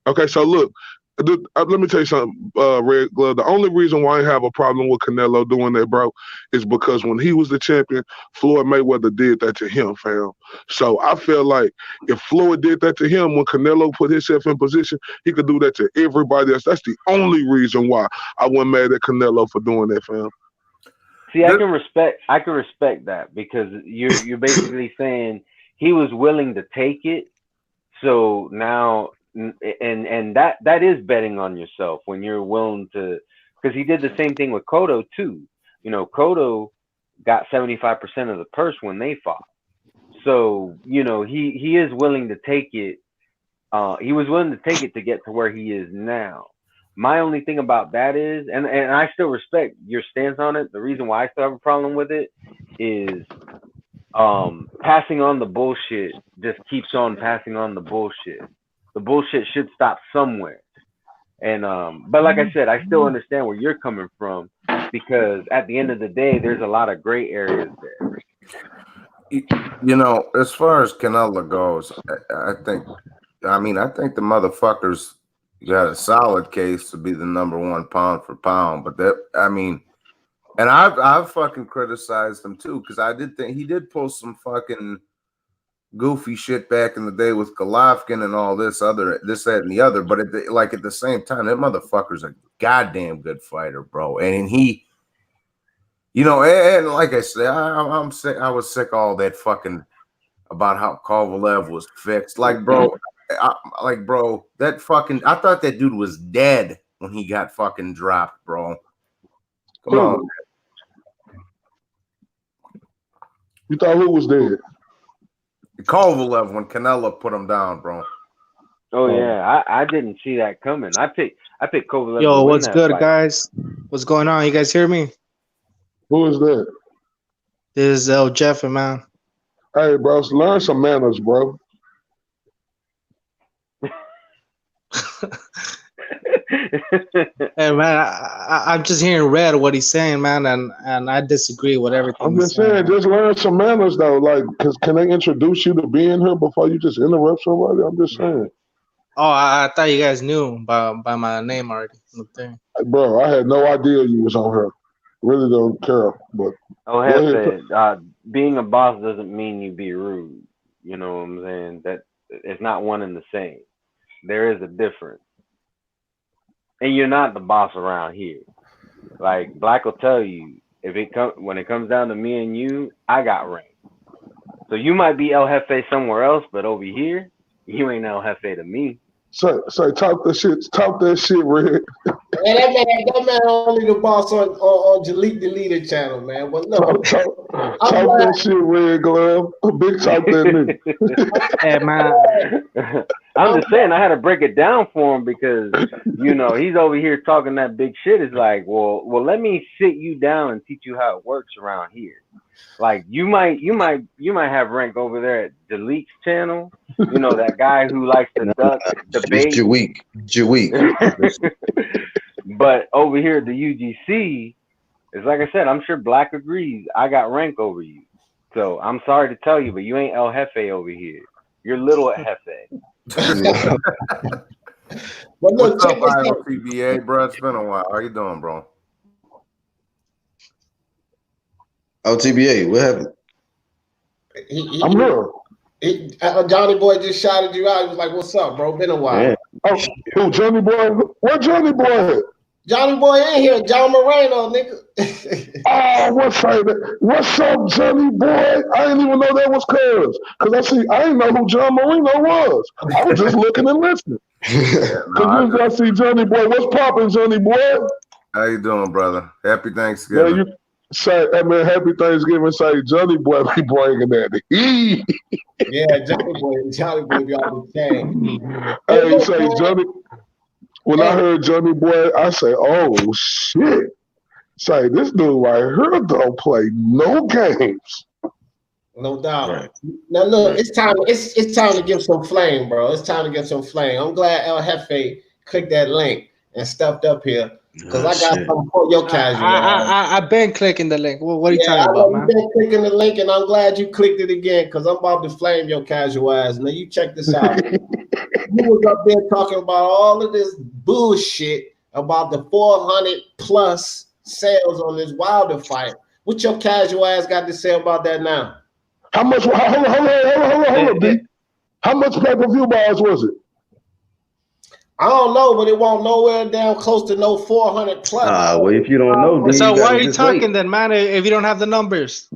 Okay, so look, let me tell you something, Red Glove. The only reason why I have a problem with Canelo doing that, bro, is because when he was the champion, Floyd Mayweather did that to him, fam. So I feel like if Floyd did that to him when Canelo put himself in position, he could do that to everybody else. That's the only reason why I wasn't mad at Canelo for doing that, fam. See, I can respect that because you're basically saying he was willing to take it. So now, and that is betting on yourself when you're willing to, because he did the same thing with Cotto too. You know, Cotto got 75% of the purse when they fought. So, you know, he is willing to take it. He was willing to take it to get to where he is now. My only thing about that is, and I still respect your stance on it. The reason why I still have a problem with it is passing on the bullshit just keeps on passing on the bullshit. The bullshit should stop somewhere. And but like I said, I still understand where you're coming from because at the end of the day, there's a lot of gray areas there. You know, as far as Canelo goes, I think the motherfuckers got a solid case to be the number one pound for pound. But and I've fucking criticized him too because I did think he did pull some fucking goofy shit back in the day with Golovkin and all this, that, and the other. But at the same time, that motherfucker's a goddamn good fighter, bro. And he, you know, and like I said, I'm sick. I was sick of all that fucking about how Kovalev was fixed. Like, bro, that fucking, I thought that dude was dead when he got fucking dropped, bro. Come on. You thought who was dead? Kovalev when Canelo put him down, bro. Oh yeah, I didn't see that coming. I picked Kovalev. Yo, what's good, guys? What's going on? You guys hear me? Who is that? This is El Jeffy, man. Hey, bro, learn some manners, bro. Hey, man, I'm just hearing Red what he's saying, man, and I disagree with everything. I'm just saying, just learn some manners, though. Like, cause can they introduce you to being here before you just interrupt somebody? I'm just saying. Oh, I thought you guys knew by my name already. Hey, bro, I had no idea you was on here. Really don't care, but. Being a boss doesn't mean you be rude. You know what I'm saying? That it's not one and the same. There is a difference. And you're not the boss around here. Like Black will tell you, when it comes down to me and you, I got rank. So you might be El Jefe somewhere else, but over here, you ain't El Jefe to me. So talk that shit, Red. And that man only the boss on deleted channel, man. But no, talk that shit, Red Glove. Big talk that nigga. Hey, man. I'm just saying I had to break it down for him because you know he's over here talking that big shit. It's like, well, let me sit you down and teach you how it works around here. Like you might have rank over there at Delete's channel. You know that guy who likes to duck debate. Jaweek. But over here at the UGC, it's like I said, I'm sure Black agrees. I got rank over you. So I'm sorry to tell you, but you ain't El Jefe over here. You're little Jefe. But look, what's up, IOTBA, bro? It's been a while. How you doing, bro? OTBA, what happened? I'm here. Johnny Boy just shouted you out. He was like, "What's up, bro? Been a while." Yeah. Oh, who, Johnny Boy? Where Johnny Boy at? Johnny Boy ain't here. John Moreno, nigga. Oh, what's up, Johnny Boy? I didn't even know that was Cuz. Because I didn't know who John Moreno was. I was just looking and listening. Because I see Johnny Boy. What's poppin', Johnny Boy? How you doing, brother? Happy Thanksgiving. Yeah, Say, I mean, happy Thanksgiving. Say, Johnny Boy be bringing that. Yeah, Johnny Boy be on the chain. Hey, say Johnny. When I heard Johnny Boy, I say, "Oh shit!" Say this dude right here don't play no games. No doubt. Right. Now look, it's time. It's time to give some flame, bro. It's time to give some flame. I'm glad El Jefe clicked that link and stepped up here because I got something for your casual. I've been clicking the link. What are you talking about, man? You've been clicking the link, and I'm glad you clicked it again because I'm about to flame your casual ass. Now you check this out. You was up there talking about all of this bullshit about the 400 plus sales on this Wilder fight. What your casual ass got to say about that now? How much? Hold on, B. How much pay-per-view bars was it? I don't know, but it won't nowhere down close to no 400 plus. Well, if you don't know, so why are you talking then, man? If you don't have the numbers,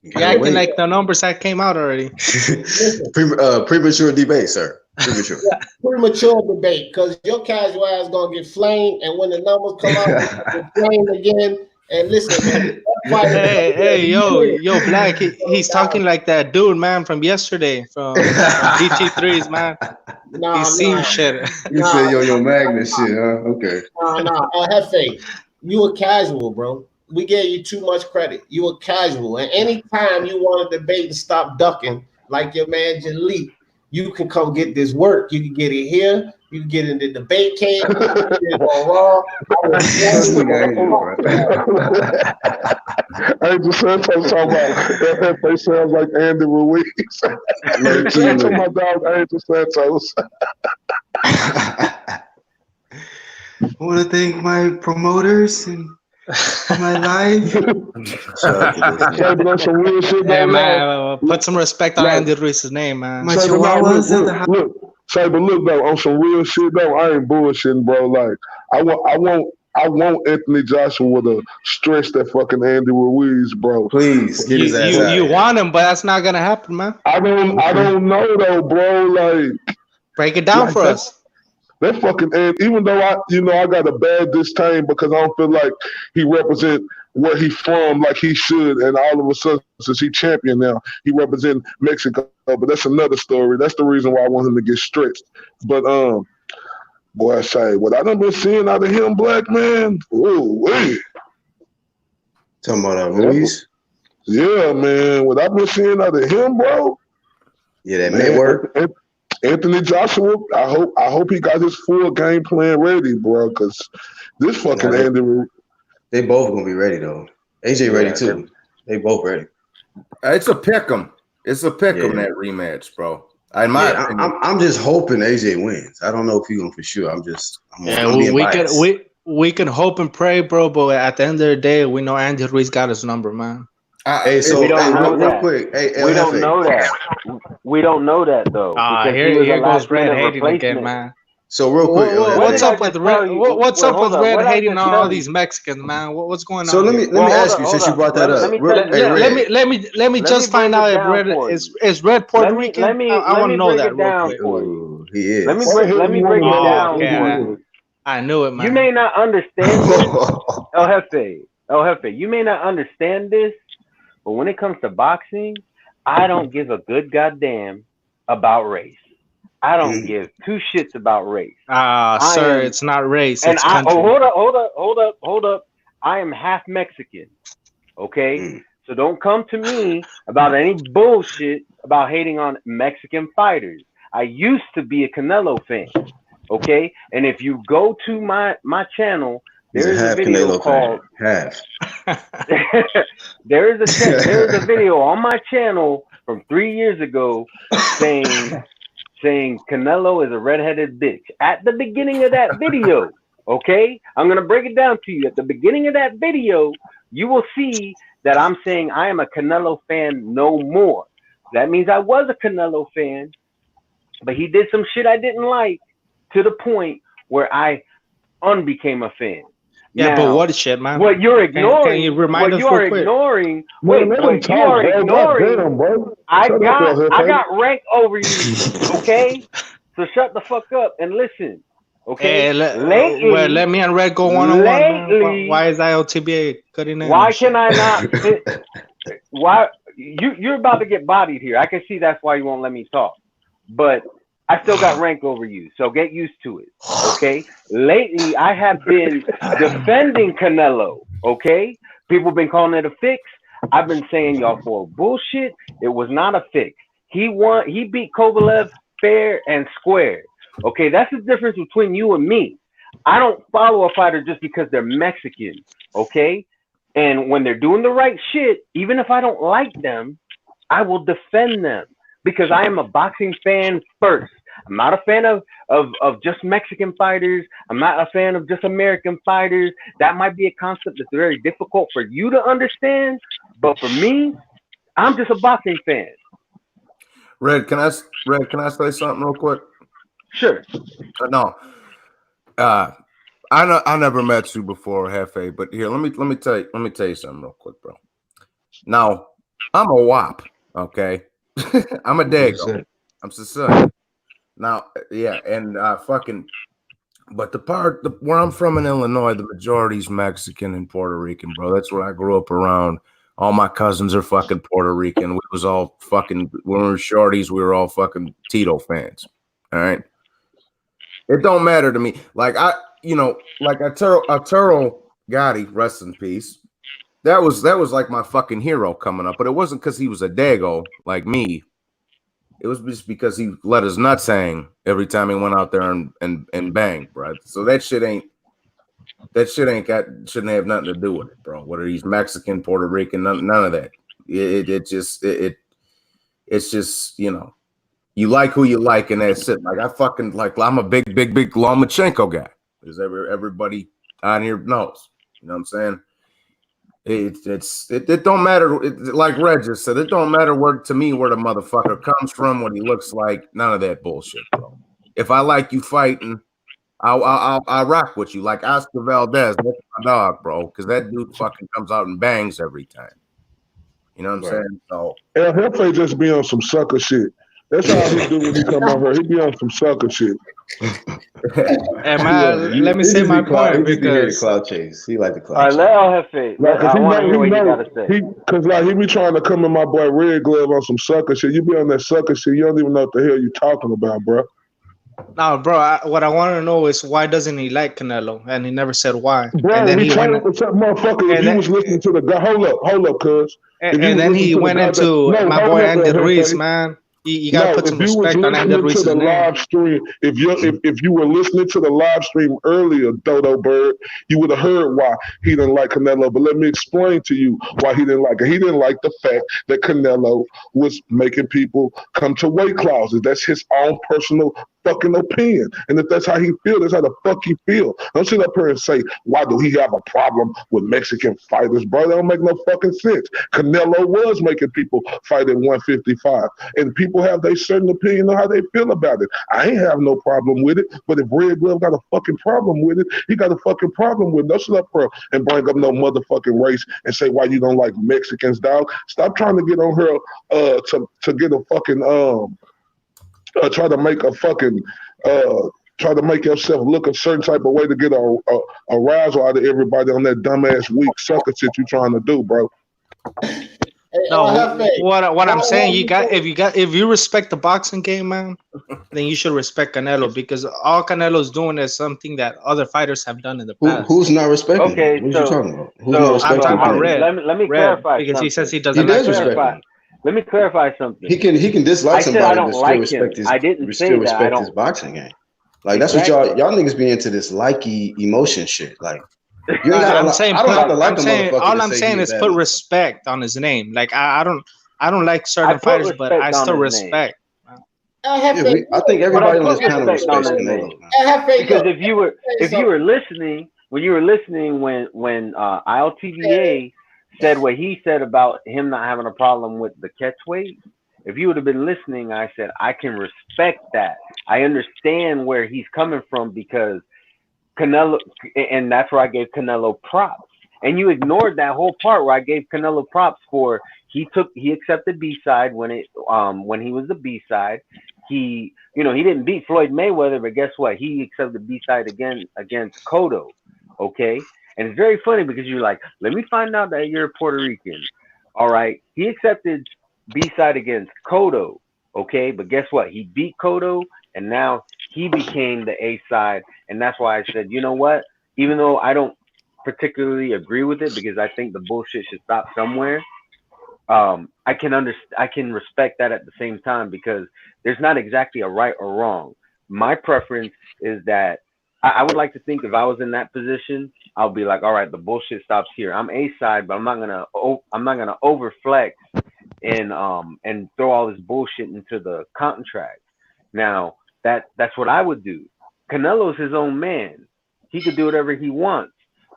you're acting like the numbers that came out already. Premature debate, sir. Premature debate, because your casual ass gonna get flamed, and when the numbers come out, get flamed again. And listen, hey, yo, Black, he's talking like that dude, man, from yesterday, from DT3s, man. He's seen shit. You said yo Magnus shit, huh? Okay. Have faith. You a casual, bro. We gave you too much credit. You a casual, and anytime you want to debate and stop ducking, like your man Jaleel, you can come get this work. You can get it here. You can get in the debate cage. You can get it on Raw. Angel Santos talking about they sounds like Andy Ruiz. Shout to my dog Angel Santos. I want to thank my promoters and my life. Hey, man, put some respect on Andy Ruiz's name, man. My chihuahuas at the house. But look though, on some real shit though, I ain't bullshitting, bro. Like I want Anthony Joshua to stretch that fucking Andy Ruiz, bro. Please get his ass out. You want him, but that's not gonna happen, man. I don't know though, bro. Like break it down for us. That fucking even though I got a bad disdain because I don't feel like he represent where he from like he should, and all of a sudden since he champion now, he represent Mexico. But that's another story. That's the reason why I want him to get stretched. But boy, I say what I done been seeing out of him, Black man. Ooh, wait. Talking about Ruiz? Yeah, man. What I've been seeing out of him, bro. Yeah, that may work. Anthony Joshua, I hope he got his full game plan ready, bro. Because this fucking Andy, they both gonna be ready though. AJ ready too. They both ready. It's a pick'em. It's a pick'em that rematch, bro. I'm just hoping AJ wins. I don't know if he's gonna for sure. We can hope and pray, bro. But at the end of the day, we know Andy Ruiz got his number, man. Real quick. We don't know that. We don't know that though. Here goes Red hating again, man. So real quick, what's up with Red? What's up with Red hating on all these Mexicans, man? What's going on? So let me ask you, since you brought that up. Let me just find out if Red is Red Puerto Rican. I want to know that real quick. He is. Let me break it down. Okay, I knew it, man. You may not understand this, El Jefe. You may not understand this, but when it comes to boxing, I don't give a good goddamn about race. I don't give two shits about race. Sir, it's not race. And it's country. Hold up. I am half Mexican. Okay? So don't come to me about any bullshit about hating on Mexican fighters. I used to be a Canelo fan. Okay? And if you go to my channel, there's a video called there's a video on my channel from 3 years ago saying Canelo is a redheaded bitch. At the beginning of that video, okay? I'm going to break it down to you. At the beginning of that video, you will see that I'm saying I am a Canelo fan no more. That means I was a Canelo fan, but he did some shit I didn't like to the point where I unbecame a fan. Yeah, now, but what shit, man? What you're ignoring? Can you remind us real quick? I got rank over you, okay? So shut the fuck up and listen, Okay, let me and Red go one-on-one. Why is ILTBA cutting in? Why can I not? Why you're about to get bodied here? I can see that's why you won't let me talk. But I still got rank over you, so get used to it. Okay. Lately, I have been defending Canelo. Okay, people been calling it a fix. I've been saying y'all for bullshit. It was not a fix. He won. He beat Kovalev fair and square. Okay, that's the difference between you and me. I don't follow a fighter just because they're Mexican. Okay, and when they're doing the right shit, even if I don't like them, I will defend them because I am a boxing fan first. I'm not a fan of just Mexican fighters. I'm not a fan of just American fighters. That might be a concept that's very difficult for you to understand, but for me, I'm just a boxing fan. Red, can I say something real quick? Sure. No. I never met you before, Hefe, but here, let me tell you something real quick, bro. Now, I'm a WAP, okay? I'm a Dago. I'm Sicilian. Now, yeah, and but the part where I'm from in Illinois, the majority's Mexican and Puerto Rican, bro. That's where I grew up around. All my cousins are fucking Puerto Rican. We was all fucking, when we were shorties, we were all fucking Tito fans. All right. It don't matter to me. Like Arturo Gatti, rest in peace. That was like my fucking hero coming up, but it wasn't because he was a Dago like me. It was just because he let his nuts hang every time he went out there and banged, bro. So shouldn't have nothing to do with it, bro. Whether he's Mexican, Puerto Rican, none of that. It's just, you know, you like who you like, and that's it. Like I'm a big Lomachenko guy, as everybody on here knows. You know what I'm saying? It don't matter. Like Reg just said, it don't matter where the motherfucker comes from, what he looks like. None of that bullshit, bro. If I like you fighting, I'll rock with you. Like Oscar Valdez, that's my dog, bro, because that dude fucking comes out and bangs every time. You know what I'm saying? So Hefe just be on some sucker shit. That's how he do when he come over. He be on some sucker shit. Let me say my point because the cloud chase. He like the cloud. All right, let El Jefe. I want to hear what you gotta say. Because he be trying to come in my boy Red Glove on some sucker shit. You be on that sucker shit. You don't even know what the hell you talking about, bro. No, bro. What I want to know is why doesn't he like Canelo? And he never said why. Bro, and then he went motherfucker. If he was listening to the guy, hold up, cuz. And then he went into my boy Andy Ruiz, man. You gotta put some respect on Andy Ruiz's name. Live stream, if you were listening to the live stream earlier, Dodo Bird, you would have heard why he didn't like Canelo. But let me explain to you why he didn't like it. He didn't like the fact that Canelo was making people come to weight classes. That's his own personal fucking opinion. And if that's how he feels, that's how the fuck he feel. Don't sit up here and say, why do he have a problem with Mexican fighters, bro? That don't make no fucking sense. Canelo was making people fight at 155. And people have their certain opinion on how they feel about it. I ain't have no problem with it. But if Red Glove got a fucking problem with it, he got a fucking problem with it. Don't sit up here and bring up no motherfucking race and say why you don't like Mexicans, dog. Stop trying to get on her to get a fucking try to make a fucking try to make yourself look a certain type of way to get a razzle out of everybody on that dumbass weak sucker shit you trying to do, bro. No, what I'm saying, if you respect the boxing game, man, then you should respect Canelo because all Canelo's doing is something that other fighters have done in the past. Who's not respecting? Okay, what are you talking about? Who's not respecting? I'm talking about Red. Let me clarify because something. he says he doesn't like respect. Let me clarify something. He can dislike somebody, but still respect his. I didn't say that. His boxing game. Like that's what y'all niggas be into this likey emotion shit. Like you ain't gotta. I don't have to like a motherfucker. All I'm saying is put respect on his name. Like I don't like certain fighters, but I still respect. I think everybody on this panel respects Canelo. Because if you were listening when ILTVA said what he said about him not having a problem with the catch weight, if you would have been listening, I said I can respect that. I understand where he's coming from because Canelo, and that's where I gave Canelo props. And you ignored that whole part where I gave Canelo props for he accepted B-side when he was the B-side. he didn't beat Floyd Mayweather, but guess what? He accepted B-side again against Cotto. Okay, and it's very funny because you're like, let me find out that you're Puerto Rican. All right, he accepted B-side against Cotto. Okay, but guess what? He beat Cotto, and now he became the A-side, and that's why I said, you know what? Even though I don't particularly agree with it because I think the bullshit should stop somewhere. I can respect that at the same time because there's not exactly a right or wrong. My preference is that I would like to think if I was in that position, I'll be like, all right, the bullshit stops here. I'm A-side, but I'm not gonna overflex and throw all this bullshit into the contract. Now that's what I would do. Canelo's his own man. He could do whatever he wants.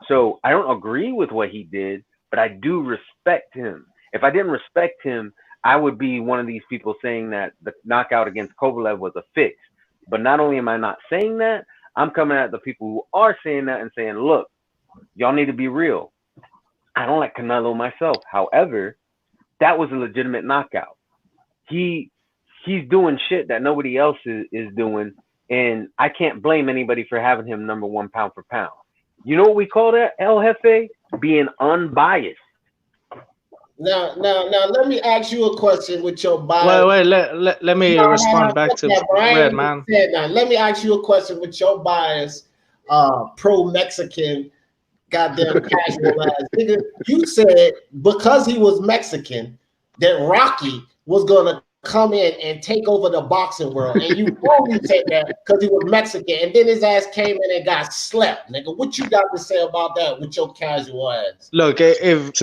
So I don't agree with what he did, but I do respect him. If I didn't respect him, I would be one of these people saying that the knockout against Kovalev was a fix. But not only am I not saying that, I'm coming at the people who are saying that and saying, look, y'all need to be real. I don't like Canelo myself. However, that was a legitimate knockout. He's doing shit that nobody else is doing, and I can't blame anybody for having him number one pound for pound. You know what we call that, El Jefe? Being unbiased. Now, let me ask you a question with your bias. Wait, let me respond back to Red, man. Now, let me ask you a question with your bias, pro-Mexican, goddamn casual ass. Nigga, you said because he was Mexican, that Rocky was gonna come in and take over the boxing world, and you only said that because he was Mexican, and then his ass came in and got slept, nigga. What you got to say about that with your casual ass? Look, if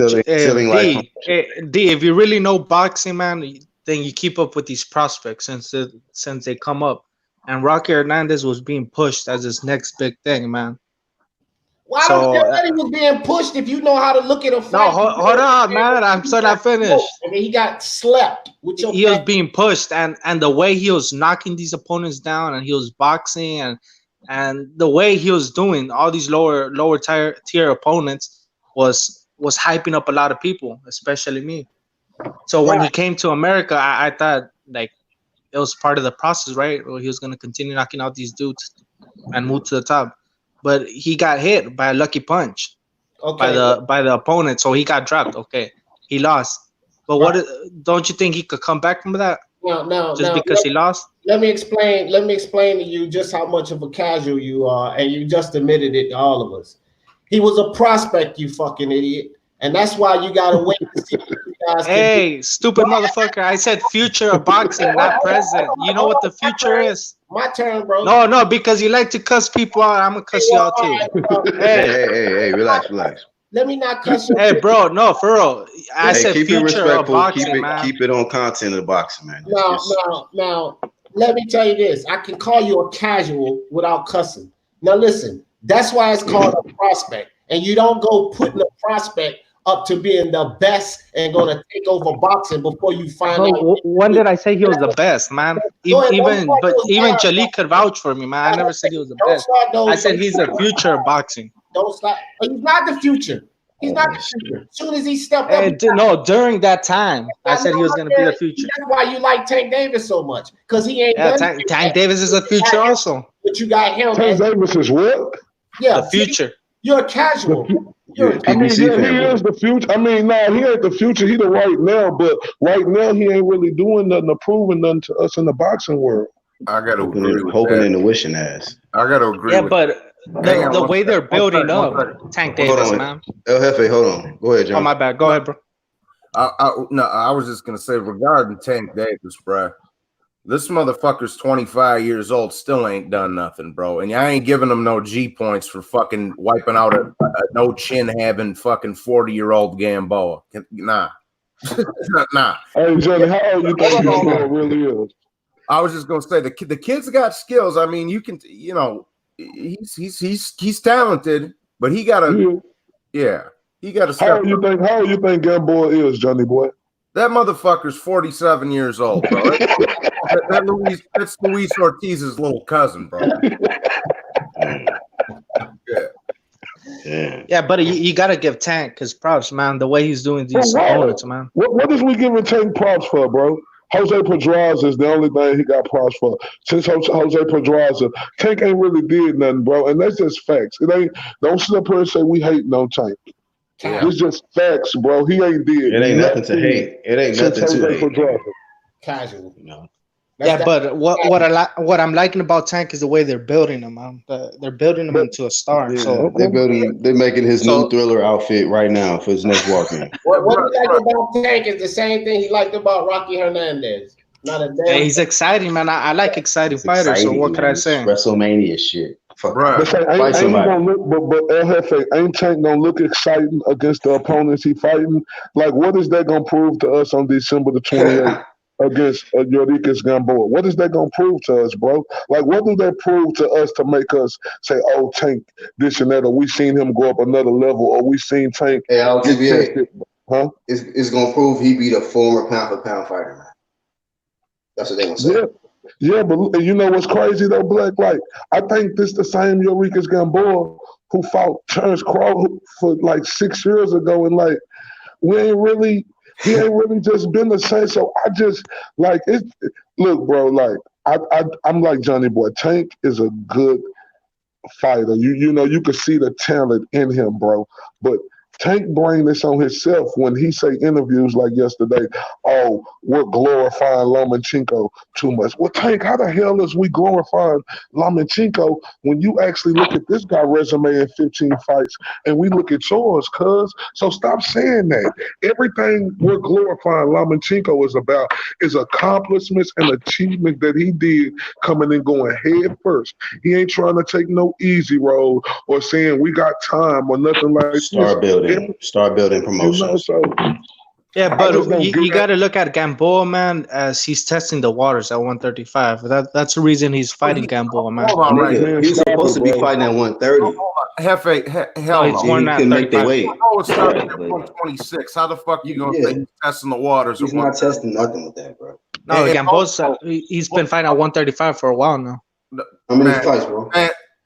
you really know boxing, man, then you keep up with these prospects since they come up, and Rocky Hernandez was being pushed as his next big thing, man. Why don't you think he was being pushed if you know how to look at a fight? No, hold on, man. I'm still not finished. And he got slept. He was being pushed, and the way he was knocking these opponents down, and he was boxing, and the way he was doing all these lower tier opponents was hyping up a lot of people, especially me. So when he came to America, I thought like it was part of the process, right? Where he was going to continue knocking out these dudes and move to the top. But he got hit by a lucky punch by the opponent, so he got dropped. Okay, he lost. But don't you think he could come back from that? No, because he lost. Let me explain to you just how much of a casual you are, and you just admitted it to all of us. He was a prospect, you fucking idiot, and that's why you gotta wait to see. Hey, stupid motherfucker! I said future of boxing, not present. You know what the future is? My turn, bro. No, because you like to cuss people out. I'm gonna cuss you out too. Hey, relax. Let me not cuss you. Hey, bro, no, for real. I said future of boxing, man. Keep it on content of boxing, man. Now, let me tell you this. I can call you a casual without cussing. Now, listen. That's why it's called a prospect, and you don't go putting a prospect up to being the best and going to take over boxing before you find out. When did I say he was the best, man? Even Jalik could vouch for me, man. I never said he was the best. I said he's the future of boxing. Don't stop. He's not the future. He's not the future. As soon as he stepped up. No, during that time, I said he was going to be the future. That's why you like Tank Davis so much, because he ain't. Yeah, Tank Davis is the future also. But you got him. Tank Davis is what? Yeah, the future. You're a casual. He is the future. I mean, he ain't the future. He the right now, but right now he ain't really doing nothing or proving nothing to us in the boxing world. I got to hoping and wishing ass. I got to agree. Yeah, but the way they're building up, Tank Davis, man. El Jefe, hold on. Go ahead, John. Oh, my bad. Go ahead, bro. I was just gonna say regarding Tank Davis, bro. This motherfucker's 25 years old, still ain't done nothing, bro. And I ain't giving him no G points for fucking wiping out a no chin having fucking 40-year-old Gamboa. Nah. Nah. Hey, Johnny, how old you think Gamboa really is? I was just gonna say the kid's got skills. I mean, you can, he's talented, but he got a he got a. How old you think Gamboa is, Johnny boy? That motherfucker's 47 years old, bro. That's Luis Ortiz's little cousin, bro. Yeah, but you gotta give Tank his props, man. The way he's doing these opponents, man. What is we giving Tank props for, bro? Jose Pedraza is the only thing he got props for. Since Jose Pedraza, Tank ain't really did nothing, bro. And that's just facts. It ain't. Don't sit up here and say we hating on Tank. Yeah. It's just facts, bro. He ain't did. It ain't nothing to hate. It ain't nothing to hate. Pedraza. Casual. No. Yeah, but what I'm liking about Tank is the way they're building him. They're building him into a star. Yeah, so they're making his new Thriller outfit right now for his next walk-in. What he liked about Tank is the same thing he liked about Rocky Hernandez. Not a damn. Yeah, he's exciting, man. I like exciting fighters. Exciting, so what could I say? WrestleMania shit. Bro, ain't Tank gonna look exciting against the opponents he fighting? Like, what is that gonna prove to us on December the 28th? Against Yorikis Gamboa? What is that going to prove to us, bro? Like, what do that prove to us to make us say, oh, Tank, this and that, or we seen him go up another level, or we seen Tank get tested? Huh? It's going to prove he beat a former pound-for-pound fighter, man. That's what they going to say. Yeah, but you know what's crazy, though, Black? Like, I think this the same Yorikis Gamboa who fought Terrence Crawford for, like, 6 years ago, and, like, he ain't really just been the same. So I just like it. Look, bro, like I'm like Johnny Boy. Tank is a good fighter. You know, you can see the talent in him, bro. But Tank bring this on himself when he say interviews like yesterday, oh, we're glorifying Lomachenko too much. Well, Tank, how the hell is we glorifying Lomachenko when you actually look at this guy's resume in 15 fights and we look at yours, cuz? So stop saying that. Everything we're glorifying Lomachenko is about is accomplishments and achievements that he did coming and going head first. He ain't trying to take no easy road or saying we got time or nothing like that. Start building promotions. Yeah, but you got to look at Gamboa, man, as he's testing the waters at 135. That's the reason he's fighting Gamboa, man. He's supposed to be fighting at 130. Hell, he's going at 35. Make the weight. It's starting at 126. How the fuck you gonna say he's testing the waters? He's not testing nothing with that, bro. No, Gamboa's he's been fighting at 135 for a while now. How many fights, bro?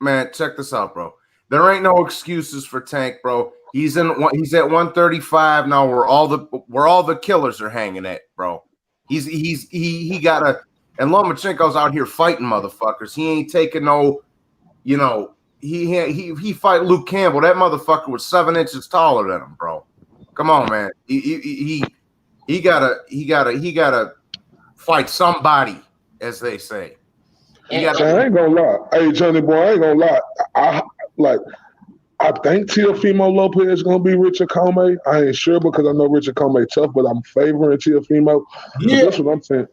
Man, check this out, bro. There ain't no excuses for Tank, bro. He's at 135 now. Where all the killers are hanging at, bro. He got a, and Lomachenko's out here fighting motherfuckers. He ain't taking no, you know. He fight Luke Campbell. That motherfucker was 7 inches taller than him, bro. Come on, man. He gotta fight somebody, as they say. I ain't gonna lie. Hey, Johnny Boy, I ain't gonna lie. I think Teofimo Lopez is gonna be Richard Comey. I ain't sure because I know Richard Comey tough, but I'm favoring Teofimo. Yeah, that's what I'm saying.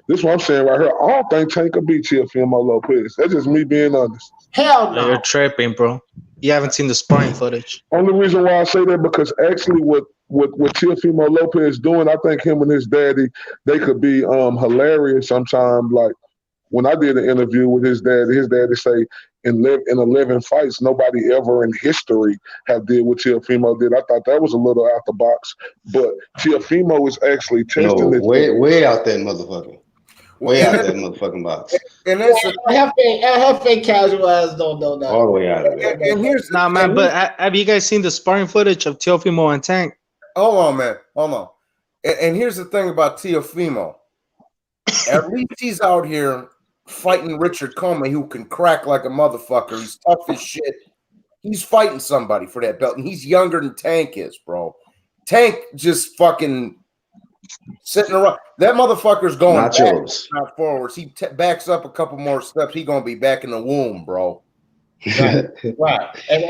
This is what I'm saying right here. I don't think Tank could beat Teofimo Lopez. That's just me being honest. Hell no. You're tripping, bro. You haven't seen the sparring footage. Only reason why I say that because actually what Teofimo Lopez doing, I think him and his daddy, they could be hilarious sometime. Like when I did an interview with his daddy say in 11 fights, nobody ever in history have did what Teofimo did. I thought that was a little out the box, but Teofimo is actually testing it. Way out that motherfucker. Way out of that motherfucking box. And that's Hefe casual ass don't know that. All the way out of there. And here's man, but have you guys seen the sparring footage of Teofimo and Tank? Hold on, man. Hold on. And here's the thing about Teofimo. At least he's out here fighting Richard Comey, who can crack like a motherfucker. He's tough as shit. He's fighting somebody for that belt, and he's younger than Tank is, bro. Tank just fucking sitting around. That motherfucker's going back, not forwards. He backs up a couple more steps. He gonna be back in the womb, bro. Right. And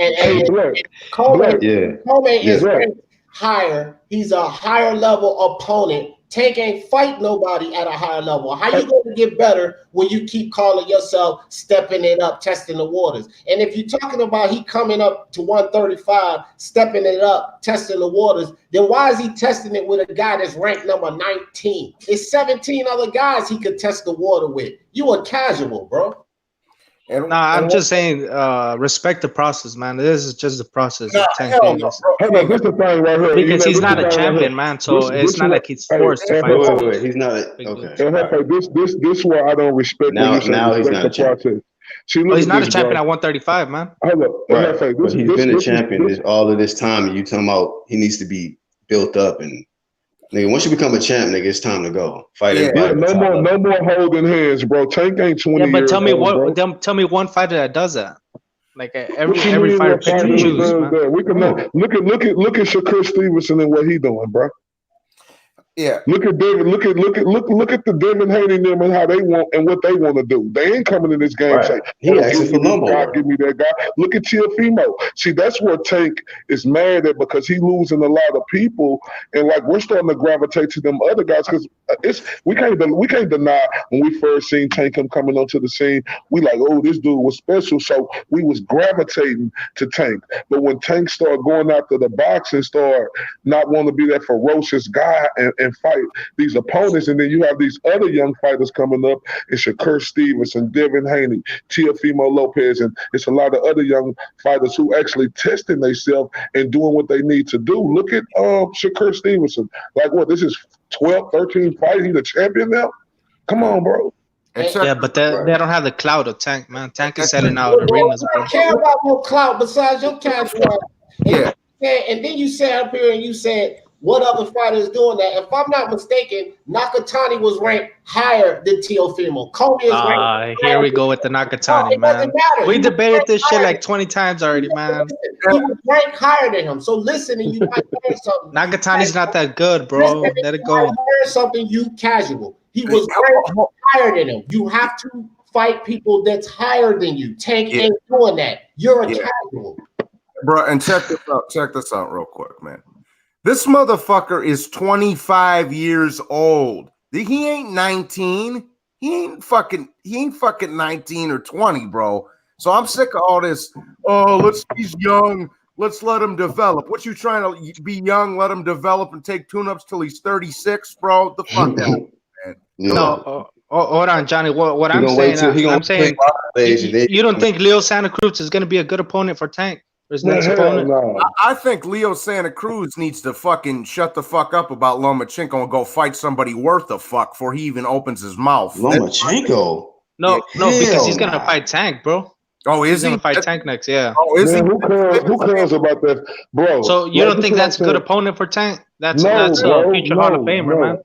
Comey is ranked higher. He's a higher level opponent. Tank ain't fight nobody at a higher level. How you going to get better when you keep calling yourself stepping it up, testing the waters? And if you're talking about he coming up to 135, stepping it up, testing the waters, then why is he testing it with a guy that's ranked number 19? It's 17 other guys he could test the water with. You a casual, bro. I'm just saying, respect the process, man. This is just the process. This is the thing right here. Because he's not a champion, man. So it's not like he's forced to fight. Wait. He's not. Okay. This where I don't respect. Now he's not a champion. He's not a champion at 135, man. Right. But he's been a champion all of this time, and you talking about he needs to be built up and. Nigga, once you become a champ, nigga, it's time to go. Fight everybody. Yeah, no more holding hands, bro. Tank ain't 20 years. Yeah, but tell me old, tell me one fighter that does that. Like every fighter pick and choose, man. We can look at Shakur Stevenson and what he doing, bro. Yeah. Look at David. Look at the Devin Haney them and how they want and what they want to do. They ain't coming in this game saying, he asking for number. Give me that guy. Look at Teofimo. See, that's where Tank is mad at because he losing a lot of people, and like we're starting to gravitate to them other guys because we can't deny when we first seen Tank him coming onto the scene, we like, oh, this dude was special, so we was gravitating to Tank. But when Tank started going after the boxing, started not wanting to be that ferocious guy and fight these opponents, and then you have these other young fighters coming up. It's Shakur Stevenson, Devin Haney, Teofimo Lopez, and it's a lot of other young fighters who actually testing themselves and doing what they need to do. Look at Shakur Stevenson. Like what? This is 12, 13 fights. He's a champion now. Come on, bro. Yeah, but they don't have the clout of Tank, man. Tank is selling out arenas, bro. I don't care about no clout besides your cash. Yeah. And then you sat up here and you said, what other fighter is doing that? If I'm not mistaken, Nakatani was ranked higher than Teofimo. Kobe is ranked here we go with the Nakatani, man. We debated this shit like 20 times already, man. He was ranked higher than him. So listen, and you might learn something. Nakatani's not that good, bro. Let it go. Learn something, you casual. He was ranked higher than him. You have to fight people that's higher than you. Tank ain't doing that. You're a casual. Bro, and check this out. Check this out real quick, man. This motherfucker is 25 years old. He ain't 19. He ain't fucking 19 or 20, bro. So I'm sick of all this. Oh, he's young. Let's let him develop. What you trying to be young, let him develop and take tune-ups till he's 36, bro? The fuck out, man. No, hold on, Johnny. What I'm saying, you don't think Leo Santa Cruz is going to be a good opponent for Tank? No. I think Leo Santa Cruz needs to fucking shut the fuck up about Lomachenko and go fight somebody worth a fuck before he even opens his mouth. Lomachenko? No, because he's gonna fight Tank, bro. Oh, is he gonna fight Tank next? Yeah. Oh, is he? Who cares about that, bro? So you don't think that's a good opponent for Tank? That's a future Hall of Famer, man.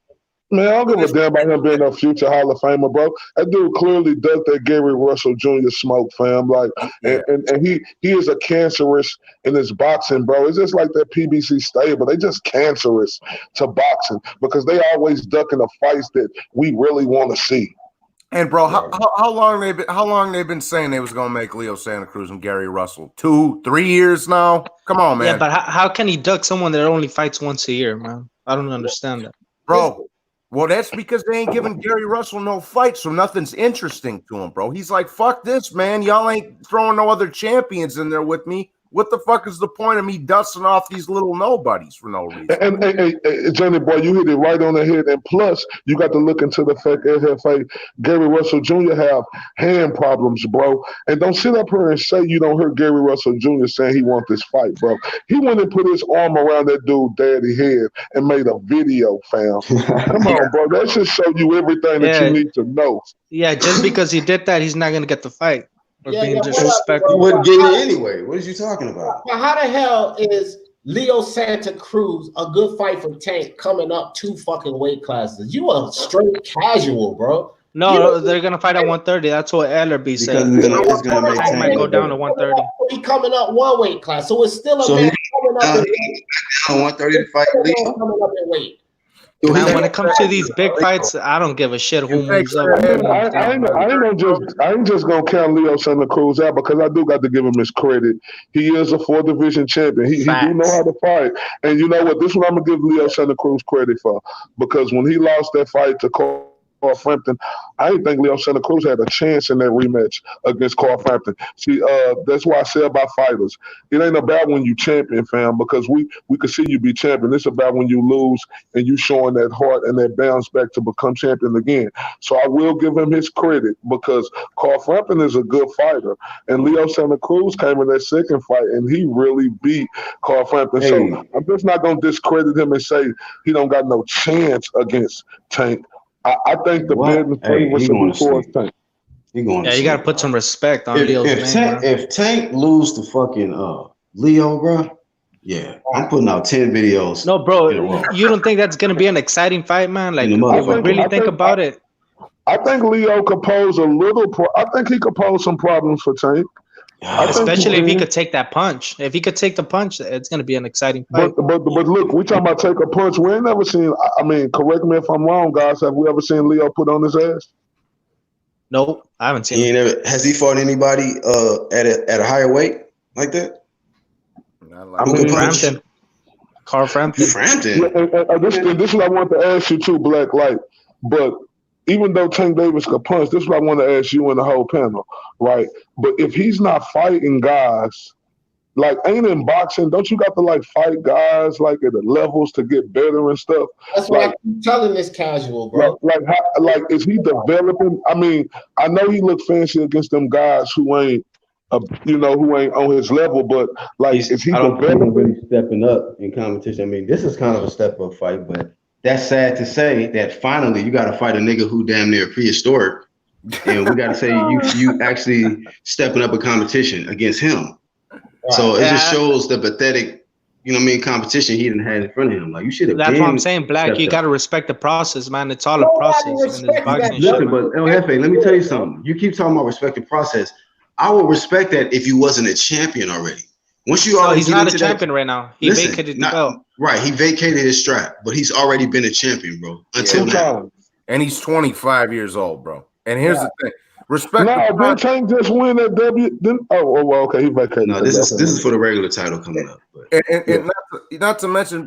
Man, I don't give a damn about him being a future Hall of Famer, bro. That dude clearly does that Gary Russell Jr. smoke, fam. Like, and he is a cancerous in his boxing, bro. It's just like that PBC stable. They just cancerous to boxing because they always ducking the fights that we really want to see. And bro, how long they been saying they was gonna make Leo Santa Cruz and Gary Russell? 2-3 years now? Come on, man. Yeah, but how can he duck someone that only fights once a year, man? I don't understand that, bro. Well, that's because they ain't giving Gary Russell no fight, so nothing's interesting to him, bro. He's like, fuck this, man. Y'all ain't throwing no other champions in there with me. What the fuck is the point of me dusting off these little nobodies for no reason? And Johnny boy, you hit it right on the head. And plus, you got to look into the fact that Gary Russell Jr. have hand problems, bro. And don't sit up here and say you don't hear Gary Russell Jr. saying he wants this fight, bro. He went and put his arm around that dude daddy head and made a video, fam. Come on, bro. That should show you everything that you need to know. Yeah, just because he did that, he's not going to get the fight. Being disrespectful. You wouldn't get it anyway. What are you talking about? Now, how the hell is Leo Santa Cruz a good fight for Tank coming up 2 fucking weight classes? You a straight casual, bro. No, they're gonna fight at 130. That's what Ellerby said. It's gonna make Tank might go down to 130. He coming up 1 weight class, so it's still a man coming up in 130 to fight Leo. Coming up in weight. Man, when it comes to these big fights, I don't give a shit who moves up. I ain't just gonna count Leo Santa Cruz out because I do got to give him his credit. He is a 4 division champion. He do know how to fight. And you know what? This one I'm gonna give Leo Santa Cruz credit for because when he lost that fight to Carl Frampton, I didn't think Leo Santa Cruz had a chance in that rematch against Carl Frampton. See, that's why I say about fighters, it ain't about when you champion, fam, because we can see you be champion. It's about when you lose and you showing that heart and that bounce back to become champion again. So I will give him his credit because Carl Frampton is a good fighter, and Leo Santa Cruz came in that second fight and he really beat Carl Frampton. So I'm just not gonna discredit him and say he don't got no chance against Tank. I think the betting favors before Tank. You got to put some respect on Leo's name. If Tank lose to fucking Leo, bro, Yeah, I'm putting out 10 videos. No, bro, you don't think that's gonna be an exciting fight, man? Like, if we really think about it. I think Leo could pose a little. I think he could pose some problems for Tank. Especially if he could take that punch. If he could take the punch, it's gonna be an exciting fight. But look, we talking about take a punch. We ain't never seen. I mean, correct me if I'm wrong, guys. Have we ever seen Leo put on his ass? Nope, I haven't seen it. Has he fought anybody at a higher weight like that? Frampton. Carl Frampton. This is what I want to ask you too, Black Light. But even though Tank Davis could punch, this is what I want to ask you and the whole panel, right? But if he's not fighting guys, like ain't in boxing, don't you got to like fight guys like at the levels to get better and stuff? That's what I'm telling this casual, bro. Like is he developing? I mean, I know he look fancy against them guys who ain't who ain't on his level, but like is he developing? Really stepping up in competition. I mean, this is kind of a step up fight, but that's sad to say that finally you got to fight a nigga who damn near prehistoric, and we got to say you actually stepping up a competition against him. Right. So it just shows the pathetic, competition he didn't have in front of him. Like you should have. That's what I'm saying, Black. You got to respect the process, man. It's all a process. In this boxing Listen, but El Jefe, let me tell you something. You keep talking about respect the process. I would respect that if you wasn't a champion already. Once you already he's not a champion right now. He vacated the belt. Right, he vacated his strap, but he's already been a champion, bro. Until now. And he's 25 years old, bro. And here's the thing. Respect. No, didn't Tank just win that W? Okay, he vacated. No, this is for the regular title coming up. But, and not to mention,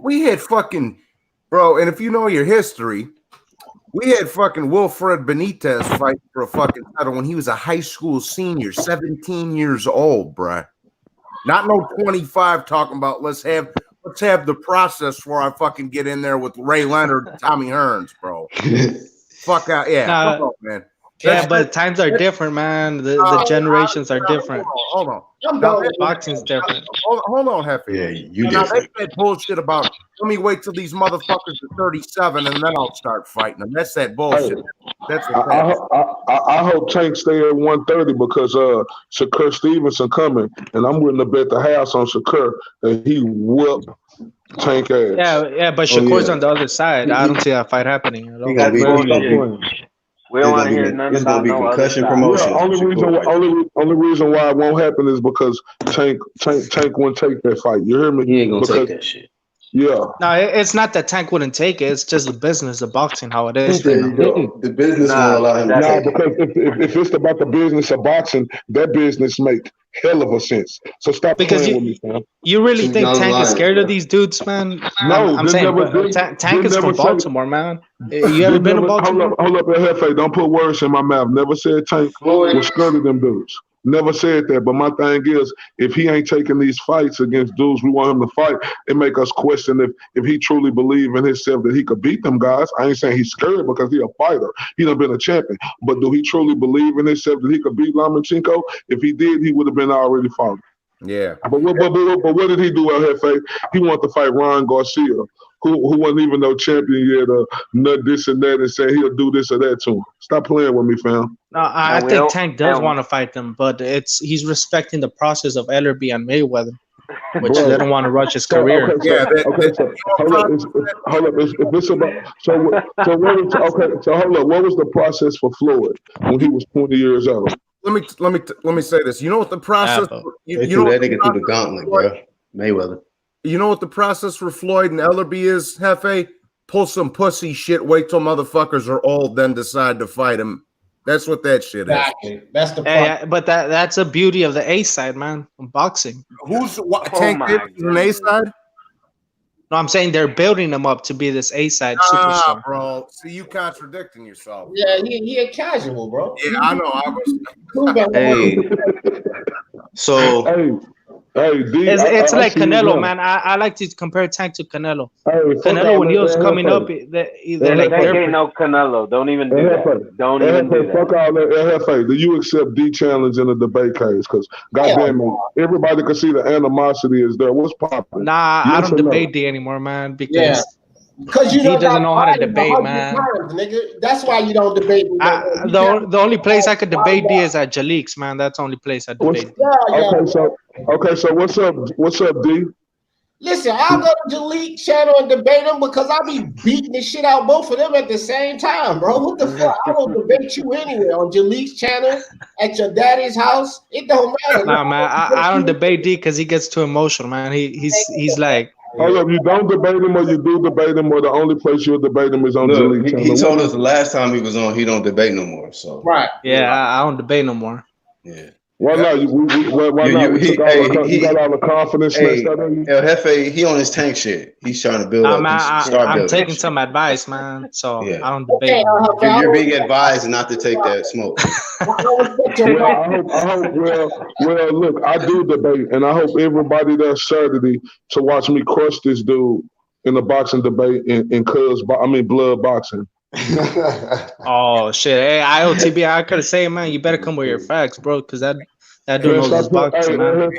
we had fucking, bro, and if you know your history, we had fucking Wilfred Benitez fight for a fucking title when he was a high school senior, 17 years old, bruh. Not no 25 talking about let's have the process where I fucking get in there with Ray Leonard and Tommy Hearns, bro. Fuck out. Yeah, come on, man. But times are different, man. The generations are different. Hold on. Boxing's different. Hold on, Hefe. Yeah, you did. They said bullshit about let me wait till these motherfuckers are 37 and then I'll start fighting them. That's that bullshit. That's I hope Tank stay at 130 because Shakur Stevenson coming, and I'm willing to bet the house on Shakur that he whoop Tank ass. Yeah, but Shakur's on the other side. I don't see that fight happening at all. We don't want to hear nothing about no concussion promotion. Only reason why it won't happen is because Tank won't take that fight. You hear me? He ain't gonna take that shit. Yeah. No, it's not that Tank wouldn't take it. It's just the business of boxing, how it is. The business won't allow him. Because if it's about the business of boxing, that business make hell of a sense. So stop playing with me, man. You really think Tank is scared of these dudes, man? No, I'm saying Tank is from Baltimore, man. You ever been to Baltimore? Hold up, Hefe. Don't put words in my mouth. Never said Tank was scared of them dudes. Never said that. But my thing is, if he ain't taking these fights against dudes we want him to fight, it make us question if he truly believe in himself that he could beat them guys. I ain't saying he's scared because he's a fighter. He done been a champion. But do he truly believe in himself that he could beat Lomachenko? If he did, he would have been already fought. Yeah. But what did he do out here, Faye? He wanted to fight Ron Garcia, who wasn't even no champion yet, nut this and that, and say he'll do this or that to him. Stop playing with me, fam. No, I think Tank does want to fight them, but he's respecting the process of Ellerby and Mayweather, which they don't want to rush his career. Hold up. What was the process for Floyd when he was 20 years old? Let me say this. You know what the process? They threw that nigga through the gauntlet, bro. Mayweather. You know what the process for Floyd and Ellerby is, Hefe? Pull some pussy shit, wait till motherfuckers are old, then decide to fight him. That's what that shit is. Exactly. That's the problem. But that's a beauty of the A side, man, of boxing. Tank is an A side? No, I'm saying they're building him up to be this A side superstar. Bro. See, you contradicting yourself. Yeah, he a casual, bro. Yeah, I know. It's like Canelo, man. I like to compare Tank to Canelo. Canelo, when he was coming up, they're ain't no Canelo. Don't even do that. Don't even do that. Fuck all that. Do you accept D challenge in a debate case? Because goddamn it, everybody can see the animosity is there. What's popping? Nah, I don't debate D anymore, man. Because Because he doesn't know how to debate, man. Times, nigga. That's why you don't debate. The only place I could debate D is at Jalik's, man. That's the only place I debate. Okay, so what's up? What's up, D? Listen, I'll go to Jalik's channel and debate them because I'll be beating the shit out both of them at the same time, bro. What the fuck? I will debate you anywhere on Jalik's channel, at your daddy's house. It don't matter. Nah, man, I don't debate D because he gets too emotional, man. He's like. Hold up, you don't debate him or you do debate him, or the only place you'll debate him is on Jalik's channel. He told us the last time he was on, he don't debate no more. So right. Yeah, I don't debate no more. Yeah. Why not? Why not? He got all the confidence. El Jefe, he on his tank shit. He's trying to build up. I'm taking some advice, man. So I don't debate. You're being advised not to take that smoke. Well, look, I do debate, and I hope everybody that's Saturday to watch me crush this dude in the boxing debate in blood boxing. Oh shit! Hey, IOTB, I could have said, man, you better come with your facts, bro, because that dude knows his boxing, man.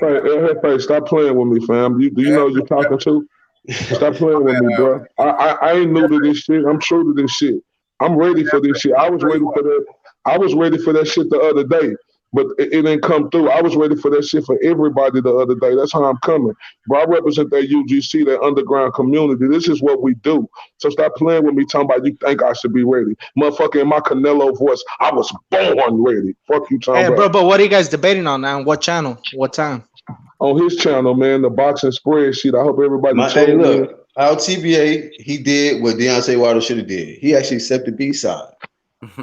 Hey, stop playing with me, fam. Do you know who you're talking to? Stop playing with me, bro. I ain't new to this shit. I'm true to this shit. I'm ready for this shit. I was ready for that shit the other day, but it didn't come through. I was ready for that shit for everybody the other day. That's how I'm coming. Bro, I represent that UGC, that underground community. This is what we do. So stop playing with me talking about you think I should be ready. Motherfucker, in my Canelo voice, I was born ready. Fuck you talking about. Bro, but what are you guys debating on now? What channel? What time? On his channel, man, the boxing spreadsheet. I hope everybody tuned in. Our TBA, he did what Deontay Wilder should have did. He actually accepted B-side.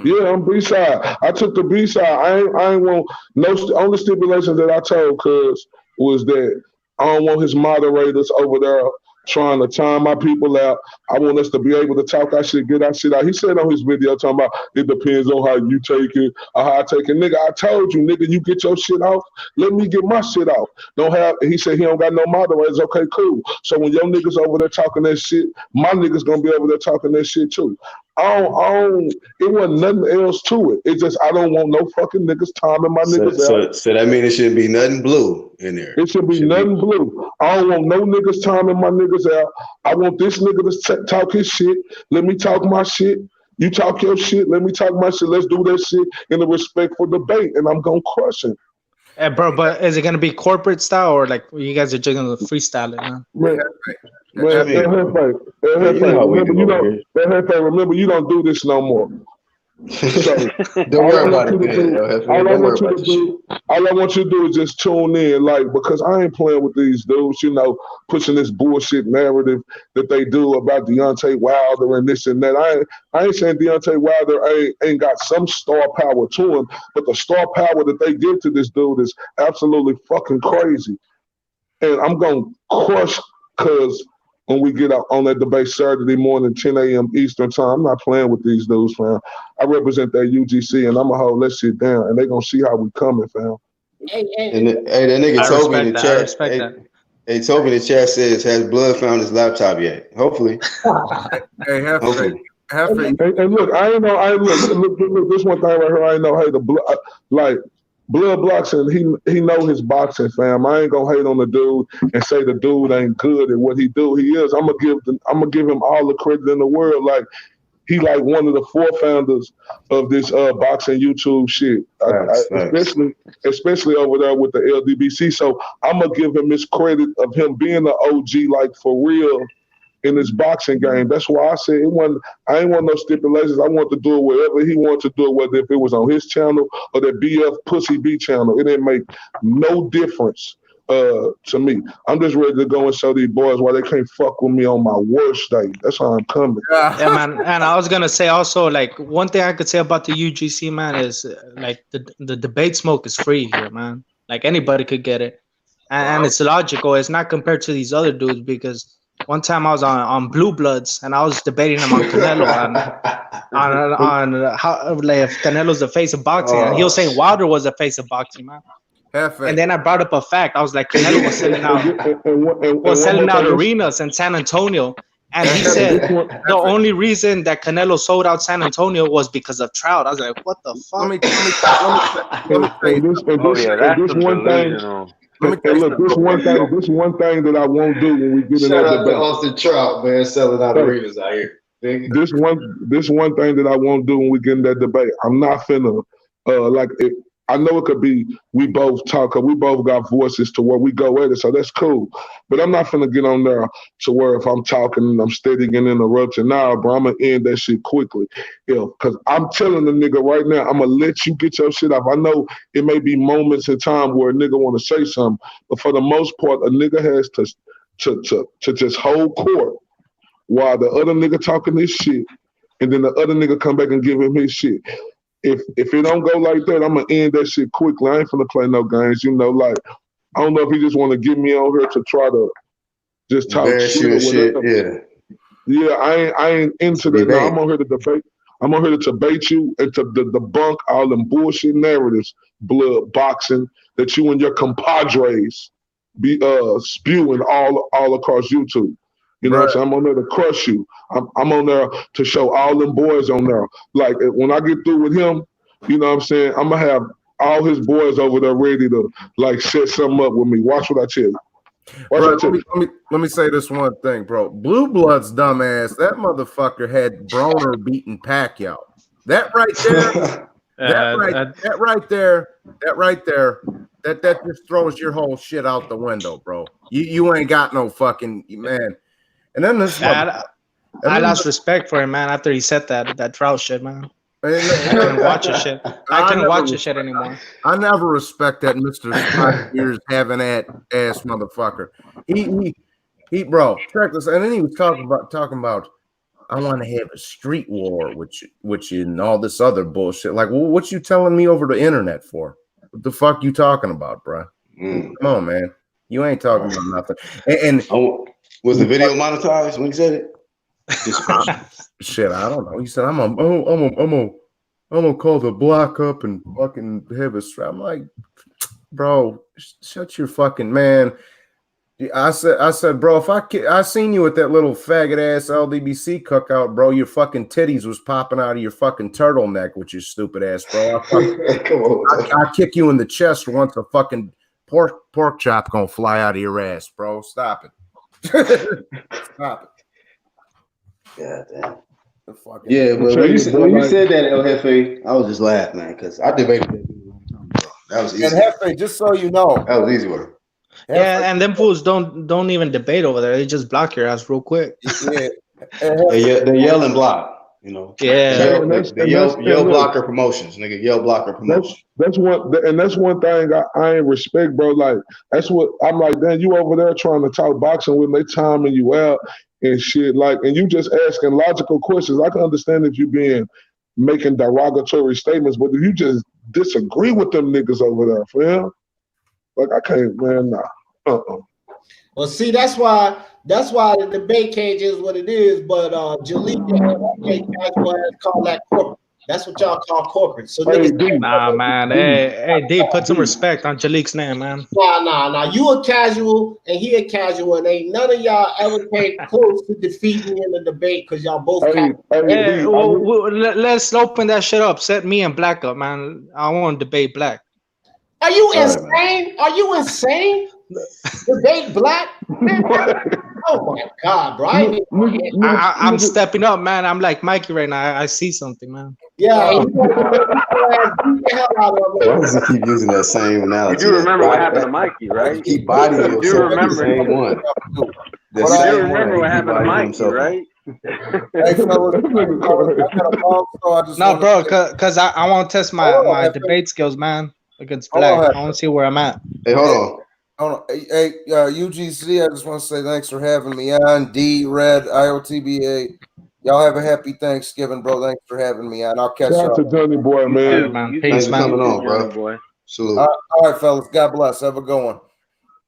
Yeah, I'm B-side. I took the B-side. I ain't want no only stipulations that I told Cuz was that I don't want his moderators over there trying to time my people out. I want us to be able to talk our shit, get our shit out. He said on his video talking about it depends on how you take it or how I take it. Nigga, I told you, nigga, you get your shit off. Let me get my shit off. He said he don't got no moderators. Okay, cool. So when your niggas over there talking that shit, my niggas gonna be over there talking that shit too. It wasn't nothing else to it. It's just I don't want no fucking niggas timing my niggas out. So that means it shouldn't be nothing blue in there. It should be nothing blue. I don't want no niggas timing my niggas out. I want this nigga to talk his shit. Let me talk my shit. You talk your shit. Let me talk my shit. Let's do that shit in a respectful debate, and I'm gonna crush him. Hey, bro, but is it gonna be corporate style or like you guys are just gonna freestyle it, man? Remember, you don't do this no more. So, don't worry about it. All I want you to do is just tune in, like, because I ain't playing with these dudes, pushing this bullshit narrative that they do about Deontay Wilder and this and that. I ain't saying Deontay Wilder ain't got some star power to him, but the star power that they give to this dude is absolutely fucking crazy. And I'm gonna crush Cuz when we get out on that debate Saturday morning, 10 a.m. Eastern time. I'm not playing with these dudes, fam. I represent that UGC, and I'm going to hold that shit down, and they're going to see how we coming, fam. Hey, that nigga told me in the chat. Hey, Toby in the chat says, has Blood found his laptop yet? Hopefully. Hey, Hefe. Hey, look, look, this one thing right here, I know, hey, the blood, Blood blocks and he know his boxing, fam. I ain't gonna hate on the dude and say the dude ain't good at what he do. He is. I'm gonna give him all the credit in the world. Like he like one of the four-founders of this boxing YouTube shit. Especially over there with the LDBC. So I'm gonna give him his credit of him being the OG, like for real. In this boxing game. That's why I said I ain't want no stipulations. I want to do it wherever he wants to do it, whether if it was on his channel or that BF Pussy B channel. It didn't make no difference to me. I'm just ready to go and show these boys why they can't fuck with me on my worst day. That's how I'm coming. Yeah, man. And I was gonna say also, like, one thing I could say about the UGC, man, is like the debate smoke is free here, man. Like anybody could get it. And it's logical. It's not compared to these other dudes because one time I was on Blue Bloods and I was debating him on Canelo on how like if Canelo's the face of boxing, and he was saying Wilder was the face of boxing, man. And then I brought up a fact. I was like, Canelo was selling out arenas in San Antonio, and he said the only reason that Canelo sold out San Antonio was because of Trout. I was like, what the fuck? Let me say this one thing. look, this one thing that I won't do when we get in that debate. Shout out to Austin Trout, man, selling out arenas out here. This one thing that I won't do when we get in that debate. I'm not finna I know it could be we both talk, we both got voices to where we go at it, so that's cool. But I'm not finna get on there to where if I'm talking and I'm steady getting interrupted, bro, I'm gonna end that shit quickly. Because I'm telling the nigga right now, I'm gonna let you get your shit off. I know it may be moments in time where a nigga wanna say something, but for the most part, a nigga has to just hold court while the other nigga talking this shit, and then the other nigga come back and give him his shit. If it don't go like that, I'm gonna end that shit quickly. I ain't finna play no games, like I don't know if he just want to get me on here to try to just talk shit. Yeah, I ain't into that. No, I'm on here to debate. I'm on here to debate you and to debunk all them bullshit narratives, blood boxing that you and your compadres be spewing all across YouTube. You know what I'm saying? I'm on there to crush you. I'm on there to show all them boys on there. Like, when I get through with him, you know what I'm saying? I'm going to have all his boys over there ready to, set something up with me. Watch what I tell you. Let me say this one thing, bro. Blue Blood's dumbass, that motherfucker had Broner beating Pacquiao. That right there, that right there, that just throws your whole shit out the window, bro. You ain't got no fucking, man. And then this, I lost respect for him, man, after he said that Trout shit, man. I couldn't watch his shit. I couldn't watch his shit anymore. I never respect that Mr. 5 years having that ass motherfucker. He bro, check this. And then he was talking about I want to have a street war with you and all this other bullshit. Like, well, what you telling me over the internet for? What the fuck you talking about, bro? Come on, man. You ain't talking about nothing. And was the video monetized when he said it? Shit, I don't know. He said, I'm gonna call the block up and fucking have a strap. I'm like, bro, shut your fucking man. I said, bro, if I seen you with that little faggot ass LDBC cookout, bro, your fucking titties was popping out of your fucking turtleneck with your stupid ass, bro. I kick you in the chest once a fucking pork chop gonna fly out of your ass, bro. Stop it. Stop it. Yeah, damn. Yeah, but when you said that, El Jefe, I was just laughing, man, because I debated that. That was easy. And Jefe, just so you know, that was easy work. Yeah, and them fools don't even debate over there. They just block your ass real quick. Yeah, they yell and block. You know, they yell blocker promotions, nigga. Yell blocker promotions. That's one thing I ain't respect, bro. Like, that's what I'm like. Damn, you over there trying to talk boxing with me, timing you out and shit. Like, and you just asking logical questions. I can understand if you making derogatory statements, but if you just disagree with them niggas over there, fam, like I can't, man. Nah. Well, see, that's why the debate cage is what it is. But Jaleel call that corporate. That's what y'all call corporate. So nah, man. Hey, D, put some respect on Jalik's name, man. Nah. You a casual and he a casual, and ain't none of y'all ever came close to defeating me in the debate because y'all both. Let's open that shit up. Set me and Black up, man. I want to debate Black. Are you insane? Are you insane? Debate Black? Man, oh my God, bro! I'm stepping up, man. I'm like Mikey right now. I see something, man. Yeah. Why does he keep using that same analogy? You remember what happened to Mikey, right? You keep bodying yourself. You remember the same one. You remember what happened to Mikey, right? No, bro, because I want to test my debate skills, man, against Black. I want to see where I'm at. Hey, hold on. Hey, UGC, I just want to say thanks for having me on. D, Red, IOTBA. Y'all have a happy Thanksgiving, bro. Thanks for having me on. I'll catch you up. Shout out to Johnny Boy, man. Thanks for coming on, bro. Salute. All right, fellas. God bless. Have a good one.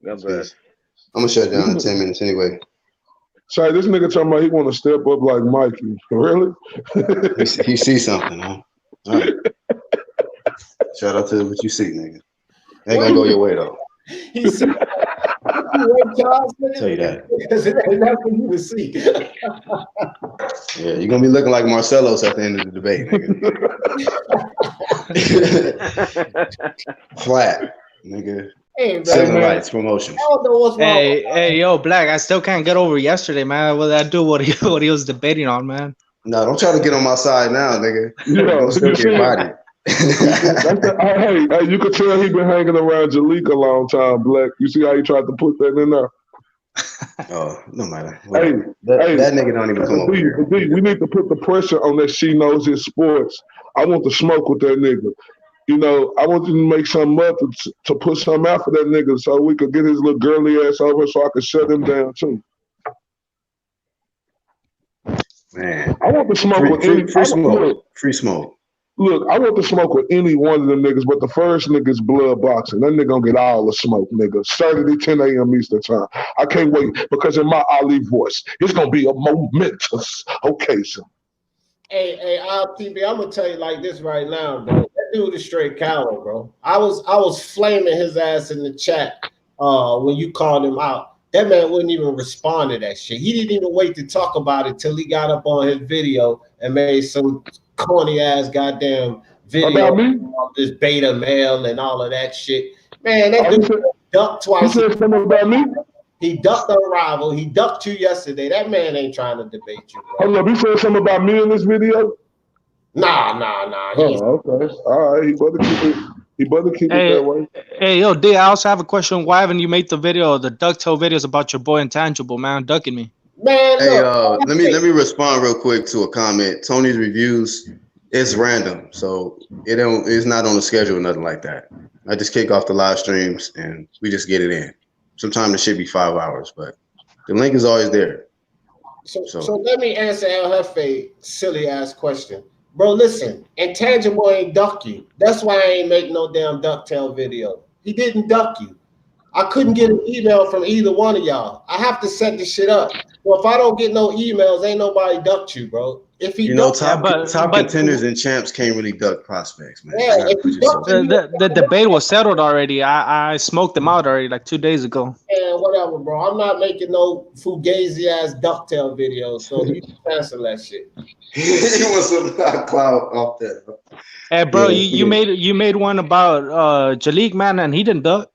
God bless. I'm going to shut down in 10 minutes anyway. Sorry, this nigga talking about he want to step up like Mikey. Really? He sees something, huh? All right. Shout out to what you see, nigga. Ain't gonna go your way, though. He see. Tell you that. Because it ain't nothing you to see. Yeah, you're gonna be looking like Marcelo's at the end of the debate, nigga. Flat, nigga. Hey, Civil rights promotions. I don't know what's wrong. Hey, yo, Black. I still can't get over yesterday, man. What I do? What he was debating on, man. No, don't try to get on my side now, nigga. Yeah, Don't still get bodied. Hey, you could tell he been hanging around Jalik a long time, Black. You see how he tried to put that in there? Oh, no matter. Hey, that nigga don't even come over here. We need to put the pressure on that she knows his sports. I want to smoke with that nigga. You know, I want you to make something up to put something out for that nigga so we could get his little girly ass over so I could shut him down too. Man, I want to smoke with any free smoke. Look, I want to smoke with any one of them niggas, but the first nigga's blood boxing. That nigga gonna get all the smoke, nigga. Saturday, 10 a.m. Eastern time. I can't wait because in my Ali voice, it's gonna be a momentous occasion. Hey, RTB, I'm gonna tell you like this right now, bro. That dude is straight coward, bro. I was flaming his ass in the chat when you called him out. That man wouldn't even respond to that shit. He didn't even wait to talk about it till he got up on his video and made some corny ass goddamn video of this beta male and all of that shit. Man, that dude ducked twice. You said something about me? He ducked a rival. He ducked you yesterday. That man ain't trying to debate you, bro. Hold up, you said something about me in this video? Nah. Oh, okay. All right, he better keep it that way. Hey, yo, D, I also have a question. Why haven't you made the ducktail videos about your boy Intangible, man, ducking me? Man, hey, let me respond real quick to a comment. Tony's reviews is random, so it's not on the schedule or nothing like that. I just kick off the live streams and we just get it in. Sometimes it should be 5 hours, but the link is always there. So let me answer El Jefe silly ass question. Bro, listen, Intangible ain't duck you. That's why I ain't make no damn ducktail video. He didn't duck you. I couldn't get an email from either one of y'all. I have to set the shit up. Well, if I don't get no emails, ain't nobody ducked you, bro. If he top contenders and champs can't really duck prospects, man. Yeah, the debate was settled already. I smoked them out already like 2 days ago. Yeah, whatever, bro. I'm not making no fugazi ass ducktail videos, so you can cancel that shit. He wants some cloud off that. Hey, bro, you made one about Jalik, man, and he didn't duck.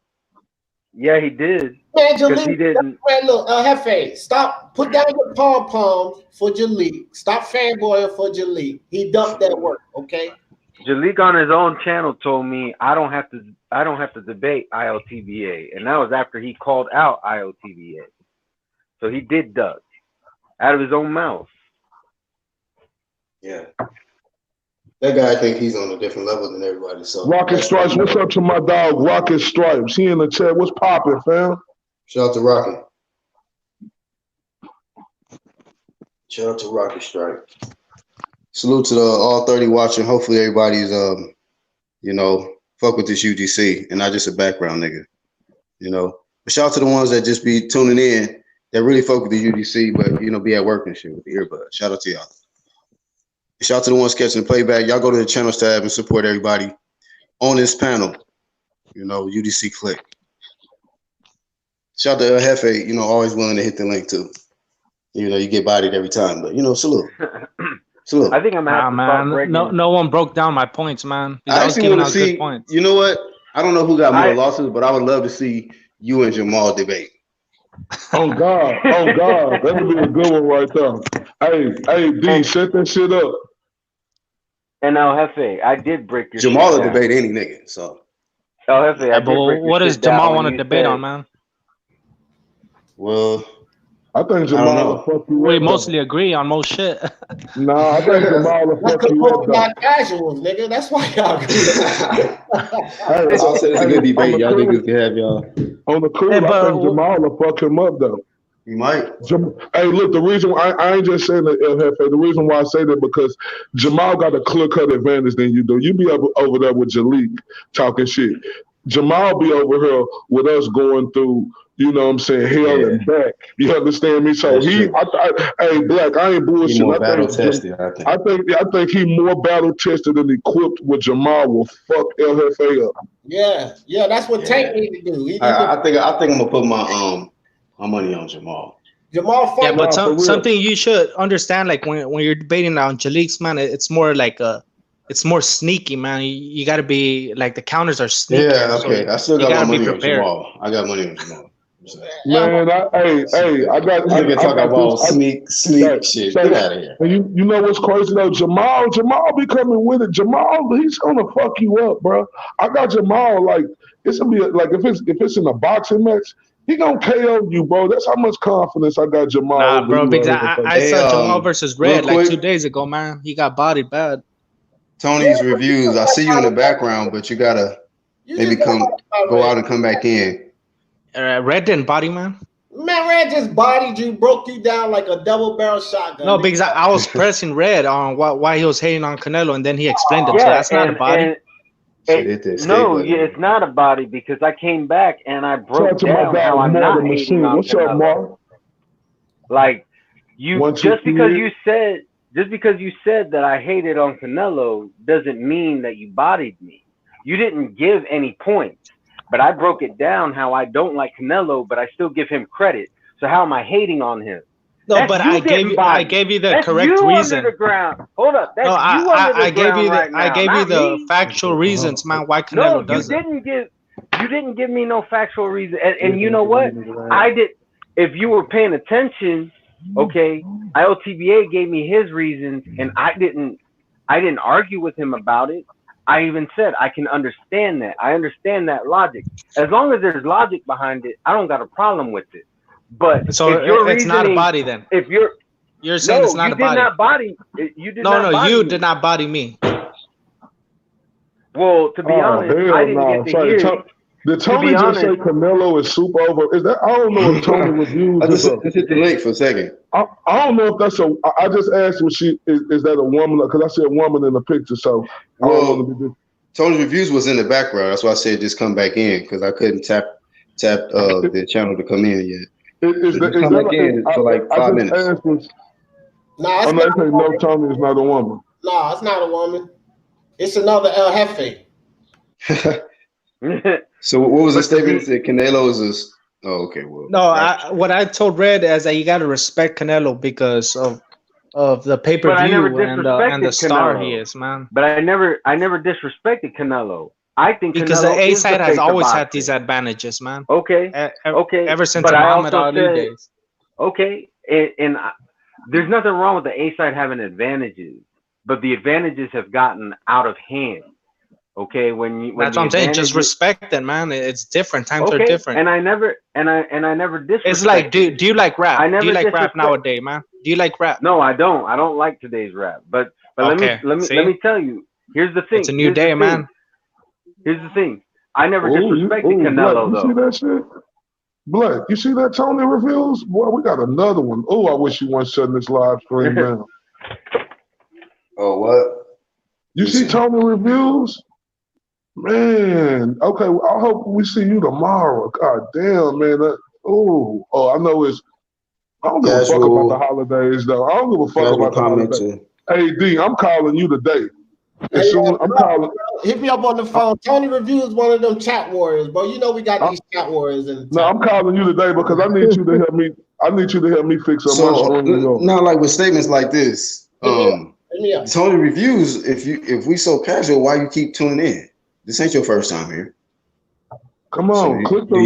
Yeah, he did. Man, Jalik, he didn't. Man, look, Jefe, stop. Put down your pom-poms for Jalik. Stop fanboying for Jalik. He ducked that work, okay? Jalik on his own channel told me I don't have to debate ILTBA, and that was after he called out ILTBA. So he did duck out of his own mouth. Yeah. That guy, I think he's on a different level than everybody. So Rocket Stripes, what's up to my dog Rocket Stripes? He in the chat. What's popping, fam? Shout out to Rocket. Shout out to Rocket Stripes. Salute to the all 30 watching. Hopefully everybody's fuck with this UGC and not just a background nigga. But shout out to the ones that just be tuning in that really fuck with the UGC, but be at work and shit with the earbuds. Shout out to y'all. Shout out to the ones catching the playback. Y'all go to the channels tab and support everybody on this panel. UDC Click. Shout out to El Jefe, always willing to hit the link too. You get bodied every time, but salute. Salute. I think I'm gonna have to start breaking. No one broke down my points, man. I actually want to see. Points. You know what? I don't know who got more losses, but I would love to see you and Jamal debate. Oh God, that would be a good one right there. Hey, D, set that shit up. And El Jefe, I did break your Jamal will debate any nigga, so. El Jefe, I did break what does Jamal want to debate on, man? Well, I think Jamal will fuck you. We mostly agree on most shit. Nah, I think Jamal will fuck you up. Not casuals, nigga. That's why y'all agree. I said it's a good debate. Y'all niggas can have y'all. On the cool, I think Jamal will fuck him up though. You might. Hey, look, the reason I ain't just saying that, El Jefe. The reason why I say that because Jamal got a clear-cut advantage than you do. You be over there with Jalik talking shit. Jamal be over here with us going through, hell and back. You understand me? So hey, Black, I ain't bullshit. He more battle tested, I think he more battle tested and equipped with Jamal will fuck El Jefe up. Yeah, that's what Tank need to do. I think I'm gonna put my money on Jamal. Yeah, but something you should understand, like when you're debating on Jalik's, man, it's more like it's more sneaky, man. You got to be like the counters are sneaky. Yeah, okay. So I still got my money on Jamal. I got money on Jamal. Man, I got talk about sneak shit. Get out of here. You know what's crazy though? Jamal be coming with it. Jamal, he's gonna fuck you up, bro. I got Jamal like it's gonna be like if it's in a boxing match, he gonna KO you, bro. That's how much confidence I got Jamal. Nah, bro, because I saw Jamal versus Red like 2 days ago, man. He got bodied bad. Tony's reviews. I see you in the background, but you gotta maybe go out and come back in. Red didn't body, man. Man, Red just bodied you, broke you down like a double barrel shotgun. No, because I was pressing Red on why he was hating on Canelo, and then he explained it. So that's not a body. It's not a body because I came back and I broke down how I'm not hating on Canelo. Like just because you said that I hated on Canelo doesn't mean that you bodied me. You didn't give any points. But I broke it down how I don't like Canelo, but I still give him credit. So how am I hating on him? No, but I gave you the correct reason. Under the ground. Hold up. That's I gave you the factual reasons, man, why Canelo does it. You didn't give me no factual reason. And you know what? I did. If you were paying attention, okay, ILTBA gave me his reasons, and I didn't argue with him about it. I even said I can understand that. I understand that logic. As long as there's logic behind it, I don't got a problem with it. But so it's not a body then. If you're saying it's not a body. You did not body. You did not body me. Well, to be honest, I didn't get to hear. Did Tony just say Canelo is super over? Is that I don't know if Tony reviews. I just hit the link for a second. I don't know if that's a. I just asked when is that a woman? Because I said woman in the picture. So Tony's reviews was in the background. That's why I said just come back in because I couldn't tap the channel to come in yet. Is come back in for like 5 minutes. No, Tony is not a woman. No, it's not a woman. It's another El Jefe. So what was the statement that Canelo is? Oh, okay. Well, no, what I told Red is that you got to respect Canelo because of the pay-per-view and the star he is, man. But I never disrespected Canelo. I think because Canelo the A side has always had these advantages, man. Okay. Ever since the Muhammad Ali days. Okay, and there's nothing wrong with the A side having advantages, but the advantages have gotten out of hand. Okay, when that's what I'm saying. Just respect it, man. It's different. Times are different. And I never disrespect. It's like, do you like rap? Do you like rap nowadays, man? Do you like rap? No, I don't. I don't like today's rap. But okay. let me tell you. Here's the thing. It's a new day, man. Here's the thing. I never disrespected Canelo though. You see that shit? Black, you see that Tony reviews? Boy, we got another one. Oh, I wish you weren't shutting this live stream down. Oh, what? You see Tony reviews? Man, okay. I hope we see you tomorrow. God damn, man. I know it's. I don't give a fuck about the holidays, though. I don't give a fuck about the holidays. Hey, D, I'm calling you today. I'm calling. Hit me up on the phone. Tony reviews one of them chat warriors, bro. You know we got these chat warriors in the No, I'm calling you today because I need you to help me. I need you to help me fix up my screen. Not like with statements like this. Tony reviews. If we so casual, why you keep tuning in? This ain't your first time here. Come on, do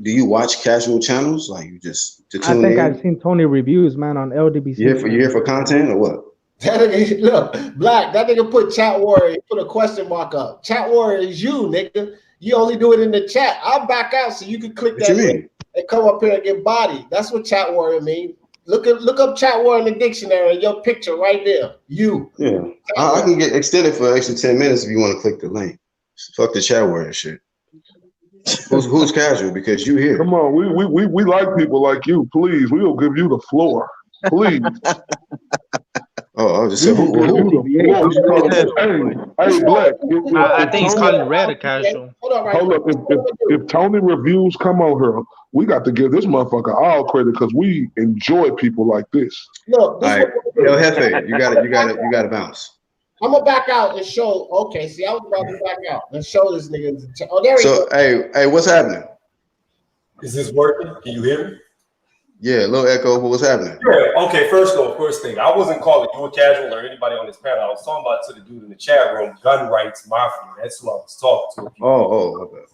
you watch casual channels like you just to tune in? I think I've seen Tony reviews, man, on LDBC. You here for content or what? That nigga, look, Black. That nigga put chat warrior, put a question mark up. Chat warrior is you, nigga. You only do it in the chat. I'll back out so you can click that link and come up here and get bodied. That's what chat warrior mean. Look up chat warrior in the dictionary and your picture right there. You. Yeah, I can get extended for an extra 10 minutes if you want to click the link. Fuck the chat warrior shit. Who's casual? Because you here. Come on, we like people like you. Please, we will give you the floor. Please. I just said who? Hey, Black. I think he's calling Red a casual. Hold up. If Tony reviews come on here, we got to give this motherfucker all credit because we enjoy people like this. Look, El Jefe, you got to bounce. I'm gonna back out and show. Okay, see, I was about to back out and show this nigga. Oh, there he goes. Hey, what's happening? Is this working? Can you hear me? Yeah, a little echo. What was happening? Yeah. Okay. First thing, I wasn't calling you a casual or anybody on this panel. I was talking about to the dude in the chat room, gun rights mafia. That's who I was talking to. Okay.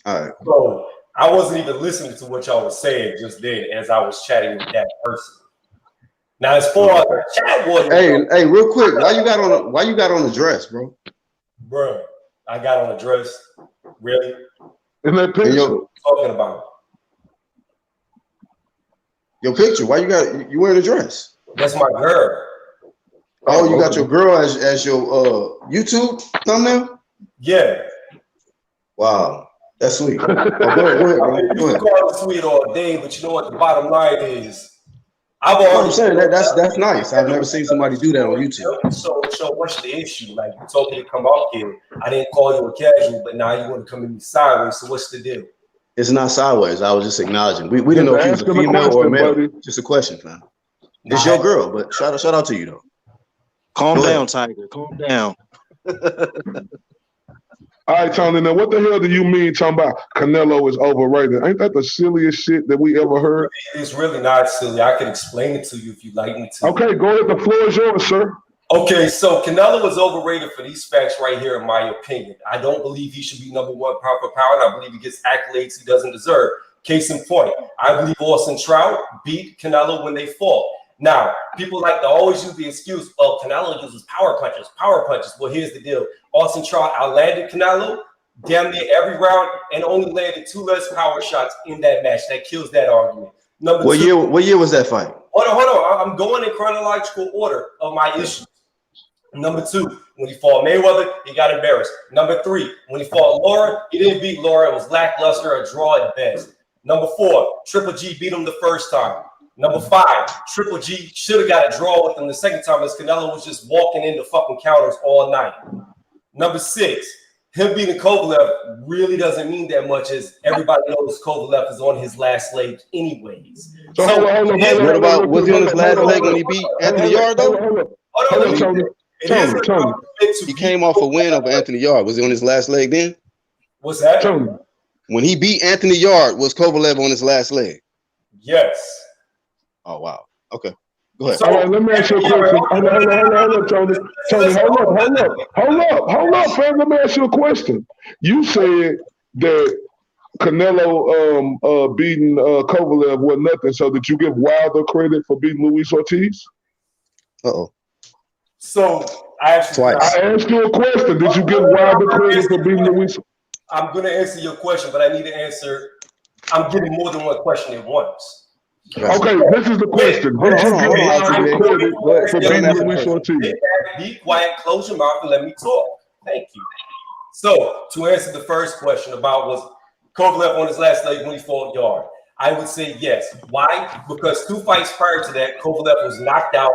All right. So I wasn't even listening to what y'all was saying just then as I was chatting with that person. Now, as far as the chat was, hey, real quick, why you got on the dress, bro? Bro, I got on a dress. Really? In that picture, talking about your picture. Why you wearing a dress? That's my girl. Oh, you got your girl as your YouTube thumbnail? Yeah. Wow, that's sweet. Go ahead, bro. You can call it sweet all day, but you know what the bottom line is? I'm saying that's nice. I've never seen somebody do that on YouTube. So what's the issue? Like, you told me to come out here. I didn't call you a casual, but now you want to come at me sideways. So what's the deal? It's not sideways. I was just acknowledging. We didn't know if she was a female or a male. Buddy. Just a question, man. It's your girl, but shout out to you though. Calm down, Tiger. Calm down. All right, Tony. Now, what the hell do you mean talking about Canelo is overrated? Ain't that the silliest shit that we ever heard? It's really not silly. I can explain it to you if you'd like me to. Okay, go ahead. The floor is yours, sir. Okay, so Canelo is overrated for these facts right here, in my opinion. I don't believe he should be #1 pound for pound. I believe he gets accolades he doesn't deserve. Case in point, I believe Austin Trout beat Canelo when they fought. Now, people like to always use the excuse, oh, Canelo uses power punches. Well, here's the deal. Austin Trout outlanded Canelo damn near every round and only landed 2 less power shots in that match. That kills that argument. What year was that fight? Hold on. I'm going in chronological order of my issues. #2, when he fought Mayweather, he got embarrassed. #3, when he fought Laura, he didn't beat Laura. It was lackluster, a draw at best. #4, Triple G beat him the first time. #5, Triple G should have got a draw with him the second time as Canelo was just walking into fucking counters all night. #6, him beating Kovalev really doesn't mean that much as everybody knows Kovalev is on his last leg anyways. So what about, was he on his last leg when he beat Anthony Yard though? Tony. He came off a win over Anthony Yard. Was he on his last leg then? What's that? When he beat Anthony Yard, was Kovalev on his last leg? Yes. Oh, wow. Okay. Go ahead. All right, let me ask you a question. Hold up, Tony. Hold up, fam. Let me ask you a question. You said that Canelo beating Kovalev was nothing, so did you give Wilder credit for beating Luis Ortiz? Uh-oh. So I asked you a question. Did you give Wilder credit for beating Luis? I'm going to answer your question, but I need to answer. I'm getting more than one question at once. Okay, this is the question. Be quiet, close your mouth, and let me talk. Thank you. So, to answer the first question about was Kovalev on his last leg when he fought Yard, I would say yes. Why? Because 2 fights prior to that, Kovalev was knocked out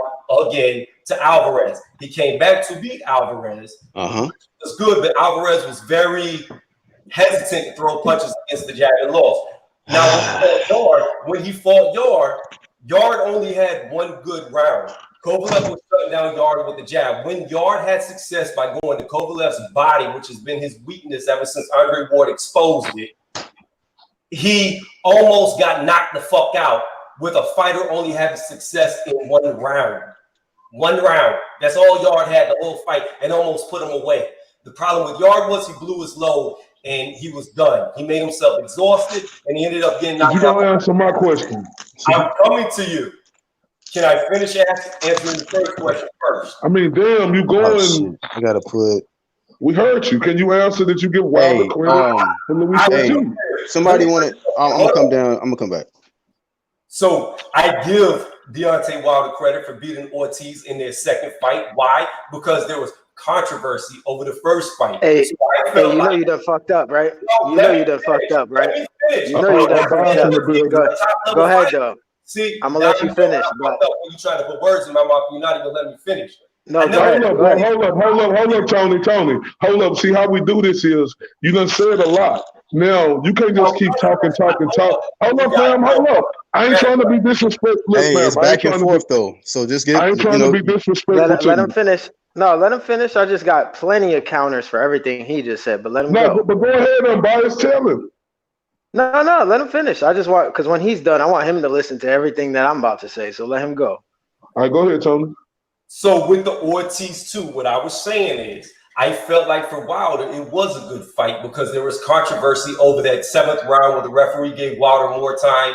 again to Alvarez. He came back to beat Alvarez. It was good, but Alvarez was very hesitant to throw punches against the jab and lost. Now, when he fought Yard, Yard only had 1 good round. Kovalev was shutting down Yard with the jab. When Yard had success by going to Kovalev's body, which has been his weakness ever since Andre Ward exposed it, he almost got knocked the fuck out with a fighter only having success in 1 round. 1 round. That's all Yard had the whole fight and almost put him away. The problem with Yard was he blew his load and he was done. He made himself exhausted and he ended up getting knocked out. You don't answer my question. I'm coming to you. Can I finish answering the first question first? I mean, damn, you going. I got to put. We heard you. Can you answer that you give Wilder credit for Luis Ortiz? Somebody want to. I'm going to come down. I'm going to come back. So I give Deontay Wilder credit for beating Ortiz in their second fight. Why? Because there was controversy over the first fight. Hey, you know you done fucked up, right? You know you done fucked up, right? You know you done fucked up. Go ahead, though. See, I'm gonna let you finish. But you try to put words in my mouth, you're not even letting me finish. No, hold up, Tony. Hold up. See how we do this is you done said a lot. Now you can't just keep talking. Hold up, fam. Hold up. I ain't trying to be disrespectful. Hey, it's back and forth though. So just get. I ain't trying to be disrespectful. Let him finish. No, let him finish. I just got plenty of counters for everything he just said. But let him go. But go ahead and bias tell him. No, let him finish. I just want, because when he's done, I want him to listen to everything that I'm about to say. So let him go. All right, go ahead, Tony. So with the Ortiz too, what I was saying is, I felt like for Wilder, it was a good fight because there was controversy over that 7th round where the referee gave Wilder more time.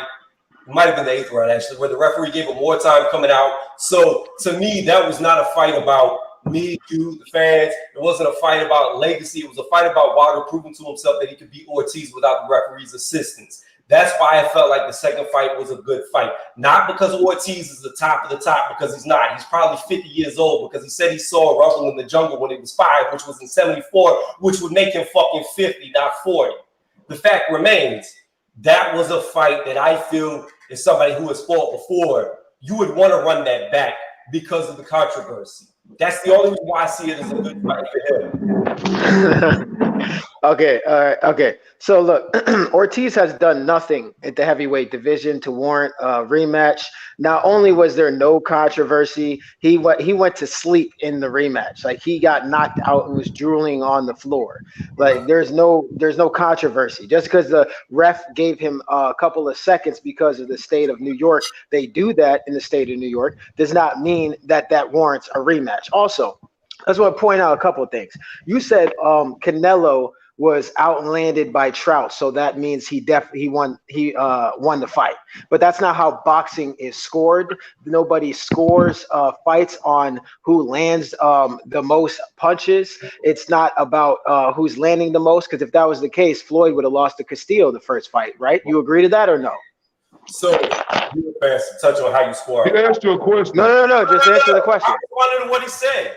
It might have been the 8th round, actually, where the referee gave him more time coming out. So to me, that was not a fight about me, you, the fans. It wasn't a fight about legacy. It was a fight about Wilder proving to himself that he could beat Ortiz without the referee's assistance. That's why I felt like the second fight was a good fight. Not because Ortiz is the top of the top, because he's not. He's probably 50 years old because he said he saw a rumble in the jungle when he was 5, which was in 74, which would make him fucking 50, not 40. The fact remains, that was a fight that I feel is somebody who has fought before. You would want to run that back because of the controversy. That's the only reason why I see it as a good fight for him. Okay, all right, okay. So look, Ortiz has done nothing at the heavyweight division to warrant a rematch. Not only was there no controversy, he went to sleep in the rematch. Like, he got knocked out and was drooling on the floor. Like, there's no controversy. Just because the ref gave him a couple of seconds because of the state of New York, they do that in the state of New York, does not mean that that warrants a rematch. Also, I just want to point out a couple of things. You said Canelo was outlanded by Trout, so that means he won the fight. But that's not how boxing is scored. Nobody scores fights on who lands the most punches. It's not about who's landing the most, because if that was the case, Floyd would have lost to Castillo the first fight, right? You agree to that or no? So, you fast to touch on how you score. He asked you a question. No. Just answer the question. I responded to what he said.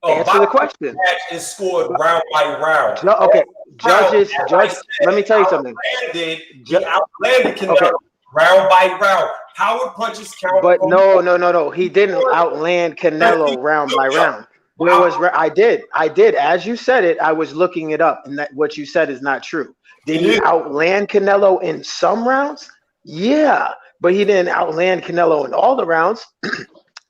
Answer the question. Match is scored round by round. No, okay. Judges. Let me tell you something. He outlanded Canelo round by round. Power punches count. But no. He didn't outland Canelo round by round. I did. As you said it, I was looking it up, and that what you said is not true. Did he outland Canelo in some rounds? Yeah, but he didn't outland Canelo in all the rounds.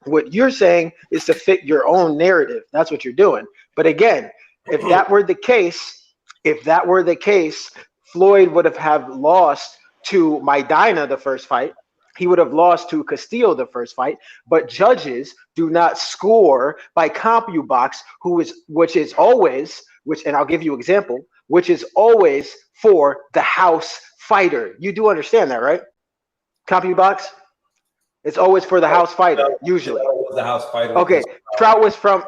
What you're saying is to fit your own narrative. That's what you're doing. But again, if that were the case, Floyd would have lost to Maidana the first fight. He would have lost to Castillo the first fight. But judges do not score by CompuBox, and I'll give you an example, which is always for the house fighter. You do understand that, right? CompuBox? It's always for the house fighter, usually. The house fighter. Okay. Trout was from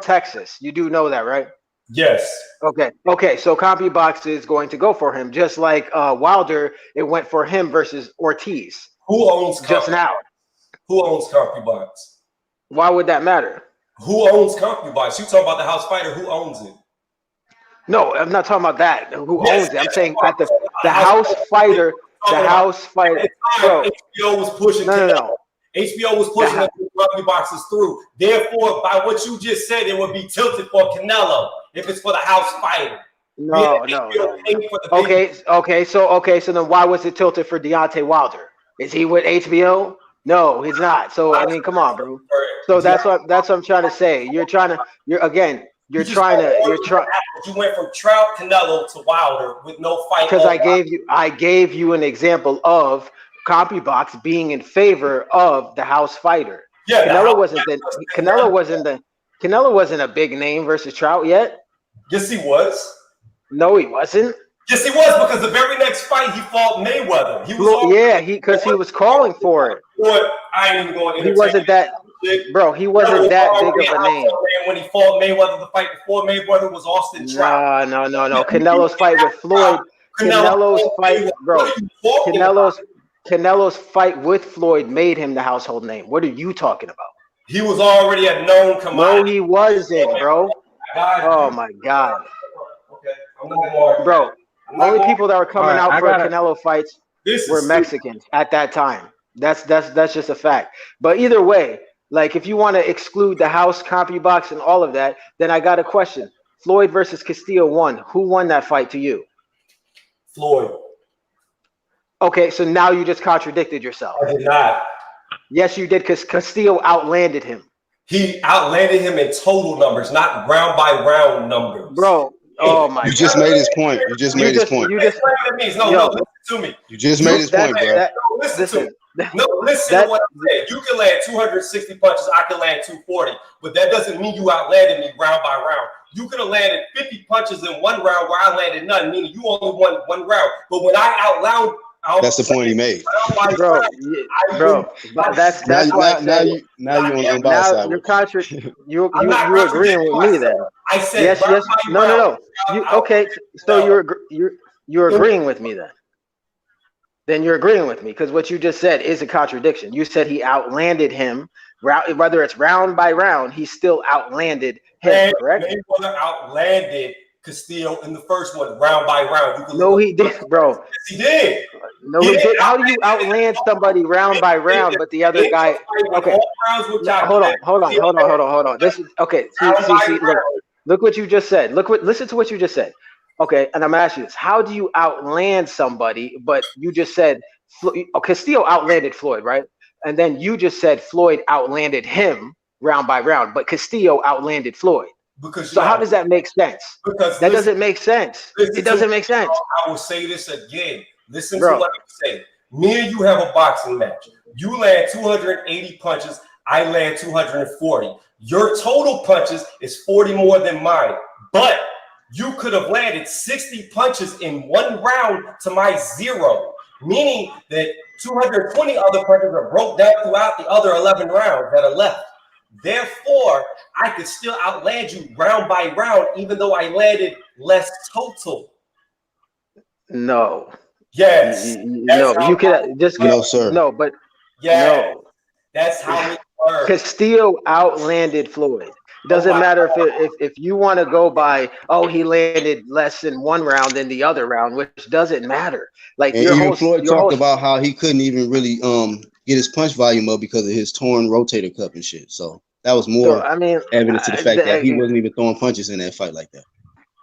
Texas. You do know that, right? Yes. Okay. So CompuBox is going to go for him, just like Wilder. It went for him versus Ortiz. Who owns just now? Who owns CompuBox? Why would that matter? Who owns CompuBox? You talking about the house fighter? Who owns it? No, I'm not talking about that. Who owns it? I'm saying at the house fighter. The house fighter. Bro, HBO was pushing. No. HBO was pushing the CompuBoxes through. Therefore, by what you just said, it would be tilted for Canelo if it's for the house fighter. No. Okay. So then why was it tilted for Deontay Wilder? Is he with HBO? No, he's not. So I mean, come on, bro. So that's what I'm trying to say. You went from Trout, Canelo to Wilder with no fight. Because I gave you an example of CompuBox being in favor of the house fighter. Yeah, Canelo wasn't a big name versus Trout yet. Yes, he was. No, he wasn't. Yes, he was, because the very next fight he fought Mayweather. Because he was calling for it. I ain't even going to. He wasn't that. Bro, he wasn't that big of a name. When he fought Mayweather, the fight before Mayweather was Austin Trout. No. Canelo's fight with Floyd. Canelo's fight with Floyd made him the household name. What are you talking about? He was already a known commodity. No, he wasn't, bro. Oh my God. Okay. Bro, only people that were coming out for Canelo fights were Mexicans at that time. That's just a fact. But either way, like, if you want to exclude the house, CompuBox, and all of that, then I got a question. Floyd versus Castillo won. Who won that fight to you? Floyd. Okay, so now you just contradicted yourself. I did not. Yes, you did, because Castillo outlanded him. He outlanded him in total numbers, not round by round numbers. Bro, Oh my! You just made his point. You just made his point. No, listen to me. You just made his point, bro. No, listen to what I'm saying. You can land 260 punches. I can land 240, but that doesn't mean you outlanded me round by round. You could have landed 50 punches in one round where I landed none, meaning you only won one round. But when I outlanded, that's the point he made, bro. But that's why now you're on unbiased side. You're you agreeing with me then? I said yes. No. Okay, so you're agreeing with me then? Then you're agreeing with me because what you just said is a contradiction. You said he outlanded him, whether it's round by round, he still outlanded him. Correct? Mayweather outlanded Castillo in the first one, round by round. No, he did, bro. Yes, he did. No, he did. How do you outland somebody round by round, but the other guy? Okay, hold on. This is okay. See. Look what you just said. Listen to what you just said. Okay, and I'm asking you this: how do you outland somebody? But you just said Castillo outlanded Floyd, right? And then you just said Floyd outlanded him round by round, but Castillo outlanded Floyd. So how does that make sense? Because that doesn't make sense. It doesn't make sense. I will say this again. Listen to what I'm saying. Me and you have a boxing match. You land 280 punches. I land 240. Your total punches is 40 more than mine. But you could have landed 60 punches in one round to my 0, meaning that 220 other punches are broke down throughout the other 11 rounds that are left. Therefore, I could still outland you round by round, even though I landed less total. No. Yes. No, you could just no, sir. No, but no. That's how it works. Castillo outlanded Floyd. It doesn't matter if you want to go by, he landed less in one round than the other round, which doesn't matter. Like Floyd talked about how he couldn't even really get his punch volume up because of his torn rotator cuff and shit. So that was more evidence to the fact that he wasn't even throwing punches in that fight like that.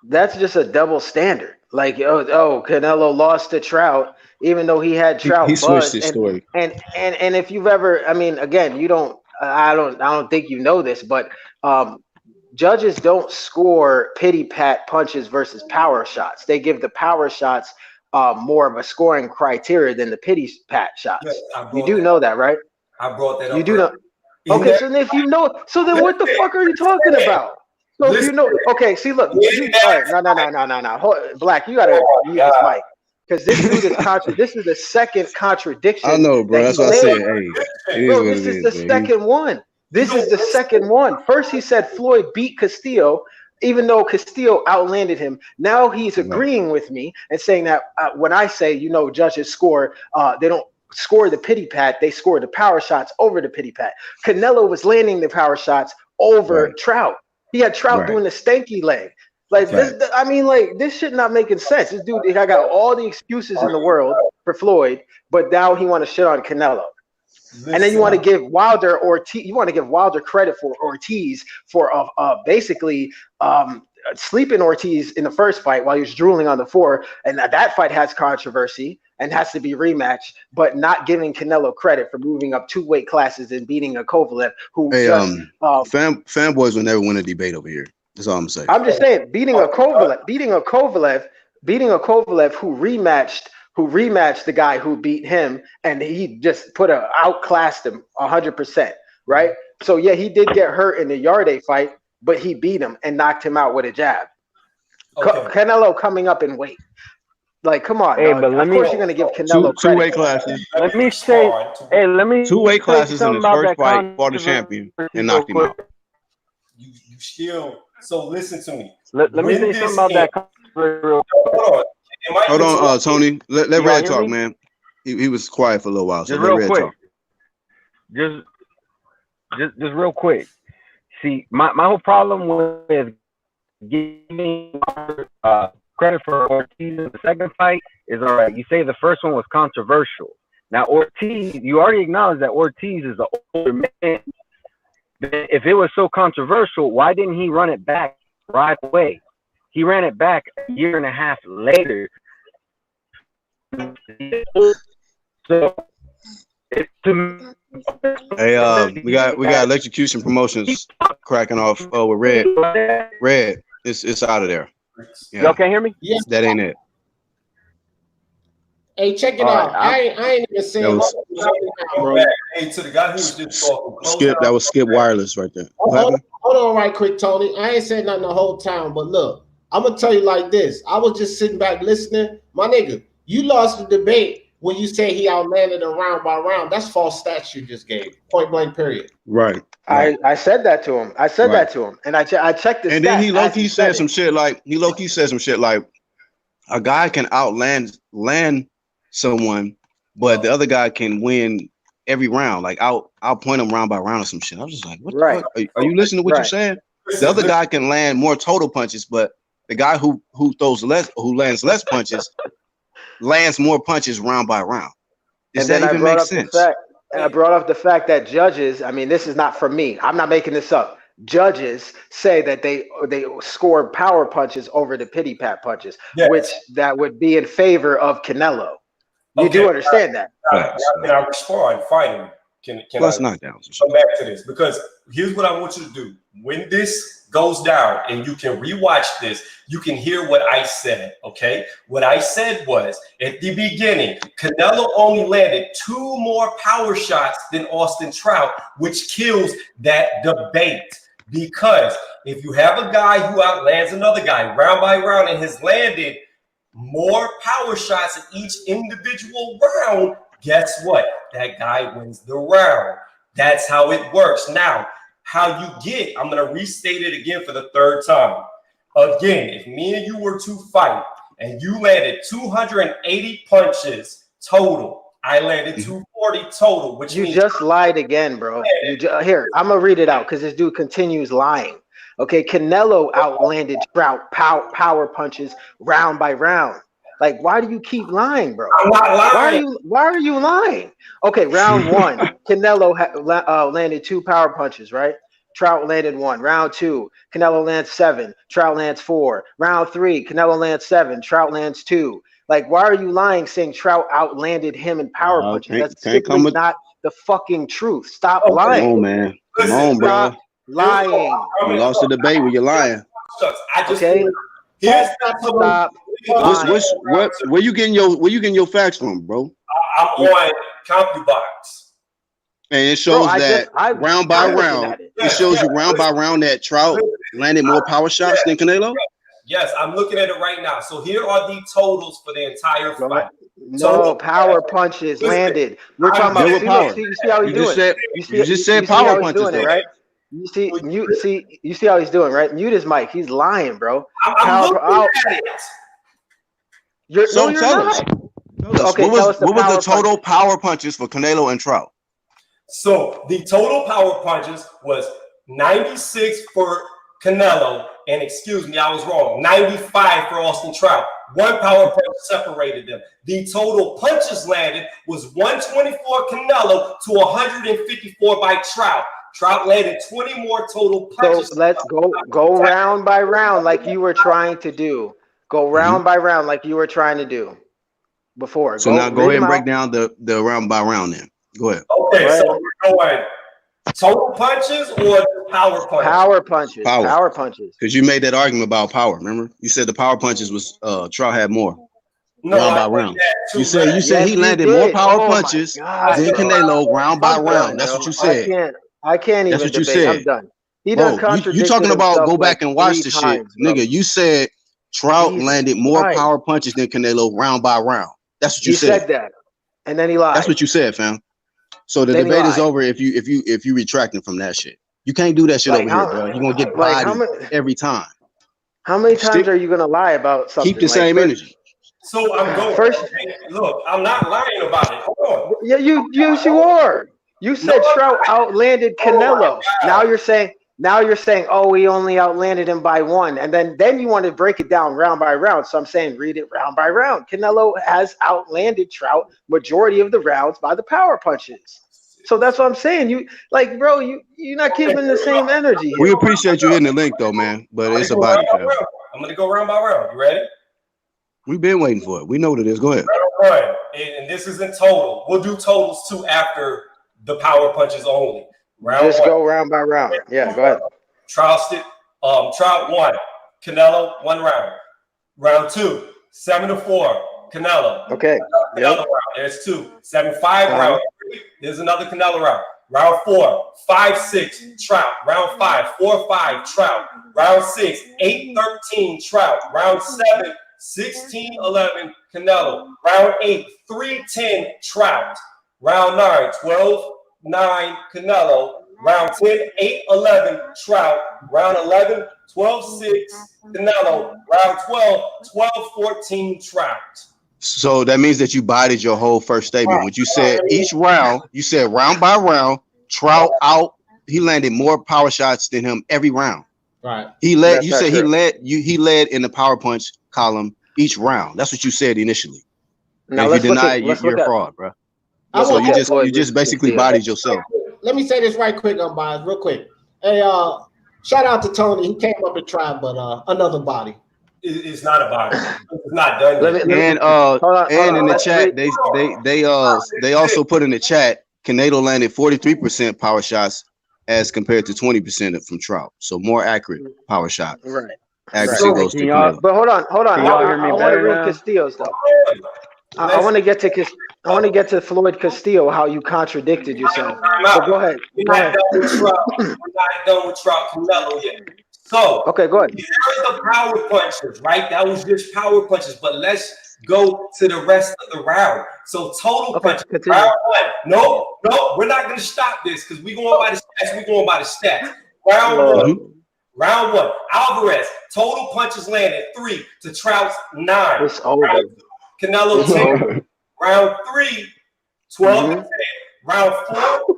That's just a double standard. Like, Canelo lost to Trout, even though he had Trout. He switched his story. And if you've ever, again, you don't. I don't think you know this, but judges don't score pity pat punches versus power shots. They give the power shots more of a scoring criteria than the pity pat shots. Yes, you do know that, right? I brought that up. You do know. Okay, so if you know, so then what the fuck are you talking about? So if you know, okay, see, look, all right, no. Black, you gotta use this mic. Because this dude is this is the second contradiction. I know, bro. That's what I said. Hey, bro, this is the second one. This is the second one. First, he said Floyd beat Castillo, even though Castillo outlanded him. Now he's agreeing with me and saying that when I say, judges score, they don't score the pity pat, they score the power shots over the pity pat. Canelo was landing the power shots over Trout. He had Trout doing the stanky leg. This shit not making sense. This dude, I got all the excuses in the world for Floyd, but now he want to shit on Canelo. And then you want to give Wilder credit for Ortiz for basically sleeping Ortiz in the first fight while he was drooling on the floor, and that fight has controversy and has to be rematched, but not giving Canelo credit for moving up 2 weight classes and beating a Kovalev who fanboys will never win a debate over here. That's all I'm saying. I'm just saying, beating a Kovalev who rematched the guy who beat him, and he just outclassed him 100%, right? So yeah, he did get hurt in the Yarde fight, but he beat him and knocked him out with a jab. Okay. Canelo coming up in weight. Like, come on, but of course you're gonna give Canelo two weight classes. Let me say, 2 weight classes in his first fight for the champion and knocked him out. You still. So listen to me. Let me say something about that. Hold on, Tony. Let Red talk, man. He was quiet for a little while. So just real quick. Just real quick. See, my whole problem with giving credit for Ortiz in the second fight is all right. You say the first one was controversial. Now Ortiz, you already acknowledged that Ortiz is an older man. If it was so controversial, why didn't he run it back right away? He ran it back a year and a half later. So, we got Electrocution Promotions cracking off with Red. Red, it's out of there. Yeah. Y'all can't hear me? Yes. That ain't it. Hey, check it out. I ain't even saying Hey, to the guy who was just talking. Skip, that was Skip Wireless right there. Hold on right quick, Tony. I ain't saying nothing the whole time, but look, I'm gonna tell you like this. I was just sitting back listening. My nigga, you lost the debate when you say he outlanded him round by round. That's false stats you just gave. Point blank, period. Right. I said that to him. I said that to him, and I checked the. And then he low-key said some shit like a guy can outland someone, but the other guy can win every round. Like I'll point him round by round or some shit. I was just like, what the fuck? Are you listening to what you're saying? The other guy can land more total punches, but the guy who lands less punches lands more punches round by round. Does that even make sense? And I brought up the fact that judges, I mean, this is not from me. I'm not making this up. Judges say that they score power punches over the pity pat punches, which that would be in favor of Canelo. You do understand that? Can I respond finally? Can Plus I knockdowns. come back to this? Because here's what I want you to do. When this goes down and you can rewatch this, you can hear what I said, okay? What I said was, at the beginning, Canelo only landed 2 more power shots than Austin Trout, which kills that debate. Because if you have a guy who outlands another guy round by round and has landed more power shots in each individual round, guess what? That guy wins the round. That's how it works. Now, how you get, I'm going to restate it again for the 3rd time. Again, if me and you were to fight and you landed 280 punches total, I landed 240 total, which you means just lied again, bro. Here, I'm going to read it out because this dude continues lying. Okay, Canelo outlanded Trout power punches round by round. Like, why do you keep lying, bro? I'm not lying. Why are you lying? Okay, round 1, Canelo landed 2 power punches, right? Trout landed 1. Round 2, Canelo lands 7. Trout lands 4. Round 3, Canelo lands 7. Trout lands 2. Like, why are you lying, saying Trout outlanded him in power punches? That's simply not the fucking truth. Stop lying. Come on, man. Come on, bro. Stop lying. You lost the debate when you're lying. Okay. Stop. Where you getting your facts from, bro? I'm on CompuBox. And it shows round by round. It shows you round by round that Trout landed more power shots than Canelo. Yes, I'm looking at it right now. So here are the totals for the entire fight. No power punches landed. We're talking about power. You see how he's doing. You just said power punches, right? You see how he's doing, right? Mute his mic. He's lying, bro. I'm looking at it. You're tell not. us. Okay, what was the total power punches for Canelo and Trout? So the total power punches was 96 for Canelo, and excuse me, I was wrong. 95 for Austin Trout. 1 power punch separated them. The total punches landed was 124 Canelo to 154 by Trout. Trout landed 20 more total punches. So let's go round by round like you were trying to do. Go round by round like you were trying to do before. So now go ahead and break down the round by round then. Go ahead. Okay, so we're going total punches or power punches? Power punches. Power punches. Because you made that argument about power, remember? You said the power punches was Trout had more. No, round by round. You said he landed more power punches than Canelo round by round. That's what you said. I can't even That's what you debate. said. I'm done. He does contradict. You talking about go back and watch the shit, nigga. You said Trout landed more power punches than Canelo round by round. That's what you said. He said that, and then he lied. That's what you said, fam. So the debate is over if you retracting from that shit. You can't do that shit over here, bro. You're gonna get bodied every time. How many times are you gonna lie about something? Keep the same energy. So I'm going. First, look, I'm not lying about it. Hold on. Yeah, you are. You said Trout outlanded Canelo. Now you're saying, oh, he only outlanded him by 1. And then you want to break it down round by round. So I'm saying read it round by round. Canelo has outlanded Trout majority of the rounds by the power punches. So that's what I'm saying. You're not keeping the same energy here. We appreciate you hitting the link though, man. But it's a body count. I'm gonna go round by round. You ready? We've been waiting for it. We know what it is. Go ahead. Right. And this is in total. We'll do totals too after the power punches only. Just go round by round. Yeah, go ahead. Trout 1, Canelo 1 round. Round 2, 7-4, Canelo. Okay. Canelo round. There's 2. 7-5 round 3. There's another Canelo round. Round 4, 5-6, Trout. Round 5, 4-5, Trout. Round 6, 8-13, Trout. Round 7, 16-11, Canelo. Round 8, 3-10, Trout. Round 9, 12-9, Canelo. Round 10, 8-11, Trout. Round 11, 12-6, Canelo. Round 12, 12-14, Trout. So that means that you bodied your whole first statement. When you said each round, you said round by round, Trout out. He landed more power shots than him every round. Right. He led. You said he led. He led in the power punch column each round. That's what you said initially. Now if you deny it, you're a fraud, bro. So you just basically bodied yourself. Let me say this right quick, Unbiased, real quick. Hey, shout out to Tony. He came up and tried, but another body. It's not a body. It's not done. And in the chat, they also put in the chat, Canelo landed 43% power shots as compared to 20% from Trout. So more accurate power shot. Right. Accuracy goes to Canelo. But hold on. I want to read Castillo's though. I want to get to Floyd Castillo, how you contradicted yourself. So go ahead. We're not done with Trout Canelo yet. So okay, go ahead. There are the power punches, right? That was just power punches. But let's go to the rest of the round. So total punches. Continue. Round 1. No, we're not going to stop this because we're going by the stats. We're going by the stats. Round 1. Alvarez, total punches landed 3 to Trout's 9. It's over. Canelo 10. Round 3, 12 to 10. Round 4, 10 to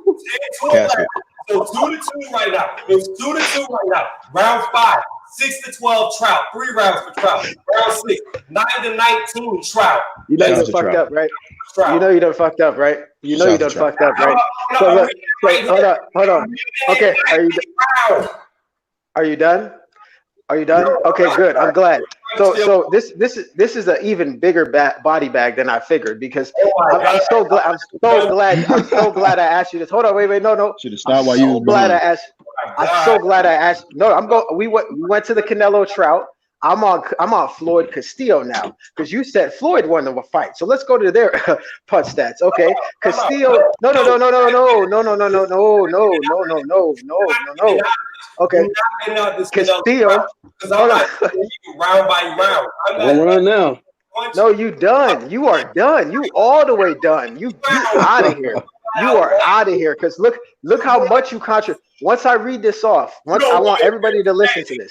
11. So 2-2 right now. It's 2-2 right now. Round 5, 6-12 Trout. 3 rounds for Trout. Round 6, 9-19 Trout. You know you done fucked up, right? You know you done fucked up, right? You know you done fucked up, right? So look, hold on. Okay, are you done? Are you done? Okay, good. I'm glad. So this is an even bigger body bag than I figured because I'm so glad I asked you this. Hold on, wait, no. Should have stopped while you was glad I asked. I'm so glad I asked. No, we went to the Canelo Trout. I'm on Floyd Castillo now because you said Floyd won the fight. So let's go to their punch stats. Okay, Castillo. No. Okay, Castillo. Hold on. Round by round. I'm run now. No, you done. You are done. You all the way done. You out of here. You are out of here. Because look how much you contribute. Once I read this off, I want everybody to listen to this.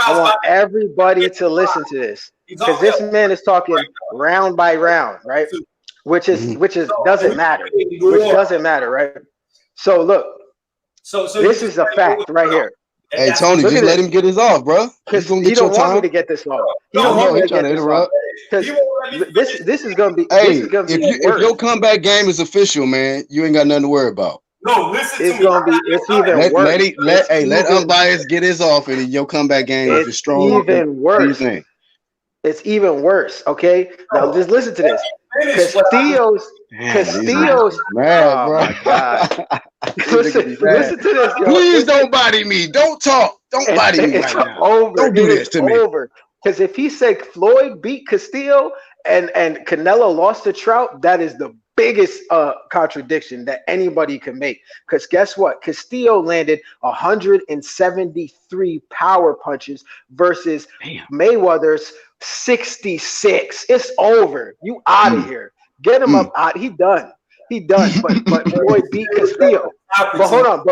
I want everybody to listen to this. Because this man is talking round by round, right? Which doesn't matter. Which doesn't matter, right? So look. So this is a fact right here. Hey Tony, just let him get his off, bro. Because he don't want me to get this off. He don't want me to get this off. Because this is gonna be. Hey, if your comeback game is official, man, you ain't got nothing to worry about. No, listen to me. It's even worse. Let Unbiased get his off, and your comeback game is strong. Even worse. It's even worse. Okay, now just listen to this. Castillo's. Man, bro. My God. listen to this. Yo. Please don't body me. Don't talk. Don't body me right now. Over. Don't do this to me. Over. Because if he said Floyd beat Castillo and Canelo lost to Trout, that is the biggest contradiction that anybody can make. Because guess what? Castillo landed 173 power punches versus Mayweather's 66. It's over. You out of here. Get him up out. He done. But Floyd beat Castillo. But hold on.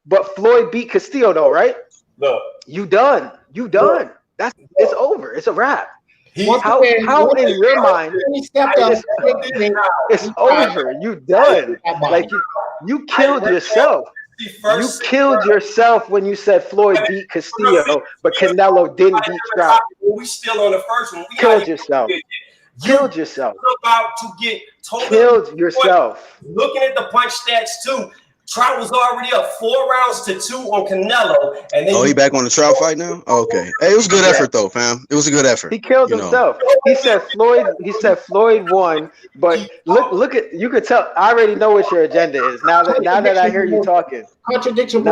But Floyd beat Castillo though, right? No. You done. It's over. It's a wrap. How in your mind it's over. You done. Like you killed yourself. You killed yourself when you said Floyd beat Castillo, but Canelo didn't beat Trout. We still on the first one. Killed yourself. Killed yourself. About to get totally killed yourself. Looking at the punch stats too, Trout was already up 4 rounds to 2 on Canelo, and then he back on the Trout fight now. Okay, hey, it was a good effort though, fam. It was a good effort. He killed himself. He said Floyd won, but look at you could tell. I already know what your agenda is now that I hear you talking. Contradiction.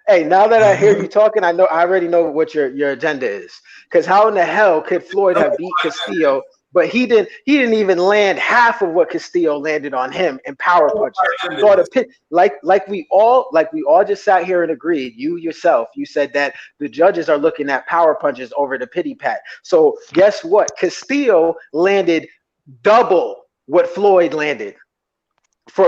Hey, now that I hear you talking, I already know what your agenda is. Because how in the hell could Floyd have beat Castillo, but he didn't even land half of what Castillo landed on him in power punches? So like we all just sat here and agreed. You yourself, you said that the judges are looking at power punches over the pity pat. So guess what? Castillo landed double what Floyd landed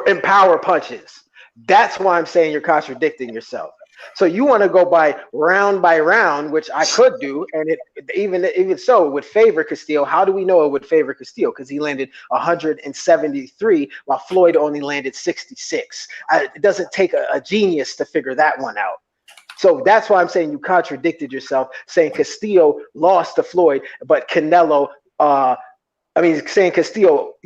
in power punches. That's why I'm saying you're contradicting yourself. So you want to go by round, which I could do, and it even so it would favor Castillo. How do we know it would favor Castillo? Because he landed 173 while Floyd only landed 66. It doesn't take a genius to figure that one out. So that's why I'm saying you contradicted yourself, saying Castillo lost to Floyd, but Canelo. Saying Castillo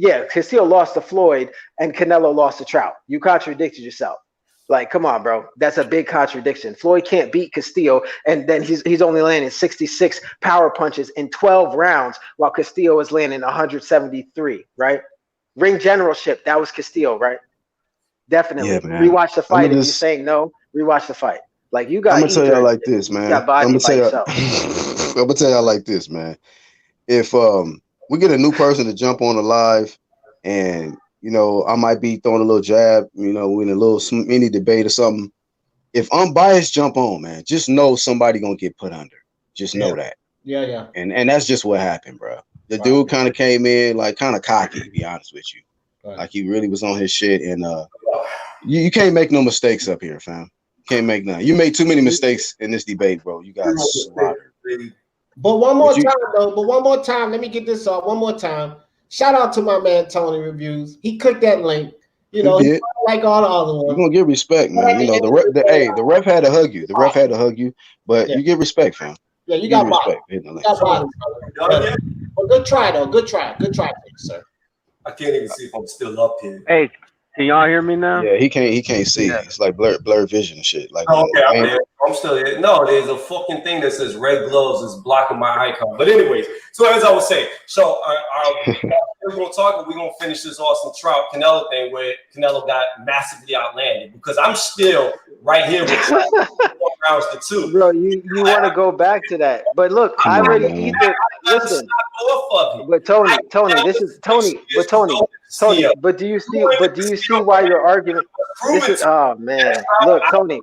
lost to Floyd and Canelo lost to Trout. You contradicted yourself. Like, come on, bro. That's a big contradiction. Floyd can't beat Castillo, and then he's only landing 66 power punches in 12 rounds, while Castillo is landing 173, right? Ring generalship, that was Castillo, right? Definitely. Yeah, rewatch the fight. If you're saying no, rewatch the fight. Like, you got. I'm gonna tell y'all like this, man. I'm gonna tell y'all like this, man. If we get a new person to jump on the live, and I might be throwing a little jab, in a little mini debate or something. If unbiased jump on, man, just know somebody gonna get put under. Just know that. Yeah. And that's just what happened, bro. The dude kind of came in like kind of cocky, to be honest with you. Right. Like he really was on his shit, and you can't make no mistakes up here, fam. Can't make none. You made too many mistakes in this debate, bro. You got slaughtered. But one more time, let me get this off. One more time. Shout out to my man Tony Reviews. He clicked that link. He like all the other ones. You're gonna get respect, man. The ref had to hug you. The ref had to hug you, but you get respect, fam. Yeah, you got respect. Well, good try though. Good try, sir. I can't even see if I'm still up here. Hey, can y'all hear me now? Yeah, he can't see. Yeah. It's like blurred vision and shit. Like, okay, I'm still here. No, there's a fucking thing that says red gloves is blocking my icon. But anyways, so as I was saying, so we're gonna finish this Austin Trout Canelo thing where Canelo got massively outlanded, because I'm still right here with 1 rounds to 2. Bro, you want to go back to that? But look, I already either listen. But Tony, this is Tony. But Tony, but do you see why your argument? This is man. Look, Tony.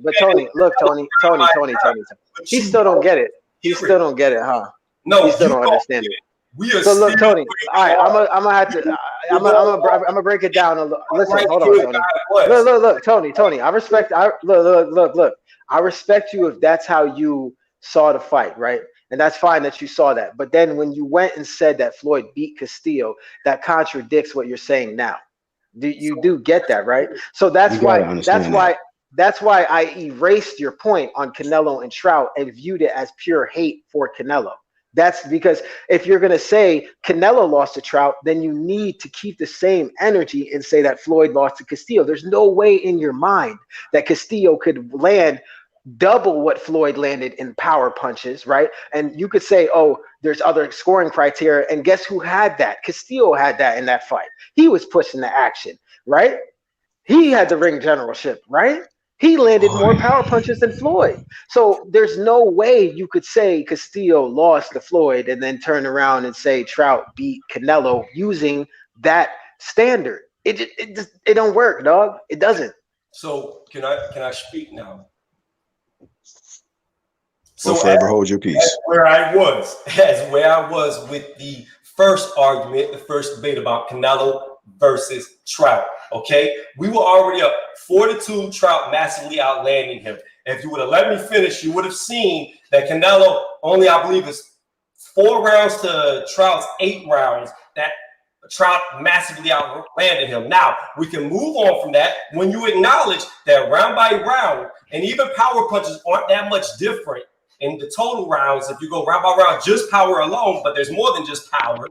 He still don't get it. He still don't get it, huh? No, he still don't understand it. So look, Tony. All right, I'm gonna have to. I'm gonna break it down a little. Listen, hold on, Tony. Look, Tony. I respect. Look. I respect you if that's how you saw the fight, right? And that's fine that you saw that. But then when you went and said that Floyd beat Castillo, that contradicts what you're saying now. You do get that, right? So that's why I erased your point on Canelo and Trout and viewed it as pure hate for Canelo. That's because if you're going to say Canelo lost to Trout, then you need to keep the same energy and say that Floyd lost to Castillo. There's no way in your mind that Castillo could land double what Floyd landed in power punches, right? And you could say, oh, there's other scoring criteria. And guess who had that? Castillo had that in that fight. He was pushing the action, right? He had the ring generalship, right? He landed more power punches than Floyd. So there's no way you could say Castillo lost to Floyd and then turn around and say Trout beat Canelo using that standard. It don't work, dog. It doesn't. So can I speak now? So forever hold your peace. Where I was with the first argument, the first debate about Canelo versus Trout. Okay, we were already up 4-2. Trout massively outlanding him. And if you would have let me finish, you would have seen that Canelo only, I believe, is 4 rounds to Trout's 8 rounds. That Trout massively outlanded him. Now we can move on from that when you acknowledge that round by round, and even power punches aren't that much different in the total rounds. If you go round by round, just power alone, but there's more than just power.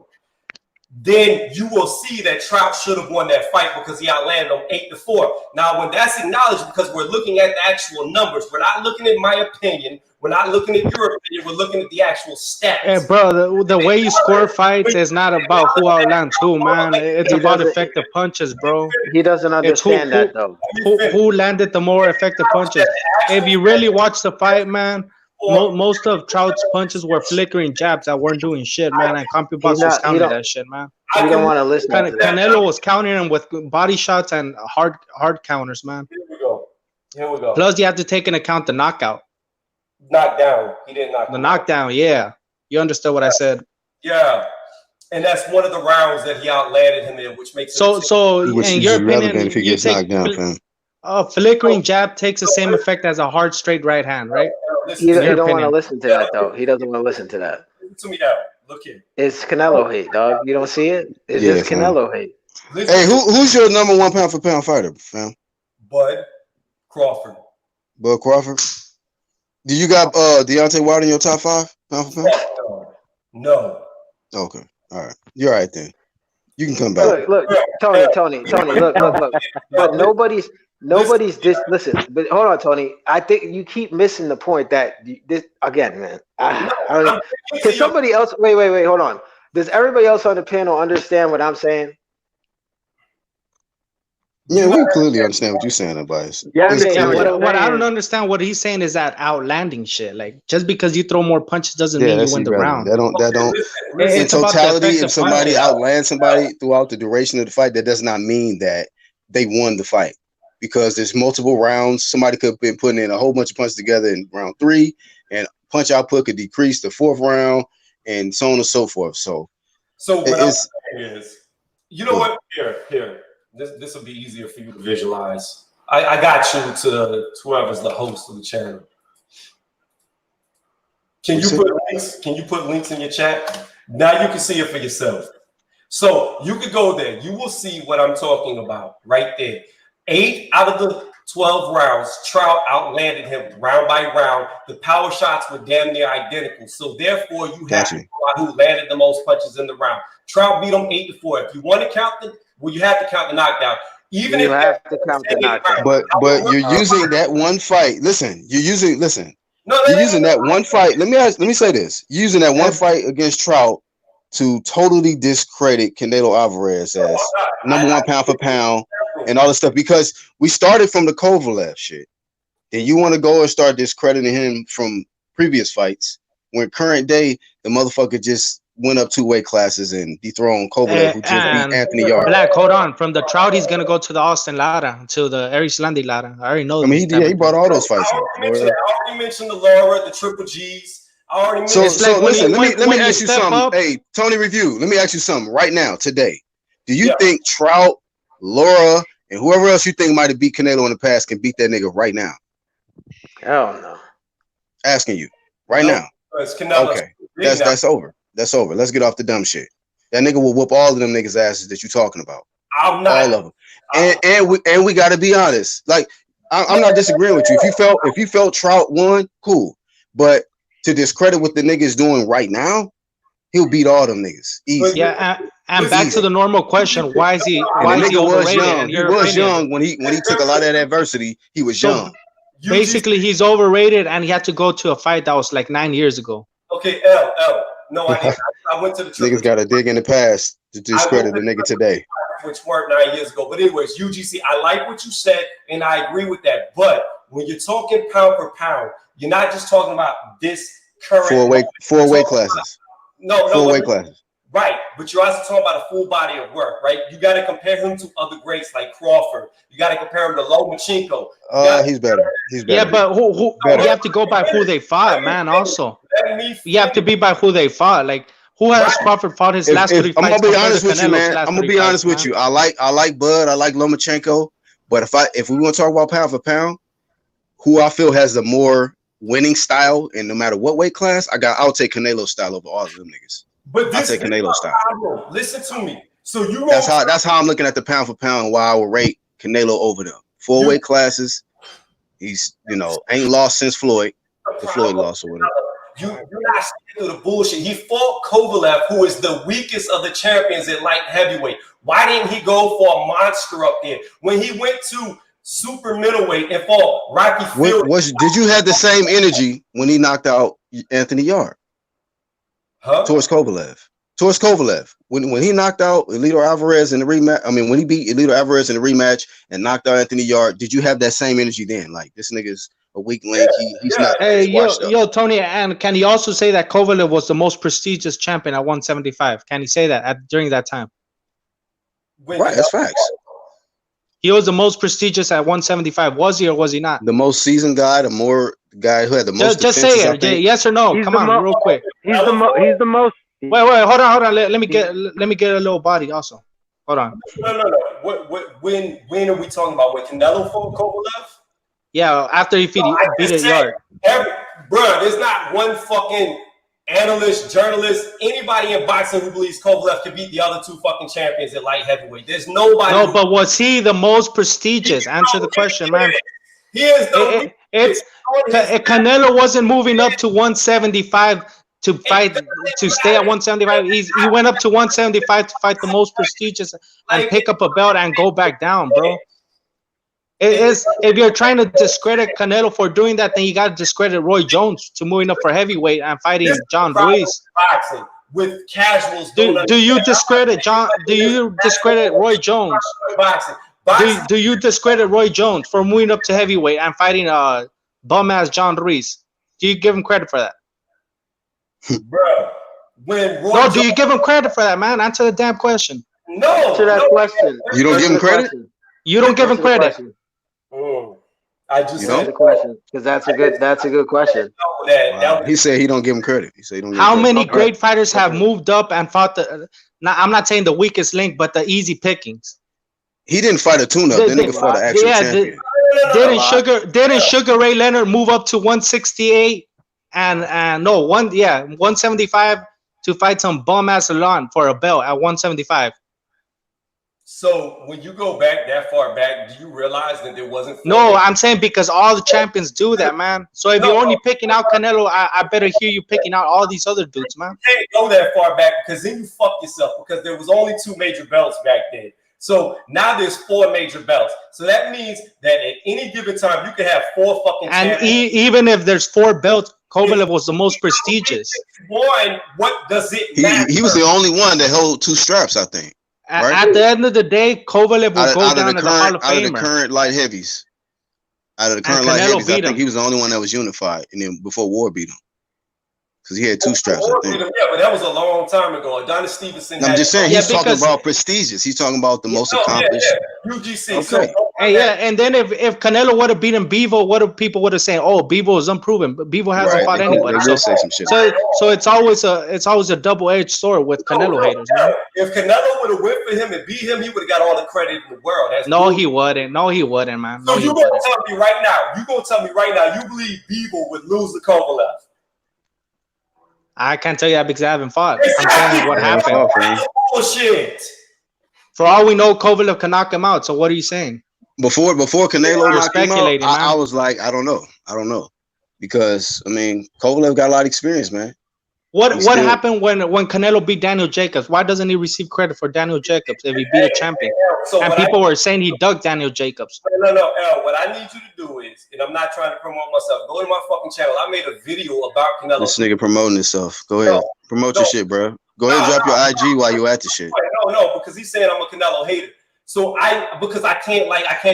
then you will see that Trout should have won that fight because he outlanded him 8-4. Now, when that's acknowledged, because we're looking at the actual numbers, we're not looking at my opinion, we're not looking at your opinion, we're looking at the actual stats. Hey, bro, the way you score fights is not about who outlands who, man. It's about effective punches, bro. He doesn't understand that, though. Who landed the more effective punches? If you really watch the fight, man, most of Trout's punches were flickering jabs that weren't doing shit, man. And CompuBox was counting that shit, man. You don't want to listen to that. Canelo was countering him with body shots and hard counters, man. Here we go. Plus, you have to take into account the knockout. Knockdown. He didn't knock. The knockdown, yeah. You understood what I said? Yeah. And that's one of the rounds that he outlanded him in, which makes which in your opinion, if he gets knocked down, fam. A flickering jab takes the same effect as a hard straight right hand, right? He don't want to listen to that, though. He doesn't want to listen to that. Listen to me now. Look here. It's Canelo hate, dog. You don't see it? It's just Canelo hate. Hey, who's your number 1 pound for pound fighter, fam? Bud Crawford. Bud Crawford. Do you got Deontay Wilder in your top 5 pound for pound? No. Okay. All right. You're all right then. You can come back. Look, Tony, look. But nobody's listen, but hold on, Tony. I think you keep missing the point that this again, man. Can somebody else wait, hold on. Does everybody else on the panel understand what I'm saying? Yeah, we clearly understand what you're saying, Tobias. Yeah, what I don't understand what he's saying is that outlanding shit. Like just because you throw more punches doesn't mean you win the round. That don't. In totality, if somebody outlands somebody throughout the duration of the fight, that does not mean that they won the fight. Because there's multiple rounds. Somebody could have been putting in a whole bunch of punches together in round 3, and punch output could decrease the 4th round, and so on and so forth. So what I'm saying is, you know what? Here. This will be easier for you to visualize. I got you to whoever's the host of the channel. Can you put links in your chat? Now you can see it for yourself. So you could go there. You will see what I'm talking about right there. 8 out of the 12 rounds, Trout outlanded him round by round. The power shots were damn near identical. So therefore, you have to go out who landed the most punches in the round. Trout beat him 8-4. If you want to count you have to count the knockdown. Even if you have to count the knockdown. But you're using that one fight. Listen, you're using that one fight. Let me say this. You're using that one fight against Trout to totally discredit Canelo Alvarez as number 1 pound for pound and all this stuff, because we started from the Kovalev shit. And you want to go and start discrediting him from previous fights when current day the motherfucker just went up 2 weight classes and dethroned Kovalev, who just beat Anthony Yarde. Black, hold on. From the Trout, he's gonna go to the Austin Lara, to the Erislandy Lara. I already know. I mean, he brought all those fights. I already mentioned the Lara, the Triple G's. So listen, let me ask you something. Hey, Tony Review, let me ask you something right now, today. Do you think Trout, Lara, and whoever else you think might have beat Canelo in the past can beat that nigga right now? Hell no. Asking you right now. Okay, that's over. That's over. Let's get off the dumb shit. That nigga will whoop all of them niggas' asses that you're talking about. I'm not. All of them. And we got to be honest. Like I'm not disagreeing with you. If you felt Trout won, cool. But to discredit what the nigga's doing right now, he'll beat all them niggas. Easy. Yeah, and back to the normal question: why is he overrated? He was young when he took a lot of that adversity. He was young. Basically, he's overrated, and he had to go to a fight that was like 9 years ago. Okay, L. No, I went to the niggas got to dig in the past to discredit the nigga today, which weren't 9 years ago. But anyways, UGC, I like what you said, and I agree with that. But when you're talking pound for pound, you're not just talking about this current four weight classes. No, weight classes. Right, but you're also talking about a full body of work, right? You got to compare him to other greats like Crawford. You got to compare him to Lomachenko. He's better. Yeah, but who you have to go by who they fought, man. Also, you have to be by who they fought. Like who has Crawford fought his last 3 fights? I'm gonna be honest with you, man. I'm gonna be honest with you. I like Bud. I like Lomachenko. But if we want to talk about pound for pound, who I feel has the more winning style, and no matter what weight class, I'll take Canelo's style over all of them niggas. But I'll take Canelo's style. Listen to me. So you that's how I'm looking at the pound for pound. Why I will rate Canelo over them. 4 weight classes. He's ain't lost since Floyd. The Floyd loss or whatever. You're not sticking through the bullshit. He fought Kovalev, who is the weakest of the champions at light heavyweight. Why didn't he go for a monster up there? When he went to super middleweight and fought Rocky Fury. Did you have the same energy when he knocked out Anthony Yarde? Towards Kovalev. When he knocked out Elito Alvarez in the rematch, I mean, when he beat Elito Alvarez in the rematch and knocked out Anthony Yarde, did you have that same energy then? Like, this nigga's a weak link. He's not. Hey, yo, Tony, and can he also say that Kovalev was the most prestigious champion at 175? Can he say that during that time? Right, that's facts. He was the most prestigious at 175. Was he or was he not? The most seasoned guy, the guy who had the most. Just say it. Yes or no? Come on, real quick. He's the most. Wait, hold on. Let me get a little body also. Hold on. No. When are we talking about? When Canelo fought Kovalev? Yeah, after he beat Yarde. Bro, there's not one fucking analyst, journalist, anybody in boxing who believes Kovalev can beat the other two fucking champions at light heavyweight. There's nobody. No, but was he the most prestigious? Answer the question, man. He is. Canelo wasn't moving up to 175 to fight to stay at 175. He went up to 175 to fight the most prestigious and pick up a belt and go back down, bro. If you're trying to discredit Canelo for doing that, then you got to discredit Roy Jones to moving up for heavyweight and fighting John Ruiz. Boxing with casuals. Do you discredit John? Do you discredit Roy Jones? Do you discredit Roy Jones for moving up to heavyweight and fighting bum ass John Ruiz? Do you give him credit for that? Bro, do you give him credit for that, man? Answer the damn question. No. Answer that question. You don't give him credit? You don't give him credit. I just said the question because that's a good question. Wow. He said he don't give him credit. He said he don't. How many great fighters have moved up and fought the? Now, I'm not saying the weakest link, but the easy pickings. He didn't fight a tune-up. That nigga fought an actual champion. Didn't Sugar Ray Leonard move up to 168 and 175 to fight some bum ass Salon for a belt at 175? So when you go back that far back, do you realize that there wasn't? No, I'm saying because all the champions do that, man. So if you're only picking out Canelo, I better hear you picking out all these other dudes, man. You can't go that far back because then you fuck yourself because there was only 2 major belts back then. So now there's 4 major belts. So that means that at any given time you can have 4 fucking champions. And even if there's 4 belts, Kovalev was the most prestigious. One, what does it matter? He was the only one that held 2 straps, I think. Right? At the end of the day, Kovalev will go down as a Hall of Famer. Out of the current light heavies. Out of the current light heavies, I think he was the only one that was unified. And then before Ward beat him. Because he had 2 straps, I think. Yeah, but that was a long time ago. Adonis Stevenson. I'm just saying, he's talking about prestigious. He's talking about the most accomplished. UGC. Okay. And then if Canelo would have beaten Bevo, what if people would have said, "Oh, Bevo is unproven," but Bevo hasn't fought anybody. So say some shit. So it's always a double-edged sword with Canelo haters, man. If Canelo would have went for him and beat him, he would have got all the credit in the world. He wouldn't. No, he wouldn't, man. So you gonna tell me right now? You believe Bevo would lose to Kovalev? I can't tell you that because I haven't fought. I'm telling you what happened. Bullshit. For all we know, Kovalev can knock him out. So what are you saying? Before Canelo knocked him out, I was like, I don't know. Because, I mean, Kovalev got a lot of experience, man. What happened when Canelo beat Daniel Jacobs? Why doesn't he receive credit for Daniel Jacobs if he beat a champion? And people were saying he dug Daniel Jacobs. No, El, what I need you to do is, and I'm not trying to promote myself, go to my fucking channel. I made a video about Canelo. This nigga promoting himself. Go ahead. Promote your shit, bro. Go ahead and drop your IG while you at the shit. No, because he's saying I'm a Canelo hater. So because I can't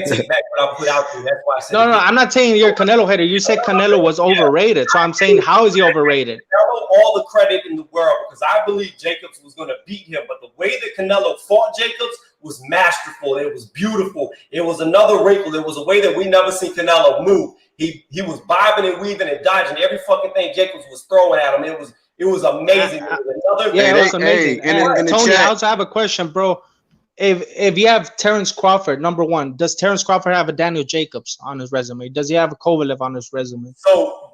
take back what I put out there. That's why I said No, I'm not saying you're a Canelo hater. You said Canelo was overrated. So I'm saying, how is he overrated? Canelo all the credit in the world because I believe Jacobs was going to beat him. But the way that Canelo fought Jacobs was masterful. It was beautiful. It was another wrinkle. It was a way that we never seen Canelo move. He was bobbing and weaving and dodging every fucking thing Jacobs was throwing at him. It was amazing. It was amazing. Tony, I also have a question, bro. If you have Terrence Crawford, number one, does Terrence Crawford have a Daniel Jacobs on his resume? Does he have a Kovalev on his resume? So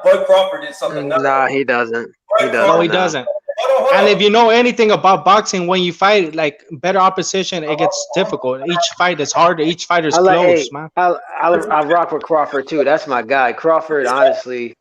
Bud Crawford did something. Nah, he doesn't. No, he doesn't. And if you know anything about boxing, when you fight like better opposition, it gets difficult. Each fight is harder. Each fight is close, man. I rock with Crawford too. That's my guy. Crawford, honestly.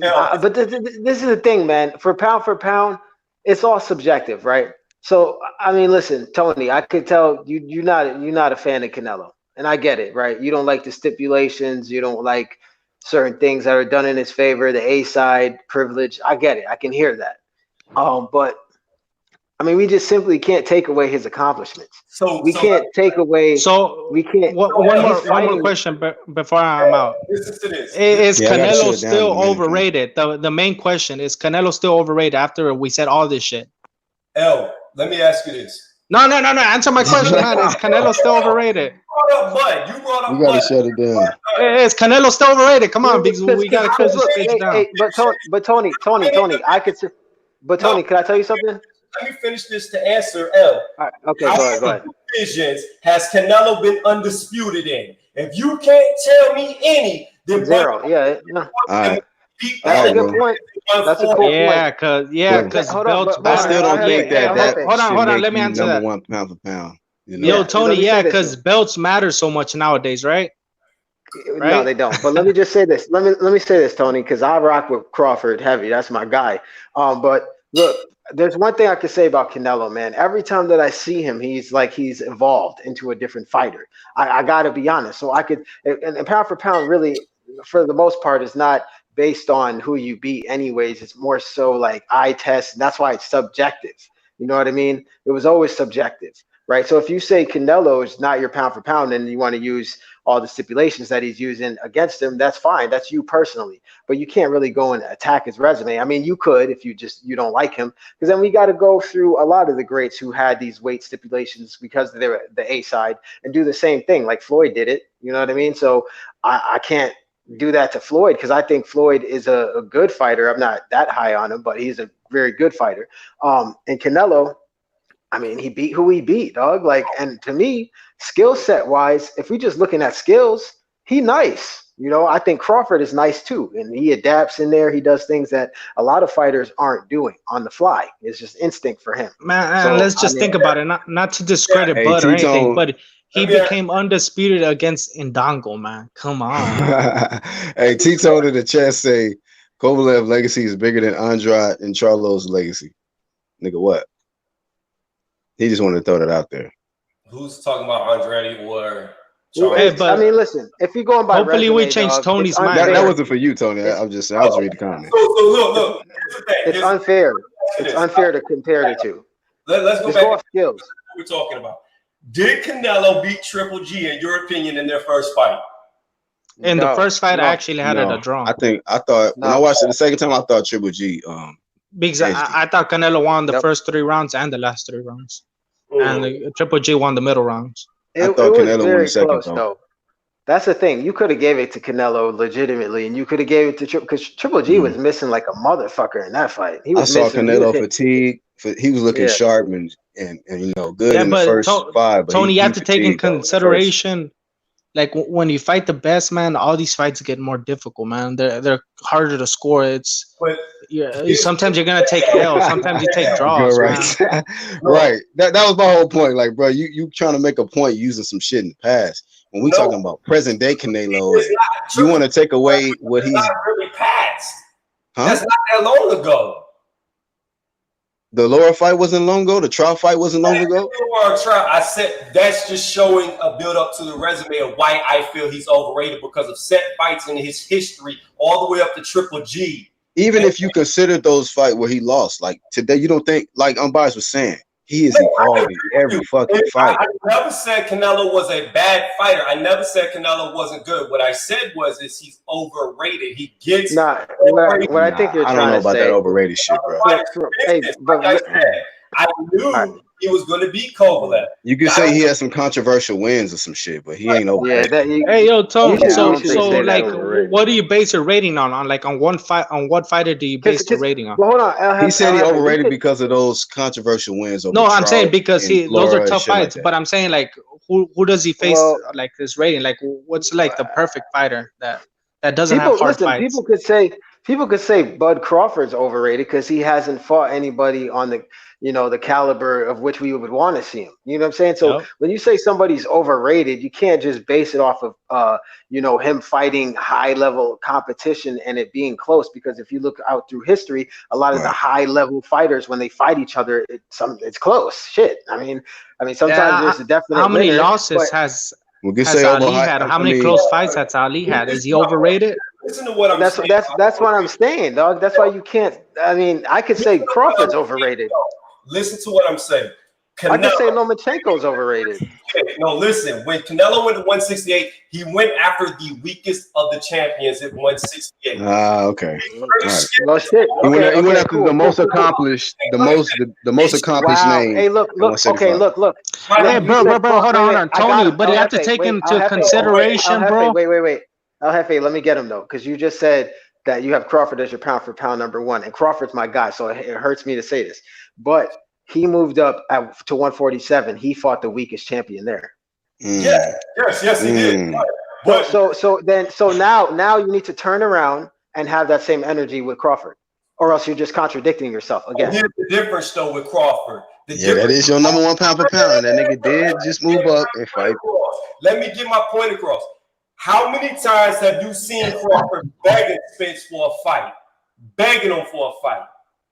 But this is the thing, man. For pound, it's all subjective, right? So I mean, listen, Tony, I could tell you're not a fan of Canelo, and I get it, right? You don't like the stipulations, you don't like certain things that are done in his favor, the A side privilege. I get it, I can hear that. But I mean, we just simply can't take away his accomplishments. We can't take away. We can't. One more question before I'm out. Is Canelo still overrated? The main question is Canelo still overrated after we said all this shit? L, let me ask you this. No. Answer my question, man. Is Canelo still overrated? You brought up We gotta shut it down. Is Canelo still overrated? Come on, because we gotta close this page down. But Tony, I could. But Tony, can I tell you something? Let me finish this to answer L. Right, okay, go ahead. Divisions has Canelo been undisputed in? If you can't tell me any, then zero. Yeah. All right. That's a good point. That's a cool point. Because belts. I still don't think that. Hold on. Let me answer that. Number one pound for pound. You know? Yo, Tony. Yeah, because belts matter so much nowadays, right? No, they don't. But let me just say this. Let me say this, Tony, because I rock with Crawford heavy. That's my guy. But look, there's one thing I can say about Canelo, man. Every time that I see him, he's evolved into a different fighter. I gotta be honest. So I could, and pound for pound, really, for the most part, is not based on who you beat. Anyways, it's more so like eye test, and that's why it's subjective. You know what I mean? It was always subjective, right? So if you say Canelo is not your pound for pound, and you want to use all the stipulations that he's using against him, that's fine. That's you personally. But you can't really go and attack his resume. I mean, you could if you don't like him, because then we got to go through a lot of the greats who had these weight stipulations because they're the A side and do the same thing like Floyd did it. You know what I mean? So I can't do that to Floyd because I think Floyd is a good fighter. I'm not that high on him, but he's a very good fighter. And Canelo, I mean, he beat who he beat, dog. Like, and to me, skill set wise, if we just looking at skills, he nice. You know, I think Crawford is nice too, and he adapts in there. He does things that a lot of fighters aren't doing on the fly. It's just instinct for him. Man, so, let's just think about it. Not to discredit Bud or anything, but he became undisputed against Indongo, man. Come on. Hey, Tito in the chat say Kovalev legacy is bigger than Andrade and Charlo's legacy. Nigga, what? He just wanted to throw that out there. Who's talking about Andrade or Hey, but, I mean, listen, if you're going by hopefully resume, we change Tony's mind. That wasn't for you, Tony. I was just reading the comments. So look. It's unfair. It's unfair to compare the two. Let's go back to skills. We're talking about. Did Canelo beat Triple G, in your opinion, in their first fight? In the first fight, I actually had it a draw. When I watched it the second time, I thought Triple G. Because I thought Canelo won the first 3 rounds and the last 3 rounds. And Triple G won the middle rounds. I thought Canelo won the second though. That's the thing. You could have gave it to Canelo legitimately, and you could have gave it to because Triple G was missing like a motherfucker in that fight. I saw Canelo fatigue. He was looking sharp and you know good in the first 5. But Tony, you have to take in consideration, like when you fight the best, man. All these fights get more difficult, man. They're harder to score. Sometimes you're gonna take L. Sometimes you take draws. Right, right. That was my whole point. Like, bro, you trying to make a point using some shit in the past. When we talking about present day Canelo, you want to take away what he's not really past. Huh? That's not that long ago. The Laura fight wasn't long ago. The Trout fight wasn't long ago. I said that's just showing a build up to the resume of why I feel he's overrated because of set fights in his history, all the way up to Triple G. Even if you consider those fights where he lost, like today, you don't think, like Unbiased was saying, he is evolving every fucking fight. I never said Canelo was a bad fighter. I never said Canelo wasn't good. What I said was he's overrated. He gets what I think you're trying to say. I don't know about that overrated shit, bro. I knew he was going to beat Kovalev. You could say he has some controversial wins or some shit, but he ain't overrated. Hey, yo, Tony. So like, what do you base your rating on? On one fight? On what fighter do you base the rating on? Well, hold on. He said he overrated because of those controversial wins. No, I'm saying because those are tough fights. But I'm saying like, who does he face like this rating? Like, what's like the perfect fighter that doesn't have hard fights? people could say Bud Crawford's overrated because he hasn't fought anybody on the, the caliber of which we would want to see him. You know what I'm saying? So when you say somebody's overrated, you can't just base it off of, him fighting high level competition and it being close. Because if you look out through history, a lot of the high level fighters, when they fight each other, it's close. Shit. I mean, sometimes there's a definite. How many winner, losses has say Ali had? How many close fights has Ali had? Is he overrated? Listen to what I'm saying. That's what I'm saying, dog. That's why you can't. I mean, I could say Crawford's overrated. Listen to what I'm saying. I could say Lomachenko's overrated. No, listen. When Canelo went to 168, he went after the weakest of the champions at 168. Okay. Right. Well, shit. He went after the most accomplished, the most accomplished name. Hey, look. Okay, look. Hey, bro. Hold on, Tony. But you have to take into consideration, bro. Wait. El Jefe, let me get him though, because you just said that you have Crawford as your pound for pound number one, and Crawford's my guy, so it hurts me to say this, but he moved up to 147. He fought the weakest champion there. Yes, he did. But so now you need to turn around and have that same energy with Crawford, or else you're just contradicting yourself again. Here's the difference though with Crawford. That is your number one pound for pound. That nigga did just move up and fight. Let me get my point across. How many times have you seen Crawford begging Spence for a fight? Begging him for a fight.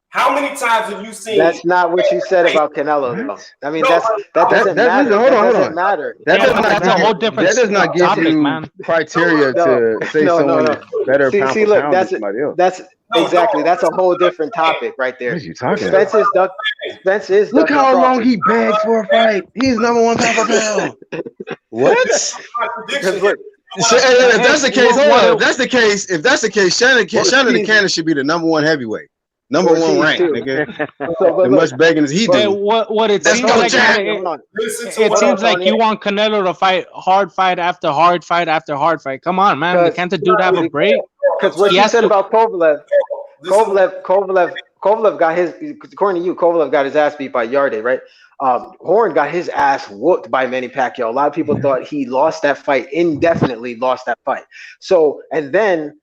How many times have you seen? That's not what you said about Canelo, though. I mean, that doesn't matter. Hold on. Matter. That's a whole different. That does not give topic, you man. criteria to say someone is better pound for pound than somebody else. That's a whole different topic right there. What are you talking about? Spence is. Look how long he begged for a fight. He's number one pound for pound. What? So, if that's the case, hold on. If that's the case, Shannon the Cannon should be the number one heavyweight, number one rank, nigga. As much begging as he did. What it seems like, it seems like you want Canelo to fight hard fight after hard fight after hard fight. Come on, man. Can't the dude have a break? Because what you said about Kovalev got his, according to you, Kovalev got his ass beat by Yarde, right? Horn got his ass whooped by Manny Pacquiao. A lot of people thought he lost that fight, indefinitely lost that fight. So, and then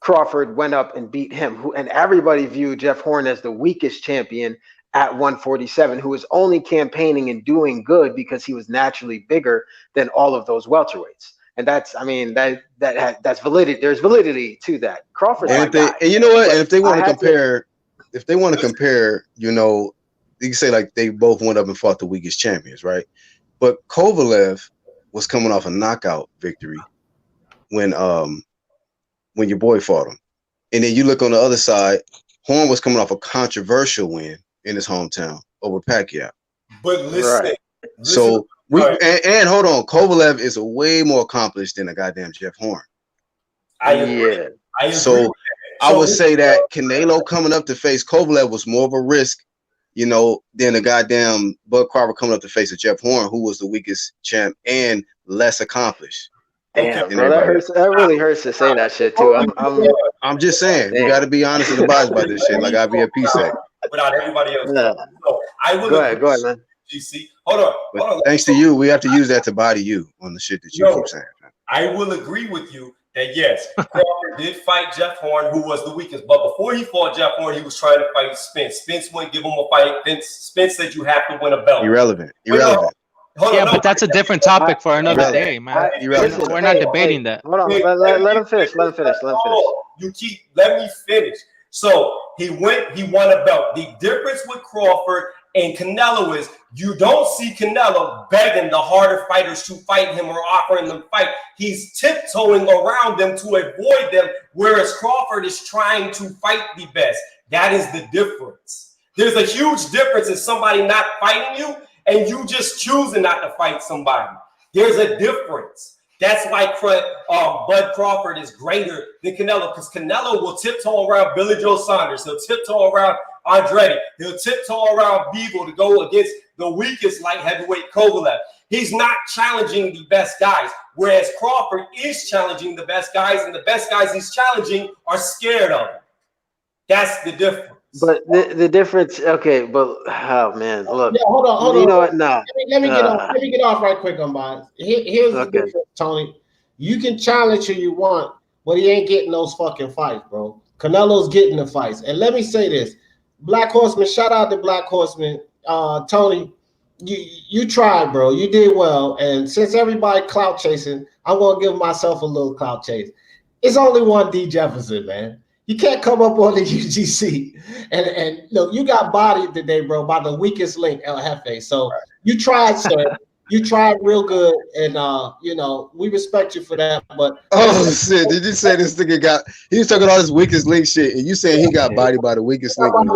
Crawford went up and beat him, and everybody viewed Jeff Horn as the weakest champion at 147, who was only campaigning and doing good because he was naturally bigger than all of those welterweights. And that's, I mean, that's validity. There's validity to that. Crawford, and you know what? And if they want to compare, you know, you can say like they both went up and fought the weakest champions, right? But Kovalev was coming off a knockout victory when your boy fought him, and then you look on the other side, Horn was coming off a controversial win in his hometown over Pacquiao. But listen, so and hold on, Kovalev is way more accomplished than a goddamn Jeff Horn. I agree. So I would say that Canelo coming up to face Kovalev was more of a risk, you know, than a goddamn Bud Crawford coming up to face a Jeff Horn, who was the weakest champ and less accomplished. Damn, bro, that hurts. That really hurts to say that shit too. I'm just saying, we got to be honest and advised about this shit. Like I be a piece of. Without everybody else. Yeah. So I will. Go ahead, man. GC, hold on. Thanks to you, we have to use that to body you on the shit that you keep saying. I will agree with you that yes, Crawford did fight Jeff Horn, who was the weakest. But before he fought Jeff Horn, he was trying to fight Spence. Spence wouldn't give him a fight. Spence said you have to win a belt. Irrelevant. But that's a different topic for another day, man. We're not debating that. Hold on, let him finish. Let me finish. So he won a belt. The difference with Crawford and Canelo is you don't see Canelo begging the harder fighters to fight him or offering them fight. He's tiptoeing around them to avoid them, whereas Crawford is trying to fight the best. That is the difference. There's a huge difference in somebody not fighting you and you just choosing not to fight somebody. There's a difference. That's why Bud Crawford is greater than Canelo, because Canelo will tiptoe around Billy Joe Saunders. He'll tiptoe around Andretti. He'll tiptoe around Beagle to go against the weakest light heavyweight Kovalev. He's not challenging the best guys, whereas Crawford is challenging the best guys, and the best guys he's challenging are scared of him. That's the difference. But the difference, okay, but oh man, look. Yeah, hold on. You know what? No. Let me get off right quick on mine. Here's the difference, Tony. You can challenge who you want, but he ain't getting those fucking fights, bro. Canelo's getting the fights. And let me say this, Black Horseman, shout out to Black Horseman. Tony, you tried, bro. You did well. And since everybody clout chasing, I'm going to give myself a little clout chase. It's only one D Jefferson, man. You can't come up on the UGC. And look, you got bodied today, bro, by the weakest link, El Jefe. So you tried, sir. You tried real good, and you know, we respect you for that. But shit, did you say this nigga he was talking all this weakest link shit, and you saying he got bodied by the weakest link? God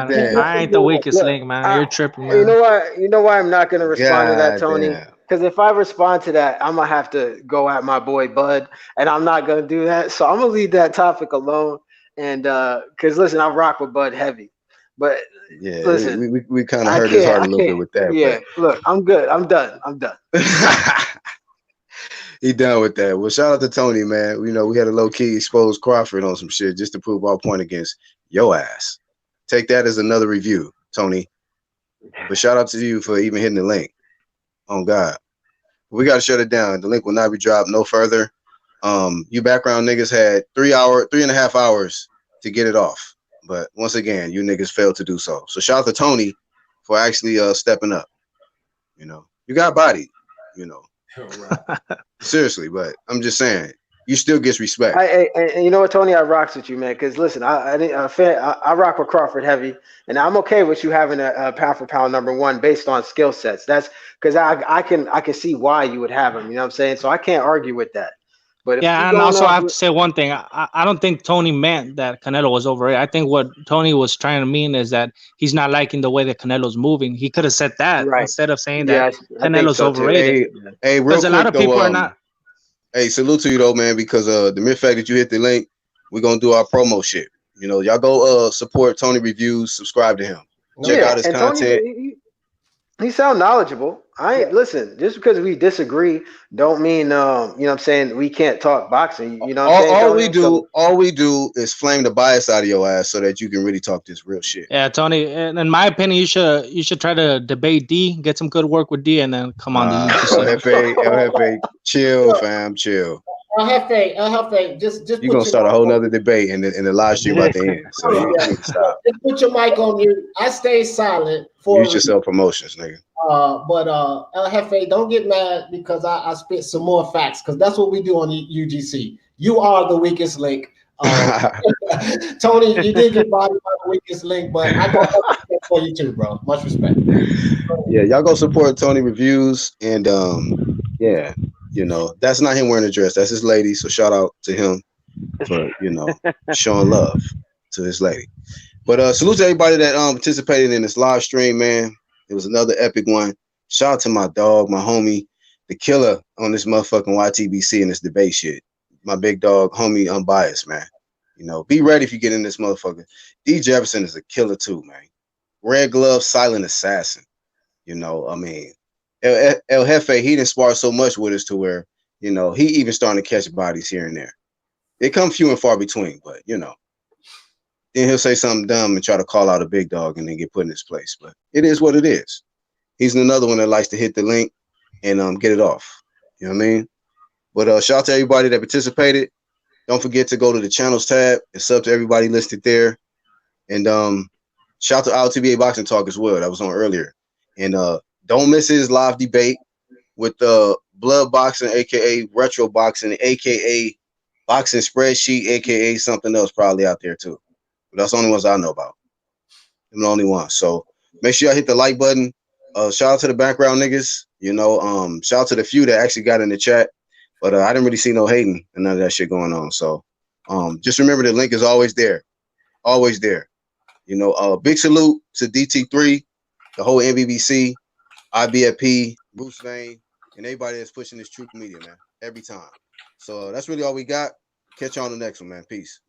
damn. I ain't the weakest link, man. You're tripping, man. You know what? You know why I'm not gonna respond to that, Tony? Because if I respond to that, I'm gonna have to go at my boy Bud, and I'm not gonna do that. So I'm gonna leave that topic alone. And because listen, I rock with Bud heavy. But yeah, listen, we kind of hurt his heart a little bit with that. Yeah, but look, I'm good. I'm done. He done with that. Well, shout out to Tony, man. You know, we had a low key exposed Crawford on some shit just to prove our point against your ass. Take that as another review, Tony. But shout out to you for even hitting the link. Oh God, we got to shut it down. The link will not be dropped no further. You background niggas had 3.5 hours to get it off. But once again, you niggas failed to do so. So shout out to Tony for actually stepping up. You know, you got bodied, you know. Seriously, but I'm just saying, you still gets respect. And you know what, Tony, I rocks with you, man. Because listen, I rock with Crawford heavy, and I'm okay with you having a pound for pound number one based on skill sets. That's because I can see why you would have him. You know what I'm saying? So I can't argue with that. But yeah, and also I have to say one thing. I don't think Tony meant that Canelo was overrated. I think what Tony was trying to mean is that he's not liking the way that Canelo's moving. He could have said that instead of saying that Canelo's overrated. Hey, real quick, a lot of people are not. Hey, salute to you though, man, because the mere fact that you hit the link, we're gonna do our promo shit. You know, y'all go support Tony Reviews, subscribe to him, check out his content. Tony, he sound knowledgeable. Listen, just because we disagree don't mean you know what I'm saying, we can't talk boxing. You know what I'm saying? All we do is flame the bias out of your ass so that you can really talk this real shit. Yeah, Tony, in my opinion, you should try to debate D, get some good work with D, and then come on the LFA, chill, fam, chill. LFA, just you're gonna start a whole nother debate in the live stream about the end. So you need to stop. Just put your mic on mute. I stay silent for use yourself promotions, nigga. But El Jefe, don't get mad because I spit some more facts, because that's what we do on UGC. You are the weakest link. Tony, you did get bodied by the weakest link, but I got respect for you too, bro. Much respect. Yeah, y'all go support Tony Reviews, and yeah, you know, that's not him wearing a dress, that's his lady. So shout out to him for, you know, showing love to his lady. But salute to everybody that participated in this live stream, man. It was another epic one. Shout out to my dog, my homie, the killer on this motherfucking YTBC and this debate shit. My big dog, homie, unbiased, man. You know, be ready if you get in this motherfucker. D Jefferson is a killer too, man. Red glove, silent assassin. You know, I mean, El Jefe, he didn't spar so much with us to where, you know, he even starting to catch bodies here and there. They come few and far between, but, you know. Then he'll say something dumb and try to call out a big dog and then get put in his place. But it is what it is. He's another one that likes to hit the link and get it off. You know what I mean? But shout out to everybody that participated. Don't forget to go to the channels tab and sub to everybody listed there. And shout out to ILTBA Boxing Talk as well. That was on earlier. And don't miss his live debate with Blood Boxing, aka Retro Boxing, aka Boxing Spreadsheet, aka something else probably out there too. But that's the only ones I know about. I'm the only one. So make sure y'all hit the like button. Shout out to the background niggas. You know, shout out to the few that actually got in the chat. But I didn't really see no hating and none of that shit going on. So just remember the link is always there. Always there. You know, big salute to DT3, the whole NBBC, IBFP, Bruce Vane, and everybody that's pushing this truth media, man, every time. So that's really all we got. Catch you on the next one, man. Peace.